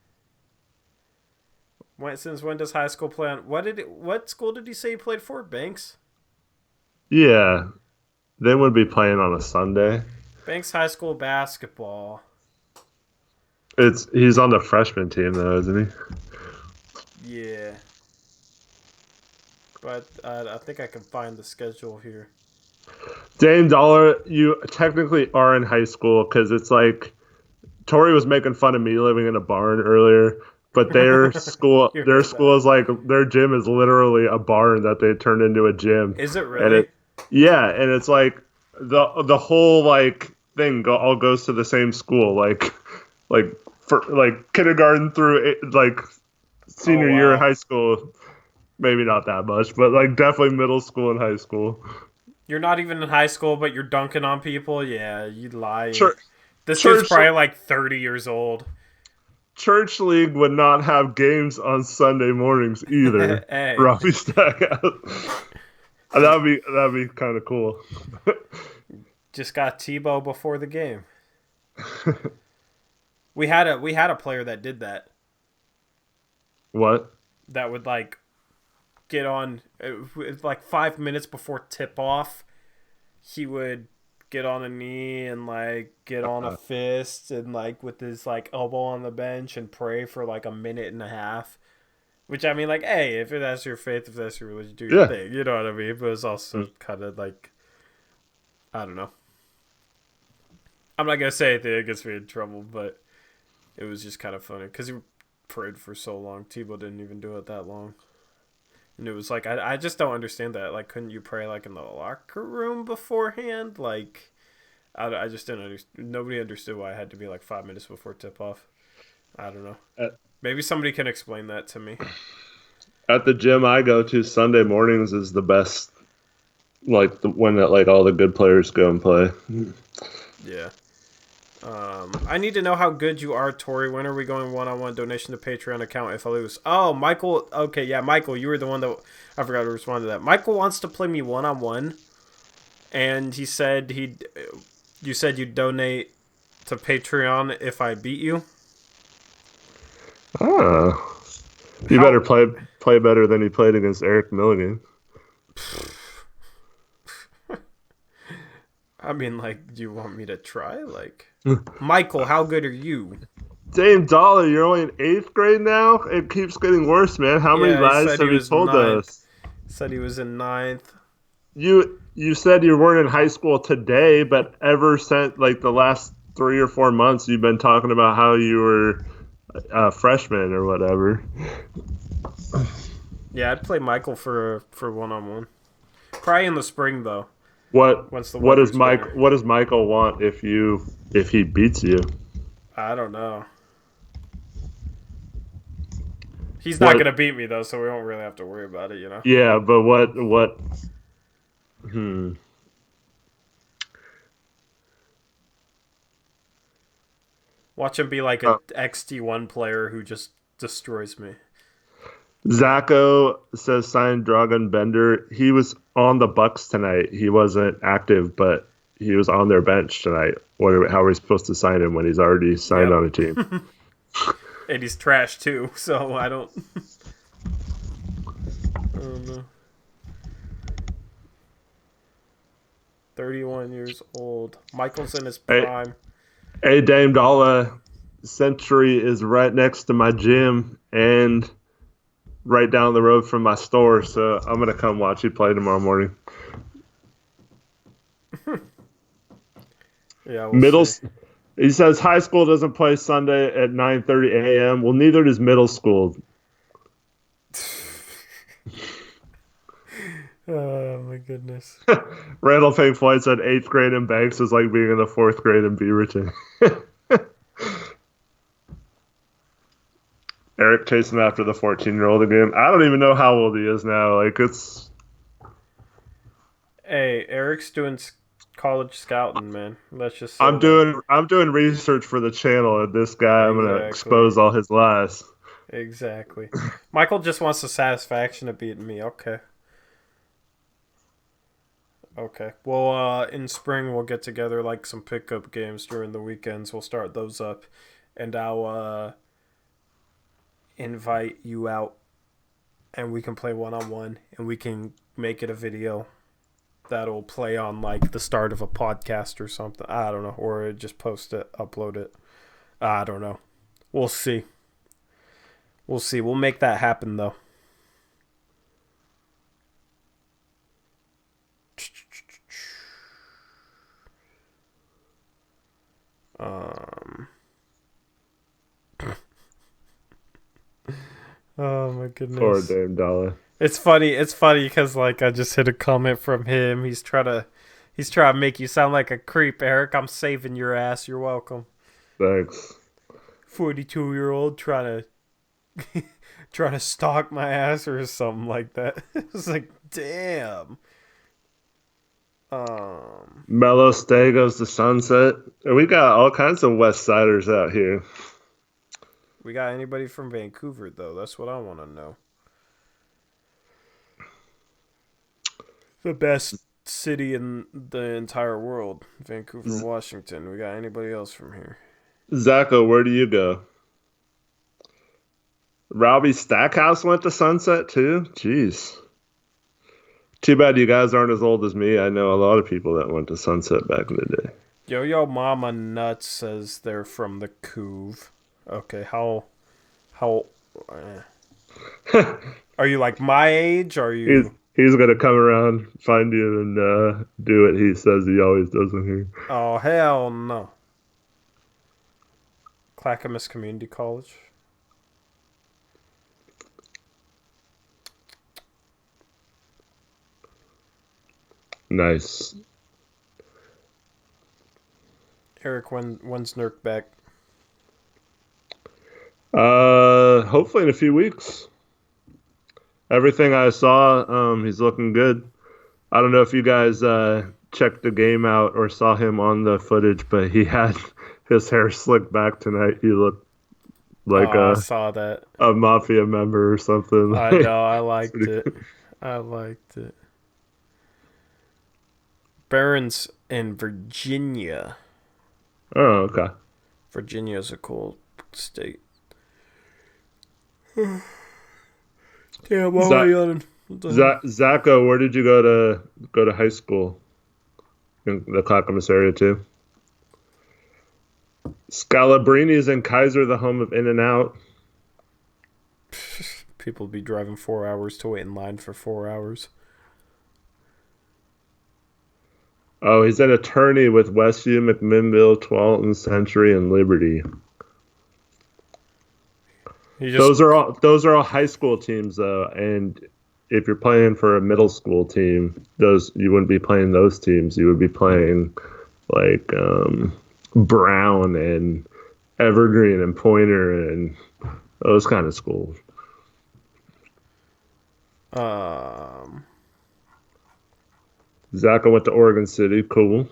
Speaker 1: Since when does high school play on? What school did he say he played for? Banks?
Speaker 2: Yeah. They would be playing on a Sunday.
Speaker 1: Banks High School basketball.
Speaker 2: He's on the freshman team though, isn't
Speaker 1: he? Yeah. But I think I can find the schedule here.
Speaker 2: Dame Dollar, you technically are in high school because it's like Tori was making fun of me living in a barn earlier, but their school is like their gym is literally a barn that they turned into a gym.
Speaker 1: Is it really?
Speaker 2: And it's like the whole like thing all goes to the same school, like for like kindergarten through like senior year of high school. Maybe not that much, but like definitely middle school and high school.
Speaker 1: You're not even in high school, but you're dunking on people? Yeah, you'd lie.
Speaker 2: Sure.
Speaker 1: This dude's probably like 30 years old.
Speaker 2: Church League would not have games on Sunday mornings either.
Speaker 1: Hey,
Speaker 2: Robbie Stackhouse. That'd be kind of cool.
Speaker 1: just got Tebow before the game. We had a player that did that.
Speaker 2: What?
Speaker 1: That would like get on like 5 minutes before tip off. He would get on a knee and like get on a fist and like with his like elbow on the bench and pray for like a minute and a half. Which I mean, like, hey, if that's your faith, if that's your religion, do your
Speaker 2: Yeah.
Speaker 1: thing. You know what I mean? But it's also kind of like, I don't know. I'm not gonna say anything that gets me in trouble, but it was just kind of funny because he prayed for so long. Tebow didn't even do it that long, and it was like I just don't understand that. Like, couldn't you pray like in the locker room beforehand? Like, I just didn't understand. Nobody understood why it had to be like 5 minutes before tip off. I don't know. Maybe somebody can explain that to me.
Speaker 2: At the gym I go to, Sunday mornings is the best. Like when like all the good players go and play.
Speaker 1: Yeah. I need to know how good you are, Tori. When are we going one-on-one donation to Patreon account if I lose? Oh, Michael. Okay, yeah, Michael, you were the one that I forgot to respond to that. Michael wants to play me one-on-one, and he said you said you'd donate to Patreon if I beat you.
Speaker 2: Ah, you better play better than he played against Eric Milligan.
Speaker 1: I mean, like, do you want me to try? Like, Michael, how good are you?
Speaker 2: Dame Dollar, you're only in 8th grade now? It keeps getting worse, man. How many
Speaker 1: Yeah, he
Speaker 2: lies
Speaker 1: said
Speaker 2: have
Speaker 1: he
Speaker 2: you
Speaker 1: was
Speaker 2: told
Speaker 1: ninth.
Speaker 2: us?
Speaker 1: Said he was in ninth.
Speaker 2: You said you weren't in high school today, but ever since like the last 3 or 4 months, you've been talking about how you were a freshman or whatever.
Speaker 1: Yeah, I'd play Michael for one-on-one. Probably in the spring though. Once the
Speaker 2: What does
Speaker 1: weather's better.
Speaker 2: What does Michael want if he beats you?
Speaker 1: I don't know. He's not
Speaker 2: What?
Speaker 1: gonna beat me though, so we won't really have to worry about it, you know.
Speaker 2: Yeah, but what?
Speaker 1: Watch him be like a XT1 player who just destroys me.
Speaker 2: Zacho says sign Dragon Bender. He was on the Bucks tonight. He wasn't active, but he was on their bench tonight. How are we supposed to sign him when he's already signed on a team?
Speaker 1: And he's trash too, so I don't know. 31 years old. Michael's in his prime.
Speaker 2: Hey, Dame Dollar, Century is right next to my gym and right down the road from my store, so I'm gonna come watch you play tomorrow morning.
Speaker 1: Yeah, we'll see.
Speaker 2: He says high school doesn't play Sunday at 9:30 a.m. Well, neither does middle school.
Speaker 1: Oh my goodness.
Speaker 2: Randall Pink Floyd said 8th grade in Banks is like being in the 4th grade in Beaverton. Eric chasing after the 14-year-old again. I don't even know how old he is now. Like it's.
Speaker 1: Hey, Eric's doing college scouting, man. Let's just say
Speaker 2: I'm doing research for the channel, and this guy I'm gonna expose all his lies.
Speaker 1: Exactly. Michael just wants the satisfaction of beating me. Okay. Well, in spring we'll get together like some pickup games during the weekends. We'll start those up, and I'll invite you out, and we can play one-on-one, and we can make it a video that'll play on like the start of a podcast or something. I don't know, or just post it, upload it. I don't know. We'll see. We'll make that happen though. Oh my goodness.
Speaker 2: Poor Dame Dollar.
Speaker 1: It's funny because like I just hit a comment from him. He's trying to make you sound like a creep, Eric. I'm saving your ass. You're welcome.
Speaker 2: Thanks.
Speaker 1: 42-year-old trying to stalk my ass or something like that. It's like, damn.
Speaker 2: Mellow Stay goes to sunset. We got all kinds of West Siders out here.
Speaker 1: We got anybody from Vancouver, though? That's what I want to know. The best city in the entire world, Vancouver, Washington. We got anybody else from here?
Speaker 2: Zacho, where do you go? Robbie Stackhouse went to Sunset too? Jeez. Too bad you guys aren't as old as me. I know a lot of people that went to Sunset back in the day.
Speaker 1: Yo Mama Nuts says they're from the Couve. Okay, how are you like my age? Are you?
Speaker 2: He's gonna come around, find you, and do what he says he always does in here.
Speaker 1: Oh hell no! Clackamas Community College.
Speaker 2: Nice.
Speaker 1: Eric, when's Nurk back?
Speaker 2: Hopefully in a few weeks. Everything I saw, he's looking good. I don't know if you guys checked the game out or saw him on the footage, but he had his hair slicked back tonight. He looked like
Speaker 1: I saw that.
Speaker 2: A mafia member or something.
Speaker 1: I know. I liked it. I liked it. Barron's in Virginia.
Speaker 2: Oh, okay.
Speaker 1: Virginia's a cool state. Damn, why are you on?
Speaker 2: Zacho, where did you go to high school? In the Clackamas area too. Scalabrini's in Kaiser, the home of In-N-Out.
Speaker 1: People be driving 4 hours to wait in line for 4 hours.
Speaker 2: Oh, he's an attorney with Westview, McMinnville, Tualatin, Century, and Liberty. Those are all high school teams though, and if you're playing for a middle school team, you wouldn't be playing those teams. You would be playing like Brown and Evergreen and Pointer and those kind of schools. Zacho went to Oregon City. Cool.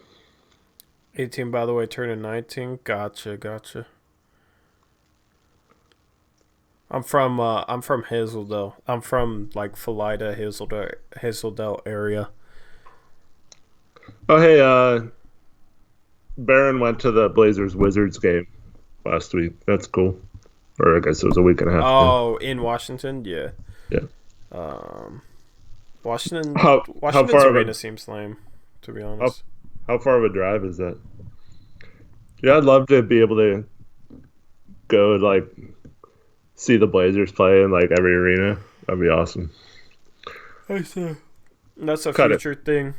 Speaker 1: 18, by the way, turning 19. Gotcha. I'm from Hazeldale. I'm from like Philida, Hazeldale area.
Speaker 2: Oh hey, Barron went to the Blazers Wizards game last week. That's cool. Or I guess it was a week and a half ago.
Speaker 1: Oh, in Washington, yeah. Washington's arena seems lame, to be honest.
Speaker 2: How far of a drive is that? Yeah, I'd love to be able to go like see the Blazers play in like every arena. That'd be awesome.
Speaker 1: That's a future thing.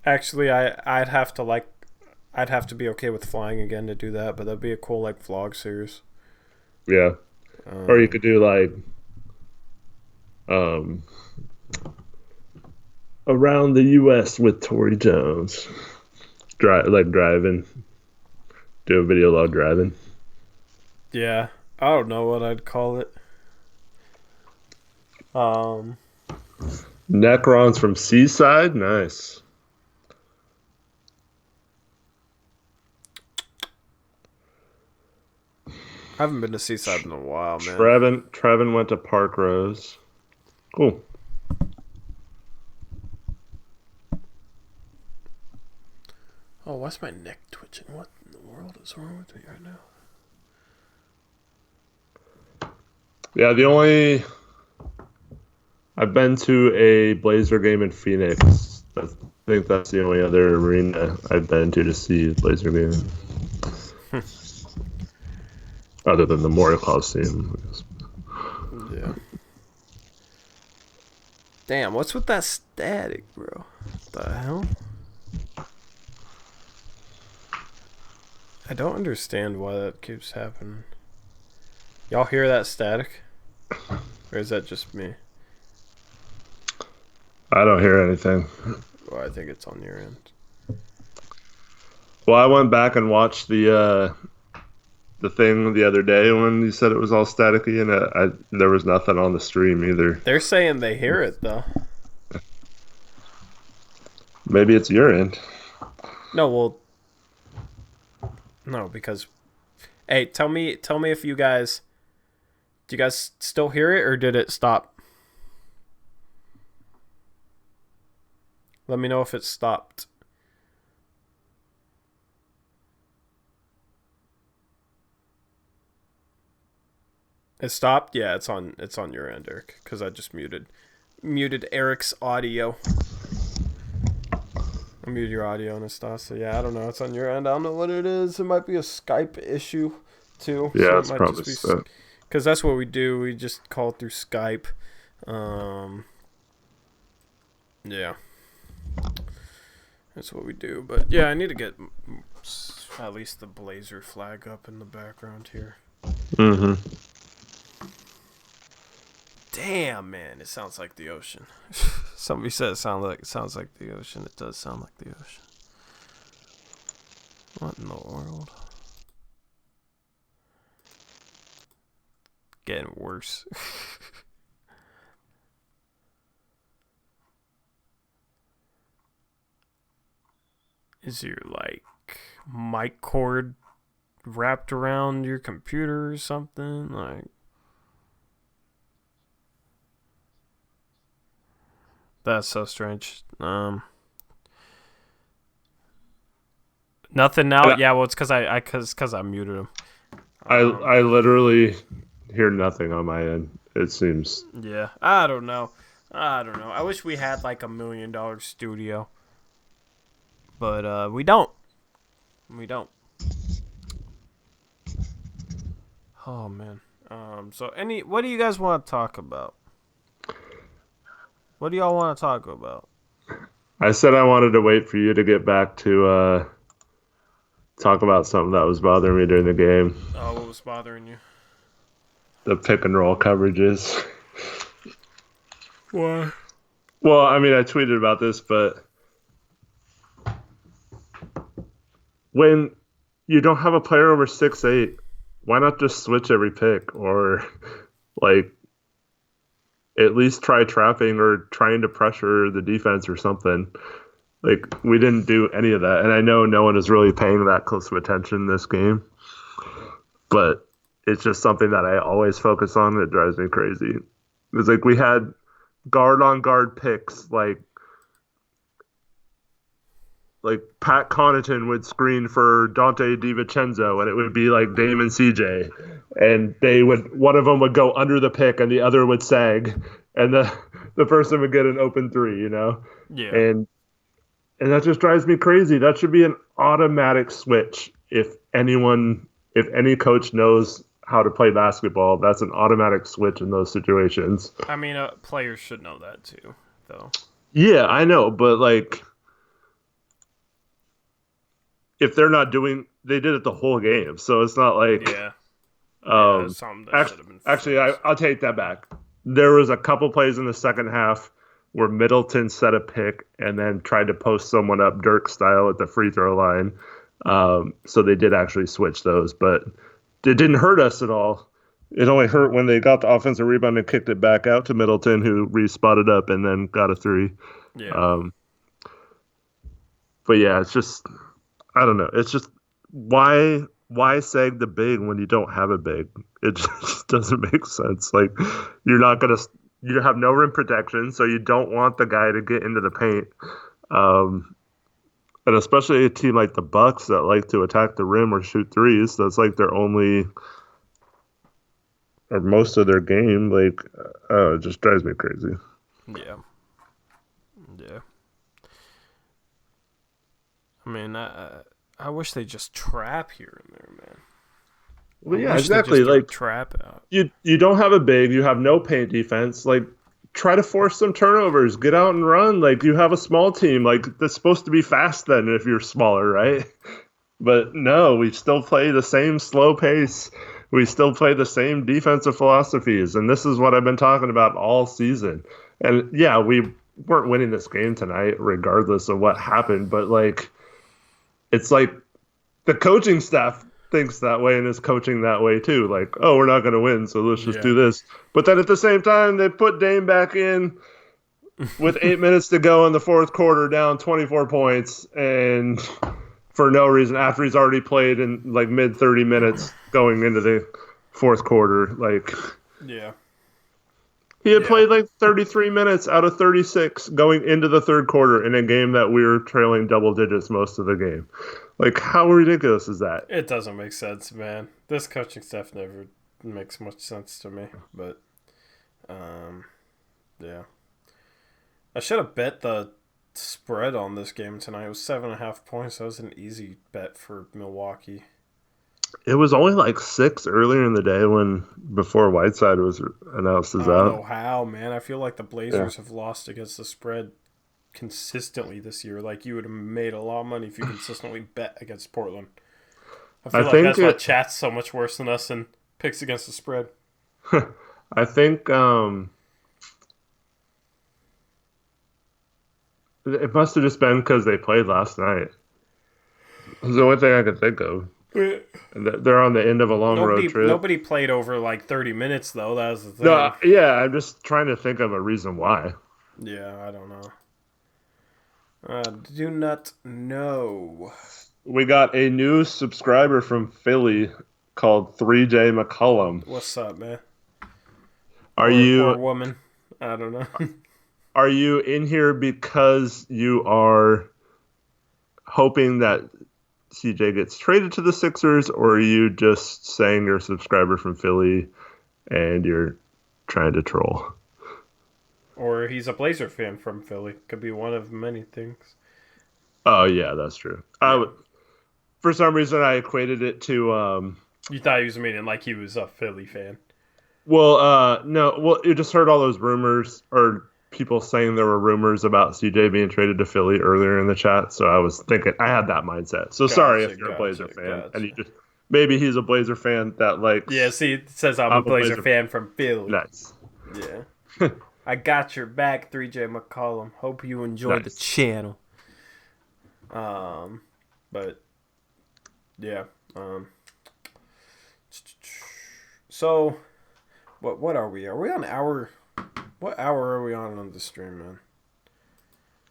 Speaker 1: Actually, I'd have to be okay with flying again to do that, but that'd be a cool like vlog series.
Speaker 2: Yeah. Or you could do like around the U.S. with Tory Jones. Driving. Do a video log driving.
Speaker 1: Yeah. I don't know what I'd call it.
Speaker 2: Necrons from Seaside? Nice.
Speaker 1: I haven't been to Seaside in a while, man.
Speaker 2: Trevin went to Park Rose. Cool.
Speaker 1: Oh, why's my neck twitching? What in the world is wrong with me right now?
Speaker 2: Yeah, I've been to a Blazer game in Phoenix. I think that's the only other arena I've been to see a Blazer game. Other than the Memorial Coliseum.
Speaker 1: Yeah. Damn, what's with that static, bro? What the hell? I don't understand why that keeps happening. Y'all hear that static? Or is that just me?
Speaker 2: I don't hear anything.
Speaker 1: Well, I think it's on your end.
Speaker 2: Well, I went back and watched the thing the other day when you said it was all staticky, and there was nothing on the stream either.
Speaker 1: They're saying they hear it, though.
Speaker 2: Maybe it's your end.
Speaker 1: No, because Hey, tell me if do you guys still hear it or did it stop? Let me know if it stopped. It stopped? Yeah, it's on your end, Eric, because I just muted Eric's audio. I muted your audio and stuff, so yeah, I don't know. It's on your end. I don't know what it is. It might be a Skype issue, too.
Speaker 2: Yeah,
Speaker 1: so
Speaker 2: it's probably so.
Speaker 1: Because that's what we do. We just call through Skype. Yeah. That's what we do. But yeah, I need to get at least the Blazer flag up in the background here.
Speaker 2: Mm-hmm.
Speaker 1: Damn, man, it sounds like the ocean. Somebody said it sounds like the ocean. It does sound like the ocean. What in the world? Getting worse. Is your mic cord wrapped around your computer or something? That's so strange. Nothing now. Yeah, well, it's because I muted him.
Speaker 2: I literally hear nothing on my end. It seems.
Speaker 1: Yeah, I don't know. I wish we had $1 million studio, but we don't. Oh man. So what do you guys want to talk about? What do y'all want to talk about?
Speaker 2: I said I wanted to wait for you to get back to talk about something that was bothering me during the game.
Speaker 1: Oh, what was bothering you?
Speaker 2: The pick and roll coverages.
Speaker 1: Why?
Speaker 2: Well, I mean, I tweeted about this, but when you don't have a player over 6'8", why not just switch every pick or at least try trapping or trying to pressure the defense or something. We didn't do any of that. And I know no one is really paying that close of attention this game. But it's just something that I always focus on. It drives me crazy. It's we had guard-on-guard picks. Like Pat Connaughton would screen for Dante DiVincenzo, and it would be Damon CJ. And one of them would go under the pick, and the other would sag, and the person would get an open three,
Speaker 1: Yeah.
Speaker 2: And that just drives me crazy. That should be an automatic switch. If any coach knows how to play basketball, that's an automatic switch in those situations.
Speaker 1: I mean, players should know that too, though.
Speaker 2: Yeah, I know, but if they're not they did it the whole game, so it's not
Speaker 1: yeah. Something that should have been
Speaker 2: actually, I'll take that back. There was a couple plays in the second half where Middleton set a pick and then tried to post someone up Dirk style at the free throw line. So they did actually switch those, but it didn't hurt us at all. It only hurt when they got the offensive rebound and kicked it back out to Middleton, who re-spotted up and then got a three.
Speaker 1: Yeah.
Speaker 2: But yeah, it's just, I don't know. It's just why sag the big when you don't have a big? It just doesn't make sense. You have no rim protection, so you don't want the guy to get into the paint. And especially a team like the Bucks that like to attack the rim or shoot threes. That's their only or most of their game. It just drives me crazy.
Speaker 1: Yeah. Yeah. I mean, I wish they just trap here and there, man.
Speaker 2: Well, yeah, exactly.
Speaker 1: Trap out.
Speaker 2: You don't have a big. You have no paint defense. Try to force some turnovers. Get out and run. You have a small team. That's supposed to be fast then if you're smaller, right? But no, we still play the same slow pace. We still play the same defensive philosophies. And this is what I've been talking about all season. And yeah, we weren't winning this game tonight regardless of what happened. But it's the coaching staff thinks that way and is coaching that way too. We're not going to win, so let's just do this. But then at the same time, they put Dame back in with 8 minutes to go in the fourth quarter, down 24 points, and for no reason after he's already played in like mid 30 minutes going into the fourth quarter. Like,
Speaker 1: Yeah.
Speaker 2: he had
Speaker 1: Yeah.
Speaker 2: played like 33 minutes out of 36 going into the third quarter in a game that we were trailing double digits most of the game. Like, how ridiculous is that?
Speaker 1: It doesn't make sense, man. This coaching staff never makes much sense to me. But, yeah. I should have bet the spread on this game tonight. It was 7.5 points. That was an easy bet for Milwaukee.
Speaker 2: It was only like 6 earlier in the day before Whiteside was announced as
Speaker 1: I don't
Speaker 2: out.
Speaker 1: know how, man. I feel like the Blazers have lost against the spread consistently this year. Like, you would have made a lot of money if you consistently bet against Portland. I feel like that's why chat's so much worse than us and picks against the spread.
Speaker 2: I think it must have just been because they played last night. It's the only thing I could think of. They're on the end of a long road trip.
Speaker 1: Nobody played over like 30 minutes, though. That was the thing.
Speaker 2: No, yeah, I'm just trying to think of a reason why.
Speaker 1: Yeah, I don't know. Do not know.
Speaker 2: We got a new subscriber from Philly called 3J McCollum.
Speaker 1: What's up, man?
Speaker 2: Or
Speaker 1: woman? I don't know.
Speaker 2: Are you in here because you are hoping that CJ gets traded to the Sixers, or are you just saying you're a subscriber from Philly and you're trying to troll?
Speaker 1: Or he's a Blazer fan from Philly. Could be one of many things.
Speaker 2: Oh, yeah, that's true. Yeah. For some reason, I equated it to...
Speaker 1: You thought he was meaning like he was a Philly fan.
Speaker 2: Well, no. Well, you just heard all those rumors, or people saying there were rumors about CJ being traded to Philly earlier in the chat. So I was thinking, I had that mindset. So sorry if you're a Blazer fan. And you just... Maybe he's a Blazer fan that likes...
Speaker 1: Yeah, see, it says I'm a Blazer fan from Philly.
Speaker 2: Nice.
Speaker 1: Yeah. I got your back, 3J McCollum. Hope you enjoyed the channel. But yeah. So, what are we? Are we on hour? What hour are we on the stream, man?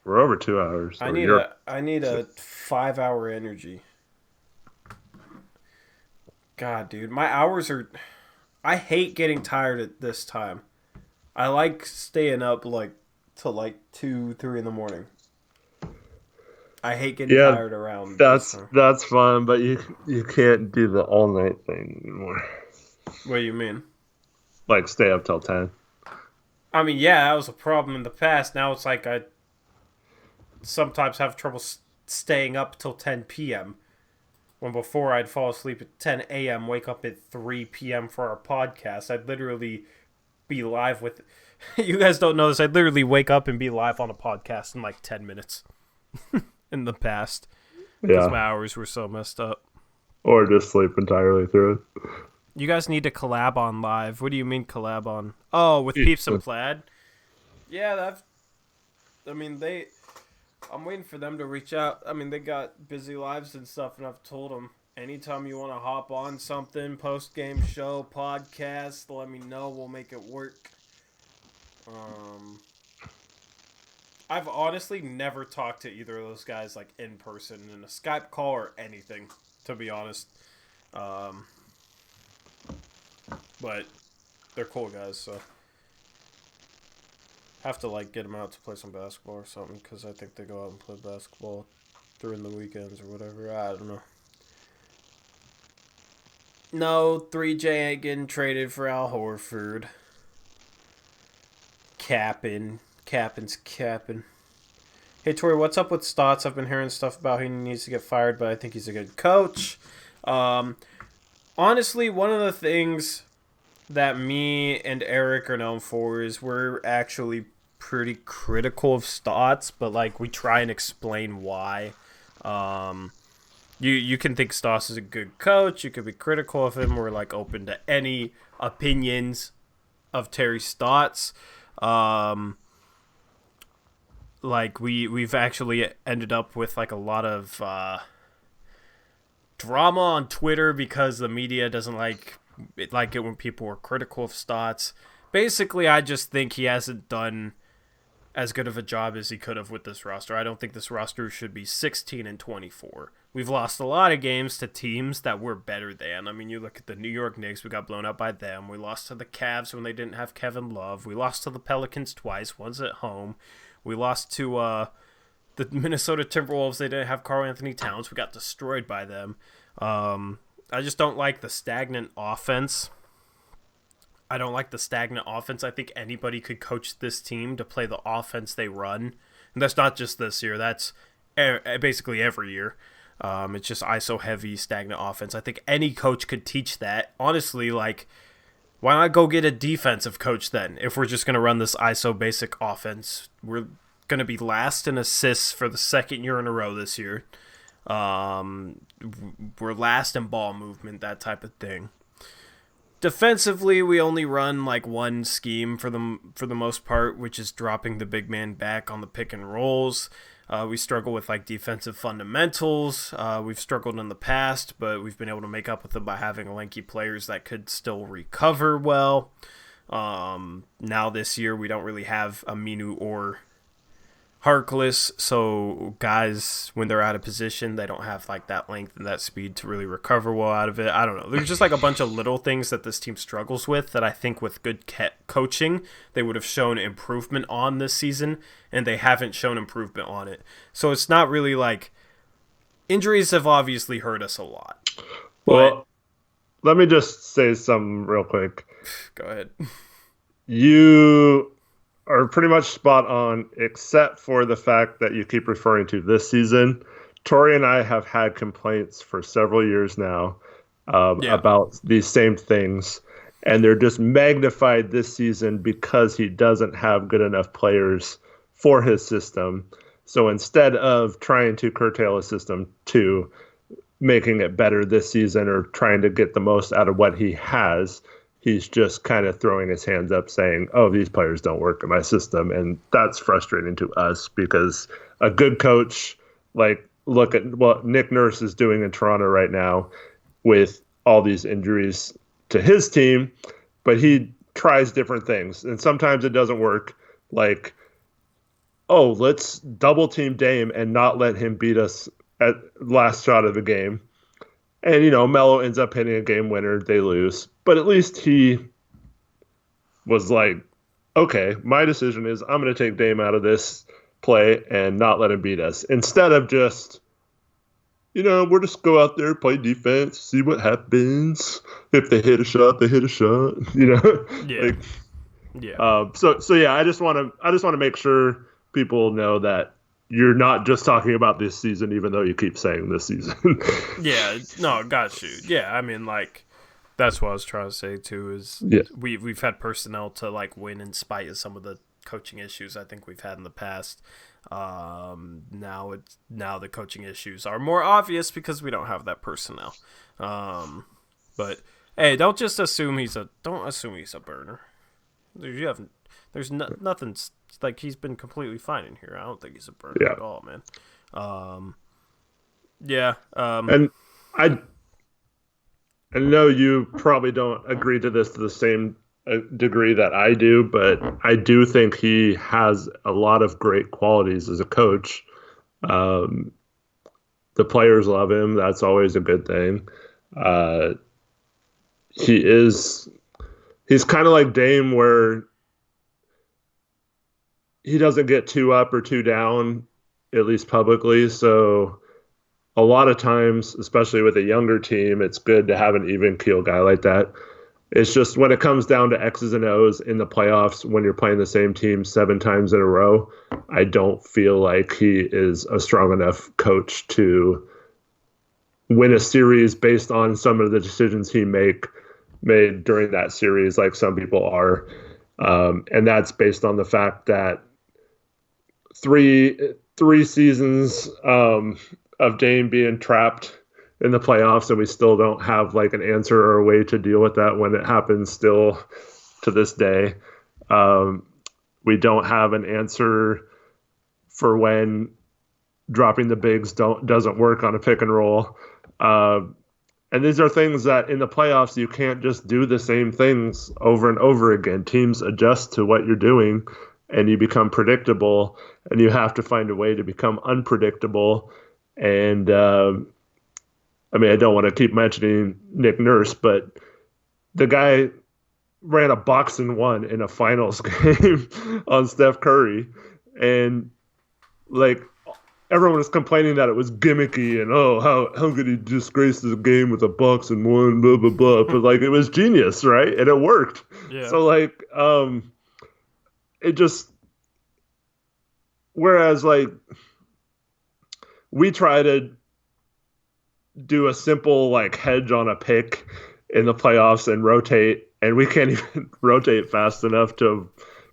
Speaker 2: We're over 2 hours.
Speaker 1: I need a 5-hour energy. God, dude, my hours are. I hate getting tired at this time. I like staying up till 2, 3 in the morning. I hate getting tired around.
Speaker 2: That's fun, but you can't do the all night thing anymore.
Speaker 1: What do you mean?
Speaker 2: Like stay up till 10.
Speaker 1: I mean, yeah, that was a problem in the past. Now it's like I sometimes have trouble staying up till 10 p.m. When before I'd fall asleep at 10 a.m., wake up at 3 p.m. for our podcast. I'd literally be live with... You guys don't know this. I'd literally wake up and be live on a podcast in like 10 minutes in the past. Because my hours were so messed up.
Speaker 2: Or just sleep entirely through it.
Speaker 1: You guys need to collab on live. What do you mean collab on? Oh, with Peeps and Plaid? Yeah, I'm waiting for them to reach out. I mean, they got busy lives and stuff, and I've told them, anytime you want to hop on something, post-game show, podcast, let me know. We'll make it work. I've honestly never talked to either of those guys, like, in person, in a Skype call or anything, to be honest. But they're cool guys, so... Have to get them out to play some basketball or something, because I think they go out and play basketball during the weekends or whatever. I don't know. No, 3J ain't getting traded for Al Horford. Capping. Capping's capping. Hey, Tori, what's up with Stotts? I've been hearing stuff about he needs to get fired, but I think he's a good coach. Honestly, one of the things that me and Eric are known for is we're actually pretty critical of Stotts, but we try and explain why. You can think Stotts is a good coach. You could be critical of him. We're open to any opinions of Terry Stotts. We've actually ended up with a lot of drama on Twitter because the media doesn't like it when people are critical of Stotts. Basically, I just think he hasn't done as good of a job as he could have with this roster. I don't think this roster should be 16-24. We've lost a lot of games to teams that we're better than. I mean, you look at the New York Knicks, we got blown out by them. We lost to the Cavs when they didn't have Kevin Love. We lost to the Pelicans twice, once at home. We lost to the Minnesota Timberwolves. They didn't have Karl Anthony Towns. We got destroyed by them. I just don't like the stagnant offense. I don't like the stagnant offense. I think anybody could coach this team to play the offense they run. And that's not just this year. That's basically every year. It's just ISO-heavy, stagnant offense. I think any coach could teach that. Honestly, like, why not go get a defensive coach then? If we're just going to run this ISO basic offense, we're going to be last in assists for the second year in a row this year. We're last in ball movement, that type of thing. Defensively, we only run like one scheme for the most part, which is dropping the big man back on the pick and rolls. We struggle with like defensive fundamentals. We've struggled in the past, but we've been able to make up with them by having lanky players that could still recover well. Now this year, we don't really have Aminu or Harkless, so guys, when they're out of position, they don't have like that length and that speed to really recover well out of it. I don't know. There's just like a bunch of little things that this team struggles with that I think with good coaching, they would have shown improvement on this season, and they haven't shown improvement on it. So it's not really like injuries have obviously hurt us a lot.
Speaker 2: Well, let me just say something real quick.
Speaker 1: Go ahead.
Speaker 2: You are pretty much spot on, except for the fact that you keep referring to this season. Tori and I have had complaints for several years now about these same things, and they're just magnified this season because he doesn't have good enough players for his system. So instead of trying to curtail a system to making it better this season or trying to get the most out of what he has, he's just kind of throwing his hands up saying, oh, these players don't work in my system. And that's frustrating to us because a good coach, like look at what Nick Nurse is doing in Toronto right now with all these injuries to his team, but he tries different things. And sometimes it doesn't work. Like, oh, let's double team Dame and not let him beat us at last shot of the game. And, you know, Melo ends up hitting a game winner. They lose. But at least he was like, okay, my decision is I'm going to take Dame out of this play and not let him beat us. Instead of just, you know, we'll just go out there, play defense, see what happens. If they hit a shot, they hit a shot. You know?
Speaker 1: Yeah.
Speaker 2: Like,
Speaker 1: yeah.
Speaker 2: So yeah, I just want to make sure people know that you're not just talking about this season, even though you keep saying this season.
Speaker 1: Yeah, no, got you. Yeah, I mean, like, that's what I was trying to say, too, is we've had personnel to, like, win in spite of some of the coaching issues I think we've had in the past. Now the coaching issues are more obvious because we don't have that personnel. But, hey, don't assume he's a burner. There's nothing, like, he's been completely fine in here. I don't think he's a burner at all, man.
Speaker 2: And I know you probably don't agree to this to the same degree that I do, but I do think he has a lot of great qualities as a coach. The players love him. That's always a good thing. He's kind of like Dame, where he doesn't get too up or too down, at least publicly. So a lot of times, especially with a younger team, it's good to have an even keel guy like that. It's just when it comes down to X's and O's in the playoffs, when you're playing the same team 7 times in a row, I don't feel like he is a strong enough coach to win a series based on some of the decisions he made during that series, like some people are. And that's based on the fact that three seasons of Dame being trapped in the playoffs, and we still don't have like an answer or a way to deal with that when it happens still to this day. We don't have an answer for when dropping the bigs doesn't work on a pick and roll. And these are things that in the playoffs, you can't just do the same things over and over again. Teams adjust to what you're doing. and you become predictable, and you have to find a way to become unpredictable. And I mean, I don't want to keep mentioning Nick Nurse, but the guy ran a box and one in a finals game on Steph Curry, and like everyone was complaining that it was gimmicky and oh how could he disgrace the game with a box and one blah blah blah, but like it was genius, right? And it worked.
Speaker 1: Yeah.
Speaker 2: So like it just, whereas like we try to do a simple like hedge on a pick in the playoffs and rotate, and we can't even rotate fast enough to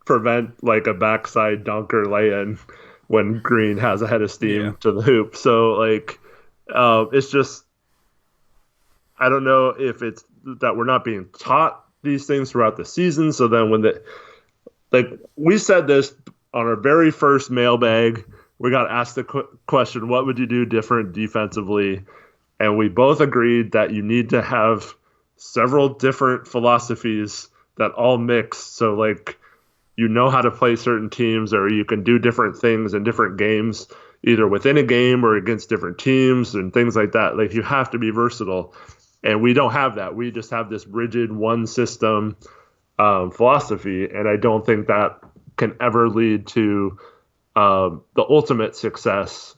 Speaker 2: prevent like a backside dunker lay-in when Green has a head of steam to the hoop. So like it's just, I don't know if it's that we're not being taught these things throughout the season. So then when like we said this on our very first mailbag, we got asked the question, what would you do different defensively? And we both agreed that you need to have several different philosophies that all mix. So like, you know how to play certain teams, or you can do different things in different games, either within a game or against different teams and things like that. Like you have to be versatile. And we don't have that. We just have this rigid one system philosophy. And I don't think that can ever lead to the ultimate success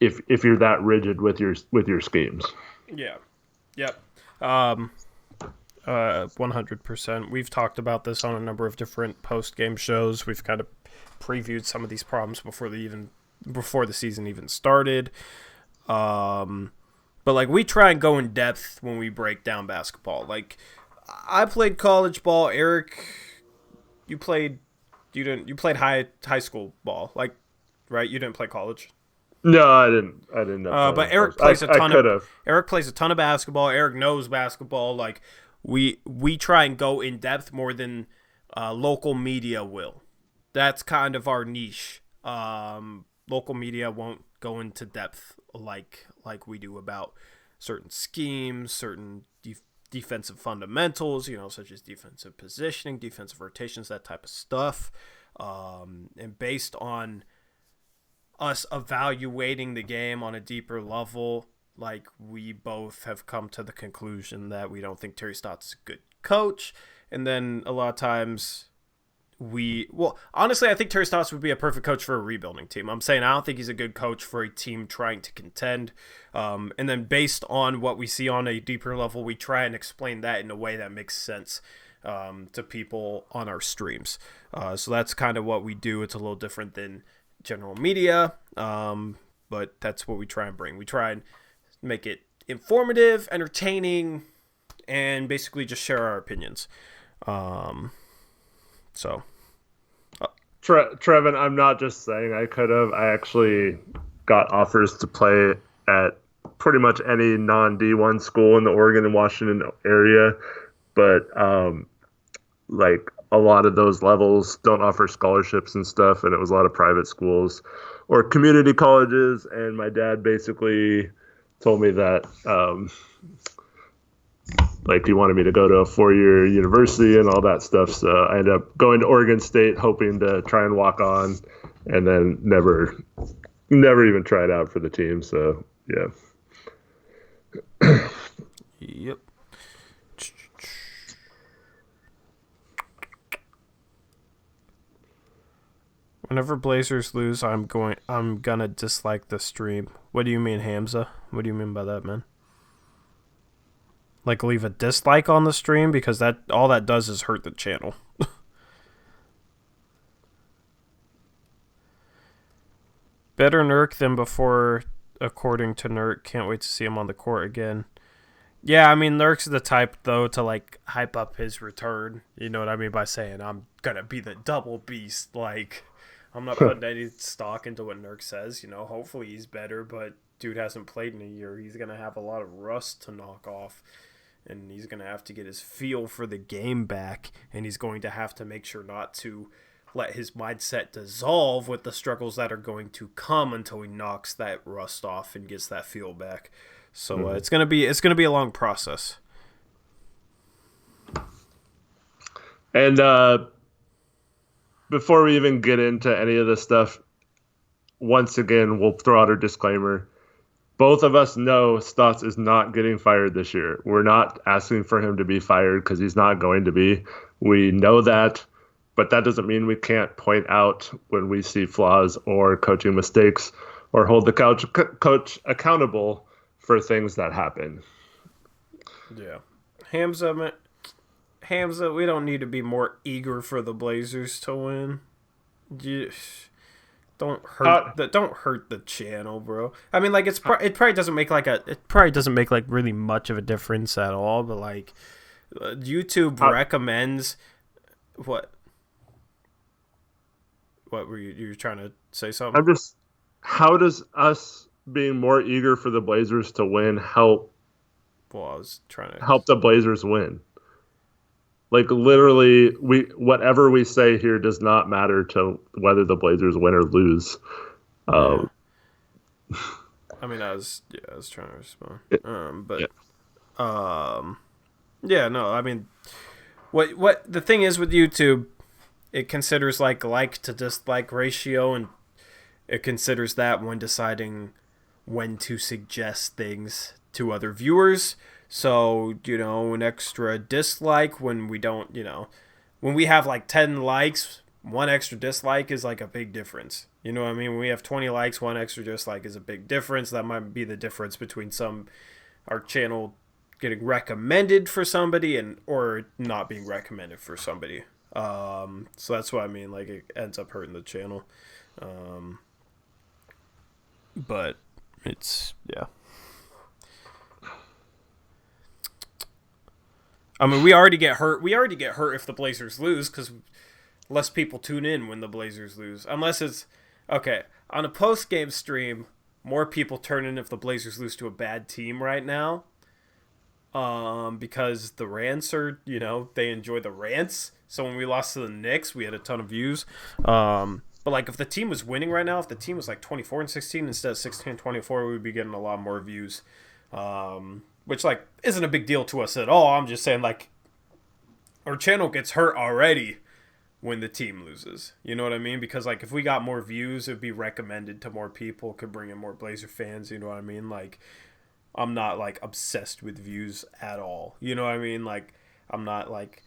Speaker 2: if you're that rigid with your schemes.
Speaker 1: Yeah. Yep. 100%. We've talked about this on a number of different post-game shows. We've kind of previewed some of these problems before the season even started. But like we try and go in depth when we break down basketball. Like I played college ball. Eric, you played high school ball. Like, right? You didn't play college.
Speaker 2: No, I didn't know.
Speaker 1: But Eric plays Eric plays a ton of basketball. Eric knows basketball. Like we try and go in depth more than local media will. That's kind of our niche. Local media won't go into depth like we do about certain schemes, certain defensive fundamentals, such as defensive positioning, defensive rotations, that type of stuff. And based on us evaluating the game on a deeper level, like we both have come to the conclusion that we don't think Terry Stotts is a good coach. And then a lot of times honestly, I think Terry Stotts would be a perfect coach for a rebuilding team. I'm saying I don't think he's a good coach for a team trying to contend. And then based on what we see on a deeper level, we try and explain that in a way that makes sense to people on our streams. So that's kind of what we do. It's a little different than general media, but that's what we try and bring. We try and make it informative, entertaining, and basically just share our opinions. So
Speaker 2: Trevin, I'm not just saying I could have. I actually got offers to play at pretty much any non-D1 school in the Oregon and Washington area, but like a lot of those levels don't offer scholarships and stuff, and it was a lot of private schools or community colleges, and my dad basically told me that like he wanted me to go to a 4-year university and all that stuff. So I ended up going to Oregon State, hoping to try and walk on, and then never even tried out for the team. So yeah.
Speaker 1: Yep. Whenever Blazers lose, I'm gonna dislike the stream. What do you mean, Hamza? What do you mean by that, man? Like leave a dislike on the stream, because that all that does is hurt the channel. Better Nurk than before, according to Nurk. Can't wait to see him on the court again. Yeah, I mean, Nurk's the type, though, to, like, hype up his return. You know what I mean by saying, I'm gonna be the double beast. Like, I'm not putting any stock into what Nurk says. Hopefully he's better, but dude hasn't played in a year. He's gonna have a lot of rust to knock off, and he's gonna have to get his feel for the game back, and he's going to have to make sure not to let his mindset dissolve with the struggles that are going to come until he knocks that rust off and gets that feel back. So it's gonna be a long process.
Speaker 2: And before we even get into any of this stuff, once again, we'll throw out our disclaimer. Both of us know Stotts is not getting fired this year. We're not asking for him to be fired because he's not going to be. We know that, but that doesn't mean we can't point out when we see flaws or coaching mistakes or hold the coach accountable for things that happen.
Speaker 1: Yeah. Hamza, we don't need to be more eager for the Blazers to win. Don't hurt the channel, bro. I mean, like it probably doesn't make really much of a difference at all. But like, YouTube recommends what? What were you trying to say something?
Speaker 2: How does us being more eager for the Blazers to win help?
Speaker 1: Well, I was trying to
Speaker 2: help the Blazers win. Like literally, whatever we say here does not matter to whether the Blazers win or lose.
Speaker 1: I mean, I was trying to respond. No. I mean, what the thing is with YouTube, it considers like to dislike ratio, and it considers that when deciding when to suggest things to other viewers. So, an extra dislike when we don't, when we have like 10 likes, one extra dislike is like a big difference. You know what I mean? When we have 20 likes, one extra dislike is a big difference. That might be the difference between our channel getting recommended for somebody or not being recommended for somebody. So that's what I mean. Like it ends up hurting the channel. But it's, yeah. I mean, we already get hurt. We already get hurt if the Blazers lose because less people tune in when the Blazers lose. Unless it's okay on a post-game stream, more people turn in if the Blazers lose to a bad team right now. Because the rants are, they enjoy the rants. So when we lost to the Knicks, we had a ton of views. But like if the team was winning right now, if the team was like 24-16 instead of 16-24, we'd be getting a lot more views. Which, like, isn't a big deal to us at all. I'm just saying, like, our channel gets hurt already when the team loses. You know what I mean? Because, like, if we got more views, it would be recommended to more people. Could bring in more Blazer fans. You know what I mean? Like, I'm not, like, obsessed with views at all. You know what I mean? Like, I'm not, like,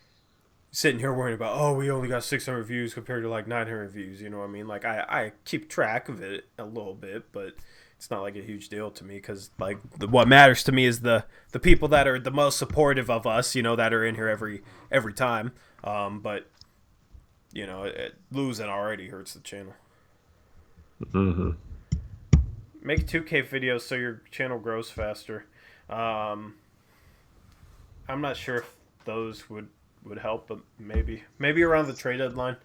Speaker 1: sitting here worrying about, oh, we only got 600 views compared to, like, 900 views. You know what I mean? Like, I keep track of it a little bit, but it's not like a huge deal to me because like what matters to me is the people that are the most supportive of us, that are in here every time. But losing already hurts the channel.
Speaker 2: Mm-hmm.
Speaker 1: Make 2K videos so your channel grows faster. I'm not sure if those would help, but maybe around the trade deadline.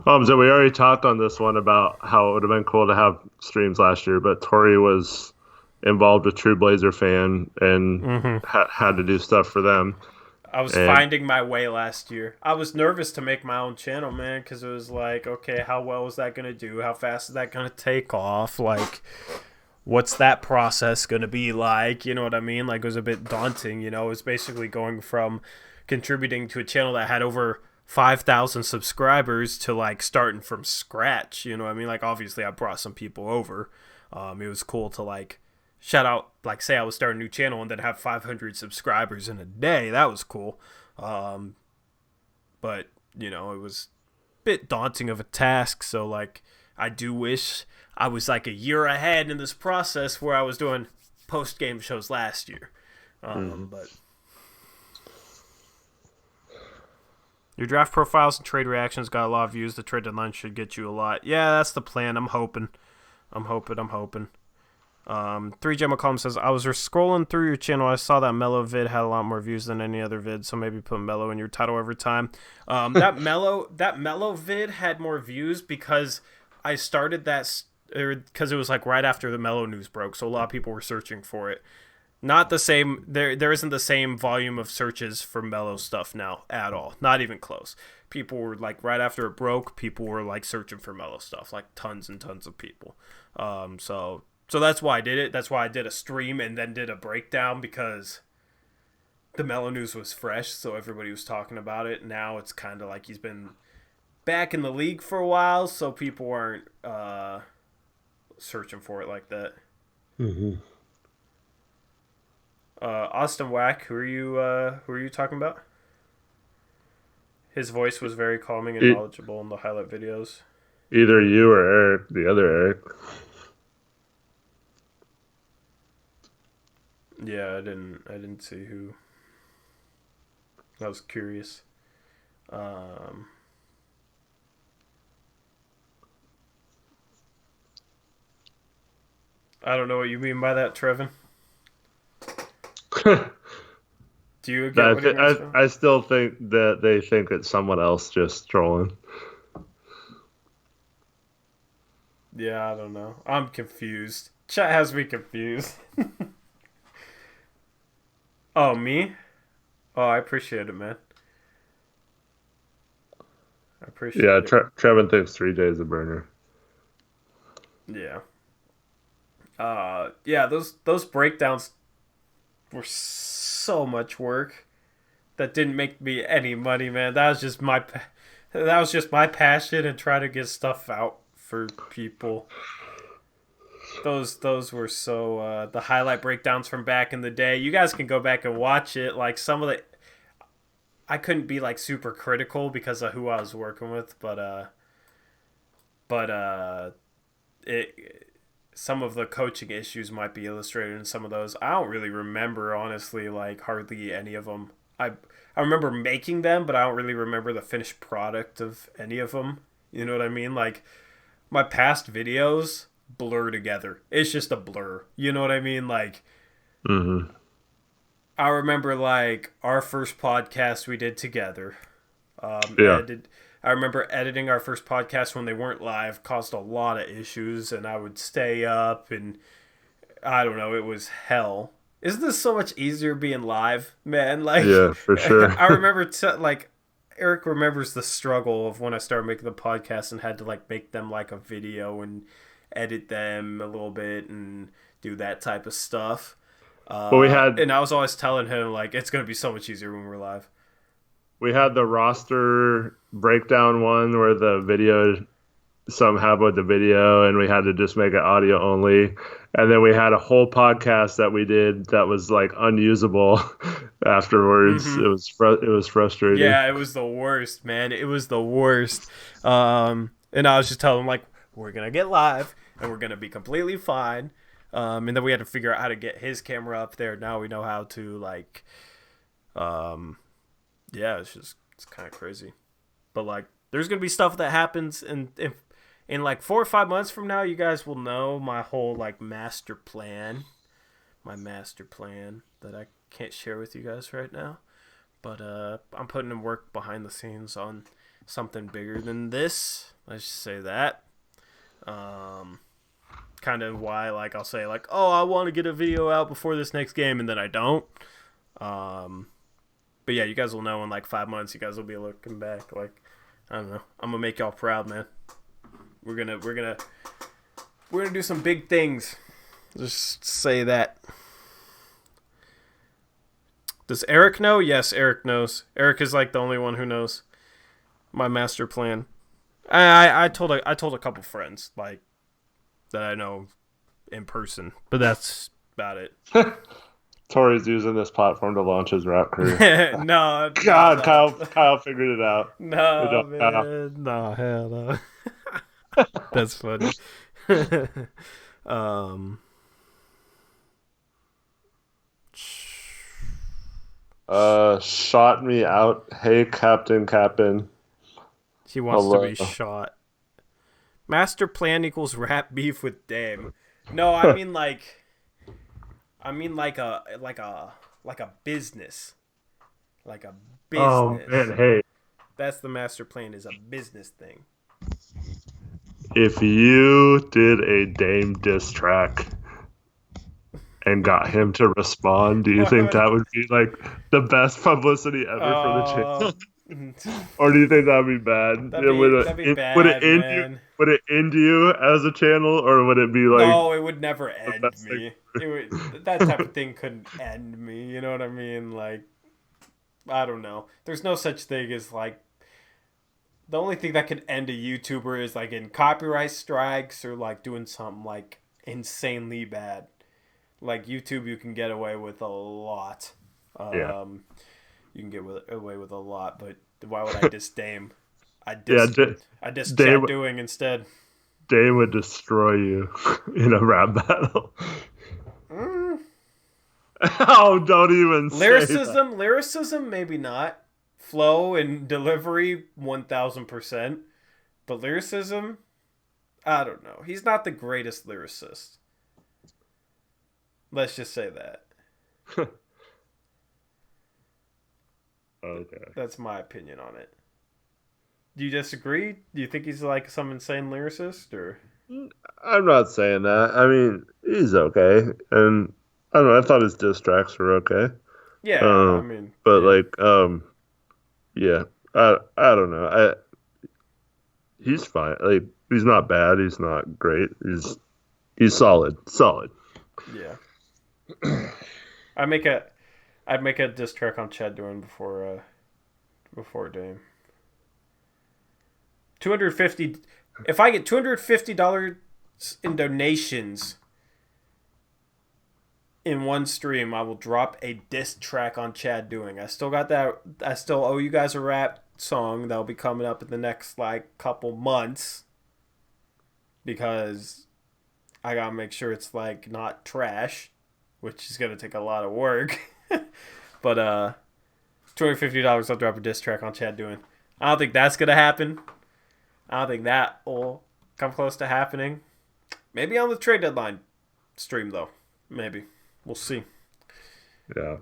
Speaker 2: So we already talked on this one about how it would have been cool to have streams last year, but Tori was involved with True Blazer Fan and had to do stuff for them.
Speaker 1: I was finding my way last year. I was nervous to make my own channel, man, because it was like, okay, how well is that going to do? How fast is that going to take off? Like, what's that process going to be like? You know what I mean? Like, it was a bit daunting, It was basically going from contributing to a channel that had over 5,000 subscribers to like starting from scratch. You know what I mean? Like obviously I brought some people over. It was cool to like shout out, like say I was starting a new channel and then have 500 subscribers in a day. That was cool. But it was a bit daunting of a task. So like I do wish I was like a year ahead in this process where I was doing post-game shows last year. But your draft profiles and trade reactions got a lot of views. The trade deadline should get you a lot. Yeah, that's the plan. I'm hoping. 3J McCollum says, I was scrolling through your channel. I saw that Mellow vid had a lot more views than any other vid, so maybe put Mellow in your title every time. That Mellow vid had more views because I started that because it was like right after the Mellow news broke, so a lot of people were searching for it. Not the same. There isn't the same volume of searches for Mellow stuff now at all. Not even close. People were like right after it broke. People were like searching for Mellow stuff, like tons and tons of people. So that's why I did it. That's why I did a stream and then did a breakdown because the Melo news was fresh, so everybody was talking about it. Now it's kind of like he's been back in the league for a while, so people aren't searching for it like that.
Speaker 2: Mm-hmm.
Speaker 1: Austin Wack, who are you talking about? His voice was very calming and knowledgeable in the highlight videos.
Speaker 2: Either you or Eric, the other Eric.
Speaker 1: Yeah, I didn't see who. I was curious. I don't know what you mean by that, Trevin. Do you get what he means?
Speaker 2: I still think that they think it's someone else just trolling.
Speaker 1: Yeah, I don't know. I'm confused. Chat has me confused. Oh, me? Oh, I appreciate it, man. I appreciate it.
Speaker 2: Trevin thinks 3 days a burner.
Speaker 1: Yeah. Yeah, those breakdowns were so much work that didn't make me any money, man. That was just my passion and trying to get stuff out for people. Those were so the highlight breakdowns from back in the day. You guys can go back and watch it. Like some of the, I couldn't be like super critical because of who I was working with, but some of the coaching issues might be illustrated in some of those. I don't really remember, honestly, like hardly any of them. I remember making them, but I don't really remember the finished product of any of them. You know what I mean? Like my past videos blur together. It's just a blur. You know what I mean? Like,
Speaker 2: mm-hmm.
Speaker 1: I remember like our first podcast we did together.
Speaker 2: Yeah.
Speaker 1: I remember editing our first podcast when they weren't live caused a lot of issues, and I would stay up, and I don't know, it was hell. Isn't this so much easier being live, man? Like,
Speaker 2: yeah, for sure.
Speaker 1: I remember like Eric remembers the struggle of when I started making the podcast and had to like make them like a video and edit them a little bit and do that type of stuff. And I was always telling him like it's gonna be so much easier when we're live.
Speaker 2: We had the roster breakdown one where the video somehow with the video, and we had to just make it audio only. And then we had a whole podcast that we did that was like unusable afterwards. Mm-hmm. It was frustrating.
Speaker 1: Yeah, it was the worst, man. It was the worst. And I was just telling him like, we're gonna get live and we're gonna be completely fine. And then we had to figure out how to get his camera up there. Now we know how to like, yeah, it's kind of crazy. But like, there's gonna be stuff that happens, and if in like 4 or 5 months from now, you guys will know my whole like master plan that I can't share with you guys right now. But I'm putting in work behind the scenes on something bigger than this. Let's just say that. Kind of why like I'll say like, oh, I want to get a video out before this next game, and then I don't. But yeah, you guys will know in like 5 months. You guys will be looking back like, I don't know. I'm gonna make y'all proud, man. We're gonna do some big things. Just say that. Does Eric know? Yes, Eric knows. Eric is like the only one who knows my master plan. I told a couple friends like that I know in person, but that's about it.
Speaker 2: Tori's using this platform to launch his rap career.
Speaker 1: No,
Speaker 2: God, no. Kyle figured it out.
Speaker 1: No, man, no, hell no. That's funny.
Speaker 2: Shot me out. Hey, Captain Cap'n.
Speaker 1: He wants to be shot. Master plan equals rap beef with Dame. No, I mean like a business. Like a business.
Speaker 2: Oh man, hey.
Speaker 1: That's the master plan, is a business thing.
Speaker 2: If you did a Dame diss track and got him to respond, do you think that would be like the best publicity ever for the channel? Or do you think that'd be bad?
Speaker 1: That'd be bad, man.
Speaker 2: Would it end you as a channel, or would it be like?
Speaker 1: No, it would never end me. That type of thing couldn't end me. You know what I mean? Like, I don't know. There's no such thing as like the only thing that could end a YouTuber is like in copyright strikes or like doing something like insanely bad. Like YouTube, you can get away with a lot.
Speaker 2: Yeah.
Speaker 1: You can get away with a lot, but why would I diss Dame?
Speaker 2: Yeah,
Speaker 1: I diss
Speaker 2: Dame,
Speaker 1: Chad Doing instead.
Speaker 2: Dame would destroy you in a rap battle.
Speaker 1: Mm.
Speaker 2: Oh, don't even say that.
Speaker 1: Lyricism, maybe not. Flow and delivery, 1000%. But lyricism, I don't know. He's not the greatest lyricist. Let's just say that.
Speaker 2: Okay.
Speaker 1: That's my opinion on it. Do you disagree? Do you think he's like some insane lyricist or?
Speaker 2: I'm not saying that. I mean, he's okay, and I don't know. I thought his diss tracks were okay.
Speaker 1: Yeah, I mean,
Speaker 2: But
Speaker 1: yeah.
Speaker 2: like, yeah, I don't know. He's fine. Like, he's not bad. He's not great. He's solid. Solid.
Speaker 1: Yeah. I'd make a diss track on Chad Doing before Dame. 250. If I get $250 in donations in one stream, I will drop a diss track on Chad Doing. I still got that. I still owe you guys a rap song that'll be coming up in the next like couple months because I gotta make sure it's like not trash, which is gonna take a lot of work. But $250, I'll drop a diss track on Chad Doing. I don't think that's gonna happen. I don't think that will come close to happening. Maybe on the trade deadline stream though. Maybe. We'll see.
Speaker 2: Yeah.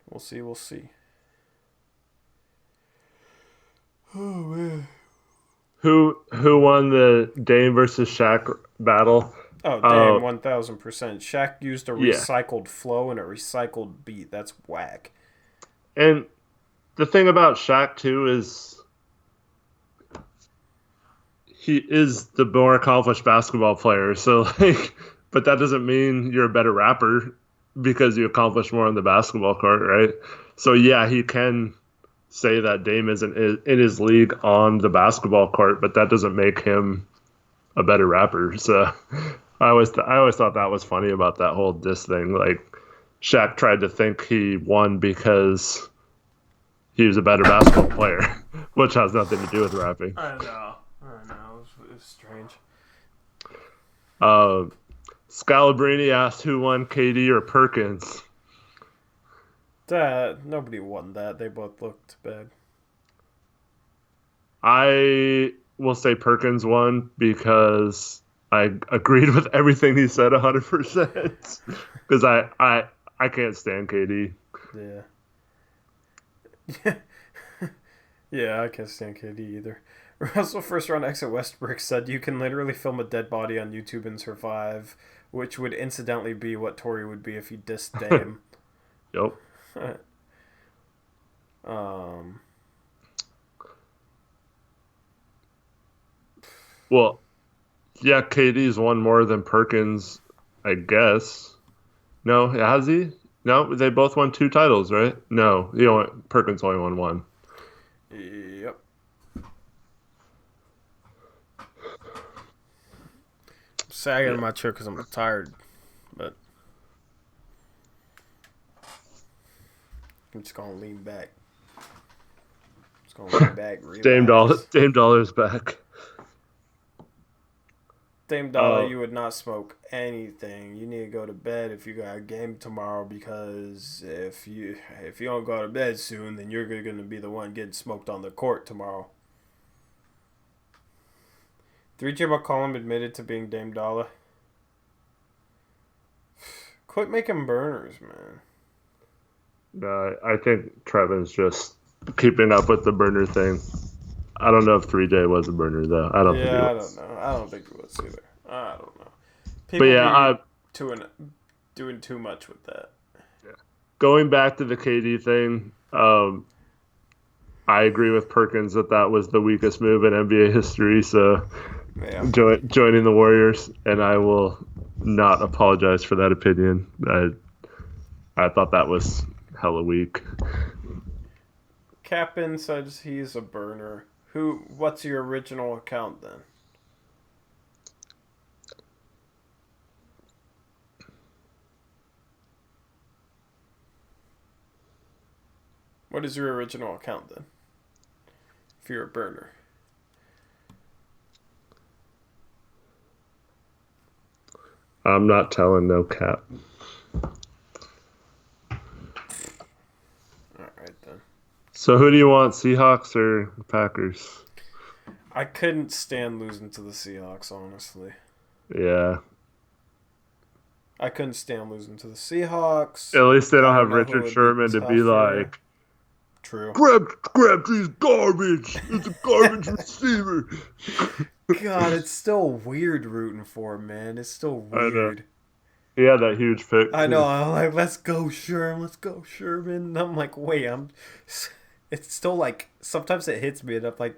Speaker 1: We'll see. Oh man.
Speaker 2: Who won the Dame versus Shaq battle?
Speaker 1: Oh, damn, 1000%. Shaq used a
Speaker 2: Yeah.
Speaker 1: recycled flow and a recycled beat. That's whack.
Speaker 2: And the thing about Shaq too is he is the more accomplished basketball player. So like, but that doesn't mean you're a better rapper because you accomplish more on the basketball court, right? So yeah, he can say that Dame isn't in his league on the basketball court, but that doesn't make him a better rapper. So I always thought that was funny about that whole diss thing. Like Shaq tried to think he won because he was a better basketball player, which has nothing to do with rapping.
Speaker 1: I know. It's strange.
Speaker 2: Scalabrini asked who won, KD or Perkins.
Speaker 1: Nobody won that. They both looked bad.
Speaker 2: I will say Perkins won because I agreed with everything he said 100%. Because I can't stand KD.
Speaker 1: Yeah. Yeah, I can't stand KD either. Russell first round exit Westbrook said you can literally film a dead body on YouTube and survive, which would incidentally be what Tory would be if he dissed Dame.
Speaker 2: Yep. Well, yeah, KD's won more than Perkins, I guess. No, has he? No, they both won 2 titles, right? No, Perkins only won 1.
Speaker 1: Yep. Sagging in my chair because I'm tired, but I'm just gonna lean back. Relax.
Speaker 2: Dame Dollar's back.
Speaker 1: Dame Dollar, you would not smoke anything. You need to go to bed if you got a game tomorrow because if you don't go to bed soon, then you're going to be the one getting smoked on the court tomorrow. 3J McCollum admitted to being Dame Dollar. Quit making burners, man.
Speaker 2: I think Trevin's just keeping up with the burner thing. I don't know if 3J was a burner though. I don't think he was.
Speaker 1: I don't think he was either. I don't know.
Speaker 2: People
Speaker 1: doing too much with that.
Speaker 2: Yeah. Going back to the KD thing, I agree with Perkins that was the weakest move in NBA history. So
Speaker 1: yeah.
Speaker 2: Joining the Warriors, and I will not apologize for that opinion. I thought that was hella weak.
Speaker 1: Captain says he's a burner. What's your original account then? What is your original account then? If you're a burner.
Speaker 2: I'm not telling no cap.
Speaker 1: Alright then.
Speaker 2: So who do you want, Seahawks or Packers?
Speaker 1: I couldn't stand losing to the Seahawks, honestly.
Speaker 2: Yeah.
Speaker 1: I couldn't stand losing to the Seahawks.
Speaker 2: At least they don't have
Speaker 1: know
Speaker 2: Richard Sherman to be like,
Speaker 1: true.
Speaker 2: Grab these garbage. It's a garbage receiver.
Speaker 1: God, it's still weird rooting for him, man. It's still weird.
Speaker 2: He had that huge pick.
Speaker 1: I know. I'm like, let's go, Sherman. Let's go, Sherman. And I'm like, wait, it's still like, sometimes it hits me and I'm like,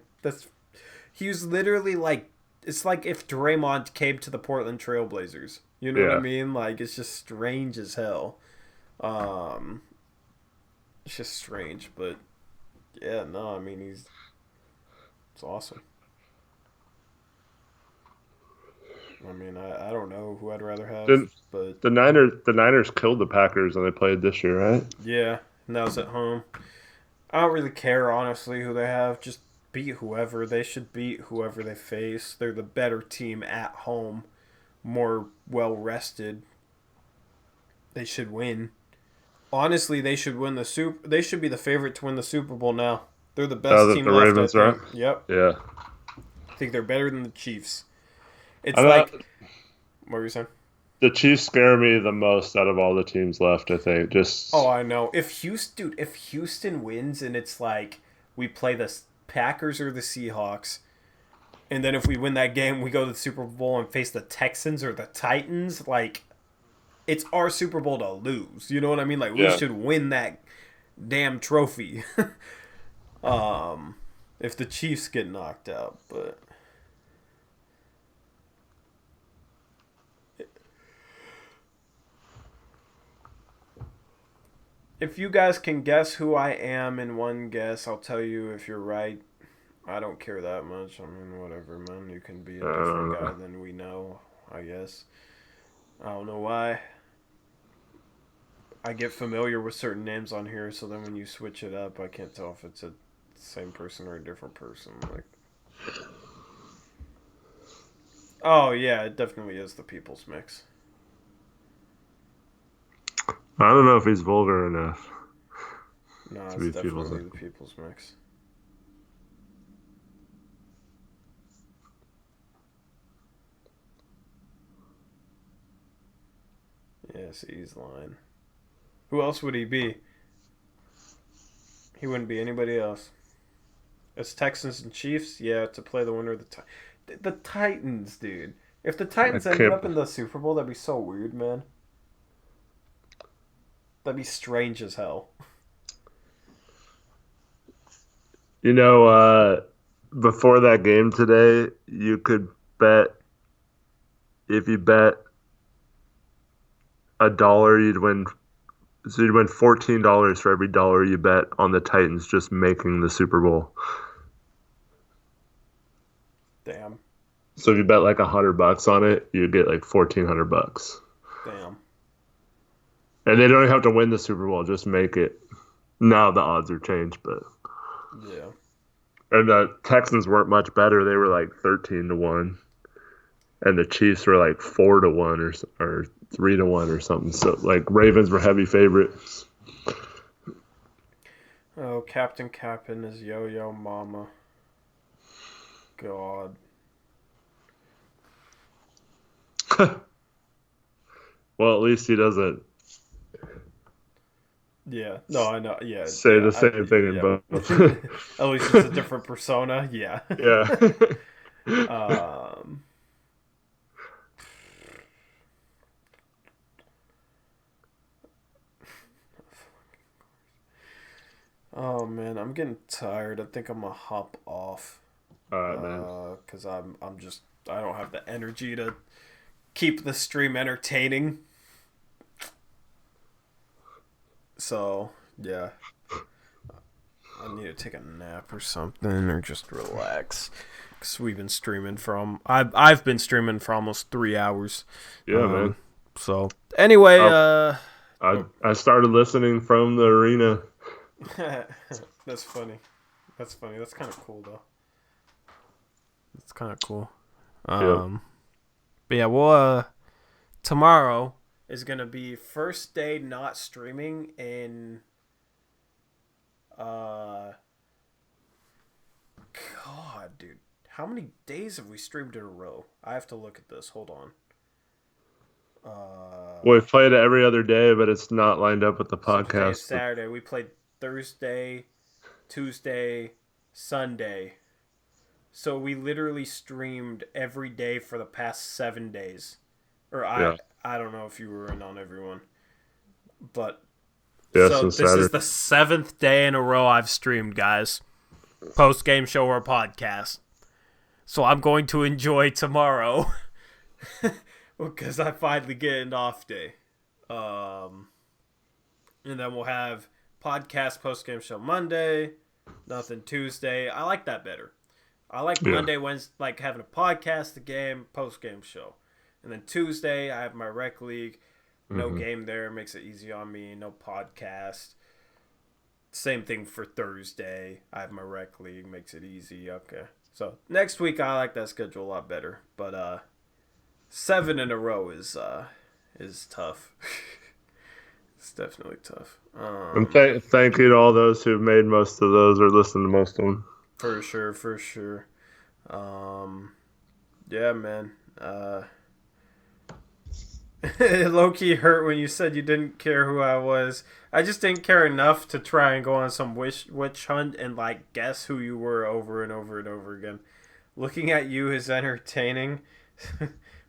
Speaker 1: he was literally like, it's like if Draymond came to the Portland Trailblazers. You know what I mean? Like, it's just strange as hell. It's just strange, but yeah, no, I mean, it's awesome. I mean, I don't know who I'd rather have, but
Speaker 2: the Niners killed the Packers when they played this year, right?
Speaker 1: Yeah, and that was at home. I don't really care, honestly, who they have. Just beat whoever. They should beat whoever they face. They're the better team at home, more well-rested. They should win. Honestly, they should win the They should be the favorite to win the Super Bowl now. They're the best team left,
Speaker 2: Ravens,
Speaker 1: I think.
Speaker 2: right?
Speaker 1: Yep.
Speaker 2: Yeah.
Speaker 1: I think they're better than the Chiefs. It's like... What were you saying?
Speaker 2: The Chiefs scare me the most out of all the teams left, I think.
Speaker 1: Oh, I know. If Houston wins and it's like we play the Packers or the Seahawks, and then if we win that game, we go to the Super Bowl and face the Texans or the Titans, like, it's our Super Bowl to lose. You know what I mean? Like, we should win that damn trophy. If the Chiefs get knocked out, but... If you guys can guess who I am in one guess, I'll tell you if you're right. I don't care that much. I mean, whatever, man. You can be a different guy than we know, I guess. I don't know why. I get familiar with certain names on here, so then when you switch it up, I can't tell if it's a same person or a different person. Like, oh, yeah, it definitely is the People's Mix.
Speaker 2: I don't know if he's vulgar enough.
Speaker 1: No, it's definitely the People's Mix. Yeah, see, he's lying. Who else would he be? He wouldn't be anybody else. It's Texans and Chiefs? Yeah, to play the winner of the Titans, dude. If the Titans ended up in the Super Bowl, that'd be so weird, man. That'd be strange as hell.
Speaker 2: You know, before that game today, you could bet, if you bet $1, you'd win $14 for every dollar you bet on the Titans just making the Super Bowl.
Speaker 1: Damn.
Speaker 2: So if you bet like $100 on it, you'd get like $1,400.
Speaker 1: Damn.
Speaker 2: And they don't have to win the Super Bowl, just make it. Now the odds are changed, but
Speaker 1: yeah.
Speaker 2: And the Texans weren't much better. They were like 13-1, and the Chiefs were like 4-1 or 3-1 or something. So like Ravens were heavy favorites.
Speaker 1: Oh, Captain is Yo-Yo Mama. God.
Speaker 2: Well, at least he doesn't.
Speaker 1: Yeah. No, I know. Yeah.
Speaker 2: Say the same thing in both.
Speaker 1: At least it's a different persona. Yeah.
Speaker 2: Yeah.
Speaker 1: Oh man, I'm getting tired. I think I'm gonna hop off.
Speaker 2: All right, man.
Speaker 1: Because I don't have the energy to keep the stream entertaining. So Yeah. I need to take a nap or something, or just relax. Cause we've been streaming from. I've been streaming for almost 3 hours.
Speaker 2: Yeah, man.
Speaker 1: So anyway,
Speaker 2: I started listening from the arena.
Speaker 1: that's funny. That's funny. That's kind of cool though. That's kind of cool.
Speaker 2: Yep.
Speaker 1: But yeah, well, tomorrow is gonna be first day not streaming in. God, dude, how many days have we streamed in a row? I have to look at this. Hold on.
Speaker 2: We've played it every other day, but it's not lined up with the
Speaker 1: So today is
Speaker 2: podcast.
Speaker 1: Saturday. We played Thursday, Tuesday, Sunday. So we literally streamed every day for the past 7 days. Or
Speaker 2: Yeah.
Speaker 1: I don't know if you were in on everyone. But
Speaker 2: Yes,
Speaker 1: so
Speaker 2: and
Speaker 1: this is
Speaker 2: Saturday.
Speaker 1: the 7th day in a row I've streamed, guys. Post game show or podcast. So I'm going to enjoy tomorrow. Because I finally get an off day. And then we'll have podcast post game show Monday. Nothing Tuesday. I like that better. I like Monday, Wednesday, like having a podcast, the game, post game show. And then Tuesday, I have my rec league. No game there. Makes it easy on me. No podcast. Same thing for Thursday. I have my rec league. Makes it easy. Okay. So next week, I like that schedule a lot better. But 7 in a row is tough. It's definitely tough.
Speaker 2: And thank you to all those who've made most of those or listened to most of them.
Speaker 1: For sure. Yeah, man. It low-key hurt when you said you didn't care who I was. I just didn't care enough to try and go on some witch hunt and like guess who you were over and over and over again. Looking at you is entertaining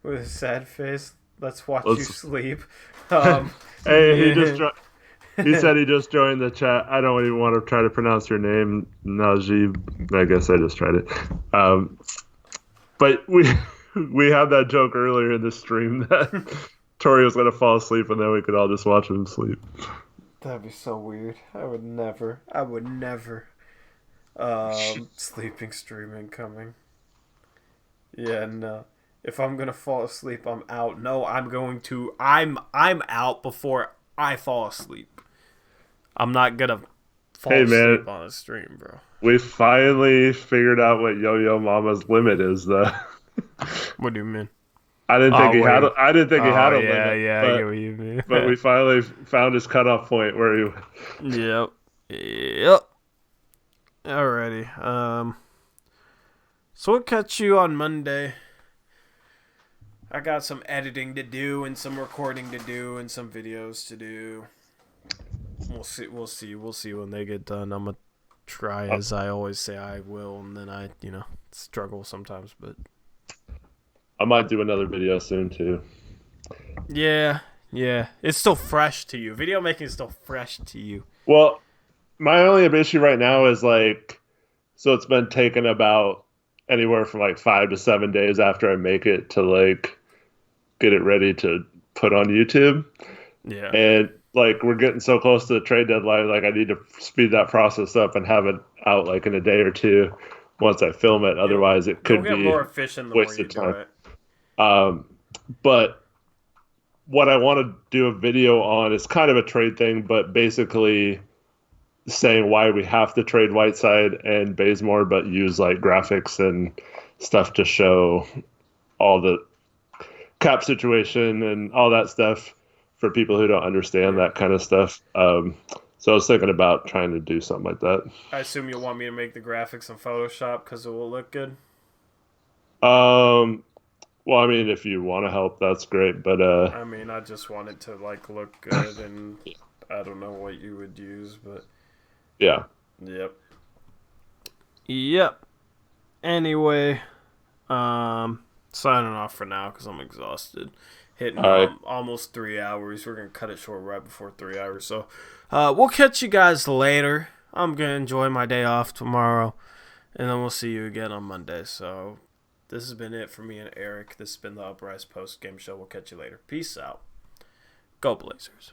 Speaker 1: with a sad face. Let's watch you sleep.
Speaker 2: Hey, he said he just joined the chat. I don't even want to try to pronounce your name, Najib. I guess I just tried it. But we had that joke earlier in the stream that Tori was going to fall asleep and then we could all just watch him sleep.
Speaker 1: That'd be so weird. I would never. Sleeping stream incoming. Yeah, no. If I'm gonna fall asleep, I'm out. No, I'm out before I fall asleep. I'm not gonna fall asleep on a stream, bro.
Speaker 2: We finally figured out what Yo-Yo Mama's limit is, though.
Speaker 1: What do you mean?
Speaker 2: I didn't think he had a limit.
Speaker 1: Yeah, I get what you mean.
Speaker 2: But we finally found his cutoff point where he.
Speaker 1: Yep. Alrighty. So we'll catch you on Monday. I got some editing to do and some recording to do and some videos to do. We'll see when they get done. I'm gonna try, as I always say I will, and then I struggle sometimes, but
Speaker 2: I might do another video soon too.
Speaker 1: Yeah. It's still fresh to you. Video making is still fresh to you.
Speaker 2: Well, my only issue right now is so it's been taken about anywhere from 5 to 7 days after I make it to get it ready to put on YouTube.
Speaker 1: Yeah.
Speaker 2: And we're getting so close to the trade deadline, I need to speed that process up and have it out in a day or two once I film it. Otherwise, it could be
Speaker 1: more efficient the more you do it.
Speaker 2: But what I want to do a video on is kind of a trade thing, but basically saying why we have to trade Whiteside and Bazemore, but use graphics and stuff to show all the cap situation and all that stuff for people who don't understand that kind of stuff. So I was thinking about trying to do something like that.
Speaker 1: I assume you'll want me to make the graphics in Photoshop because it will look good.
Speaker 2: Well, I mean, if you want to help, that's great. But
Speaker 1: I mean, I just want it to look good, and I don't know what you would use, but
Speaker 2: yeah.
Speaker 1: Yep. Anyway, signing off for now because I'm exhausted. Hitting almost 3 hours. We're gonna cut it short right before 3 hours. So, we'll catch you guys later. I'm gonna enjoy my day off tomorrow, and then we'll see you again on Monday. So. This has been it for me and Eric. This has been the Uprise Post Game Show. We'll catch you later. Peace out. Go Blazers.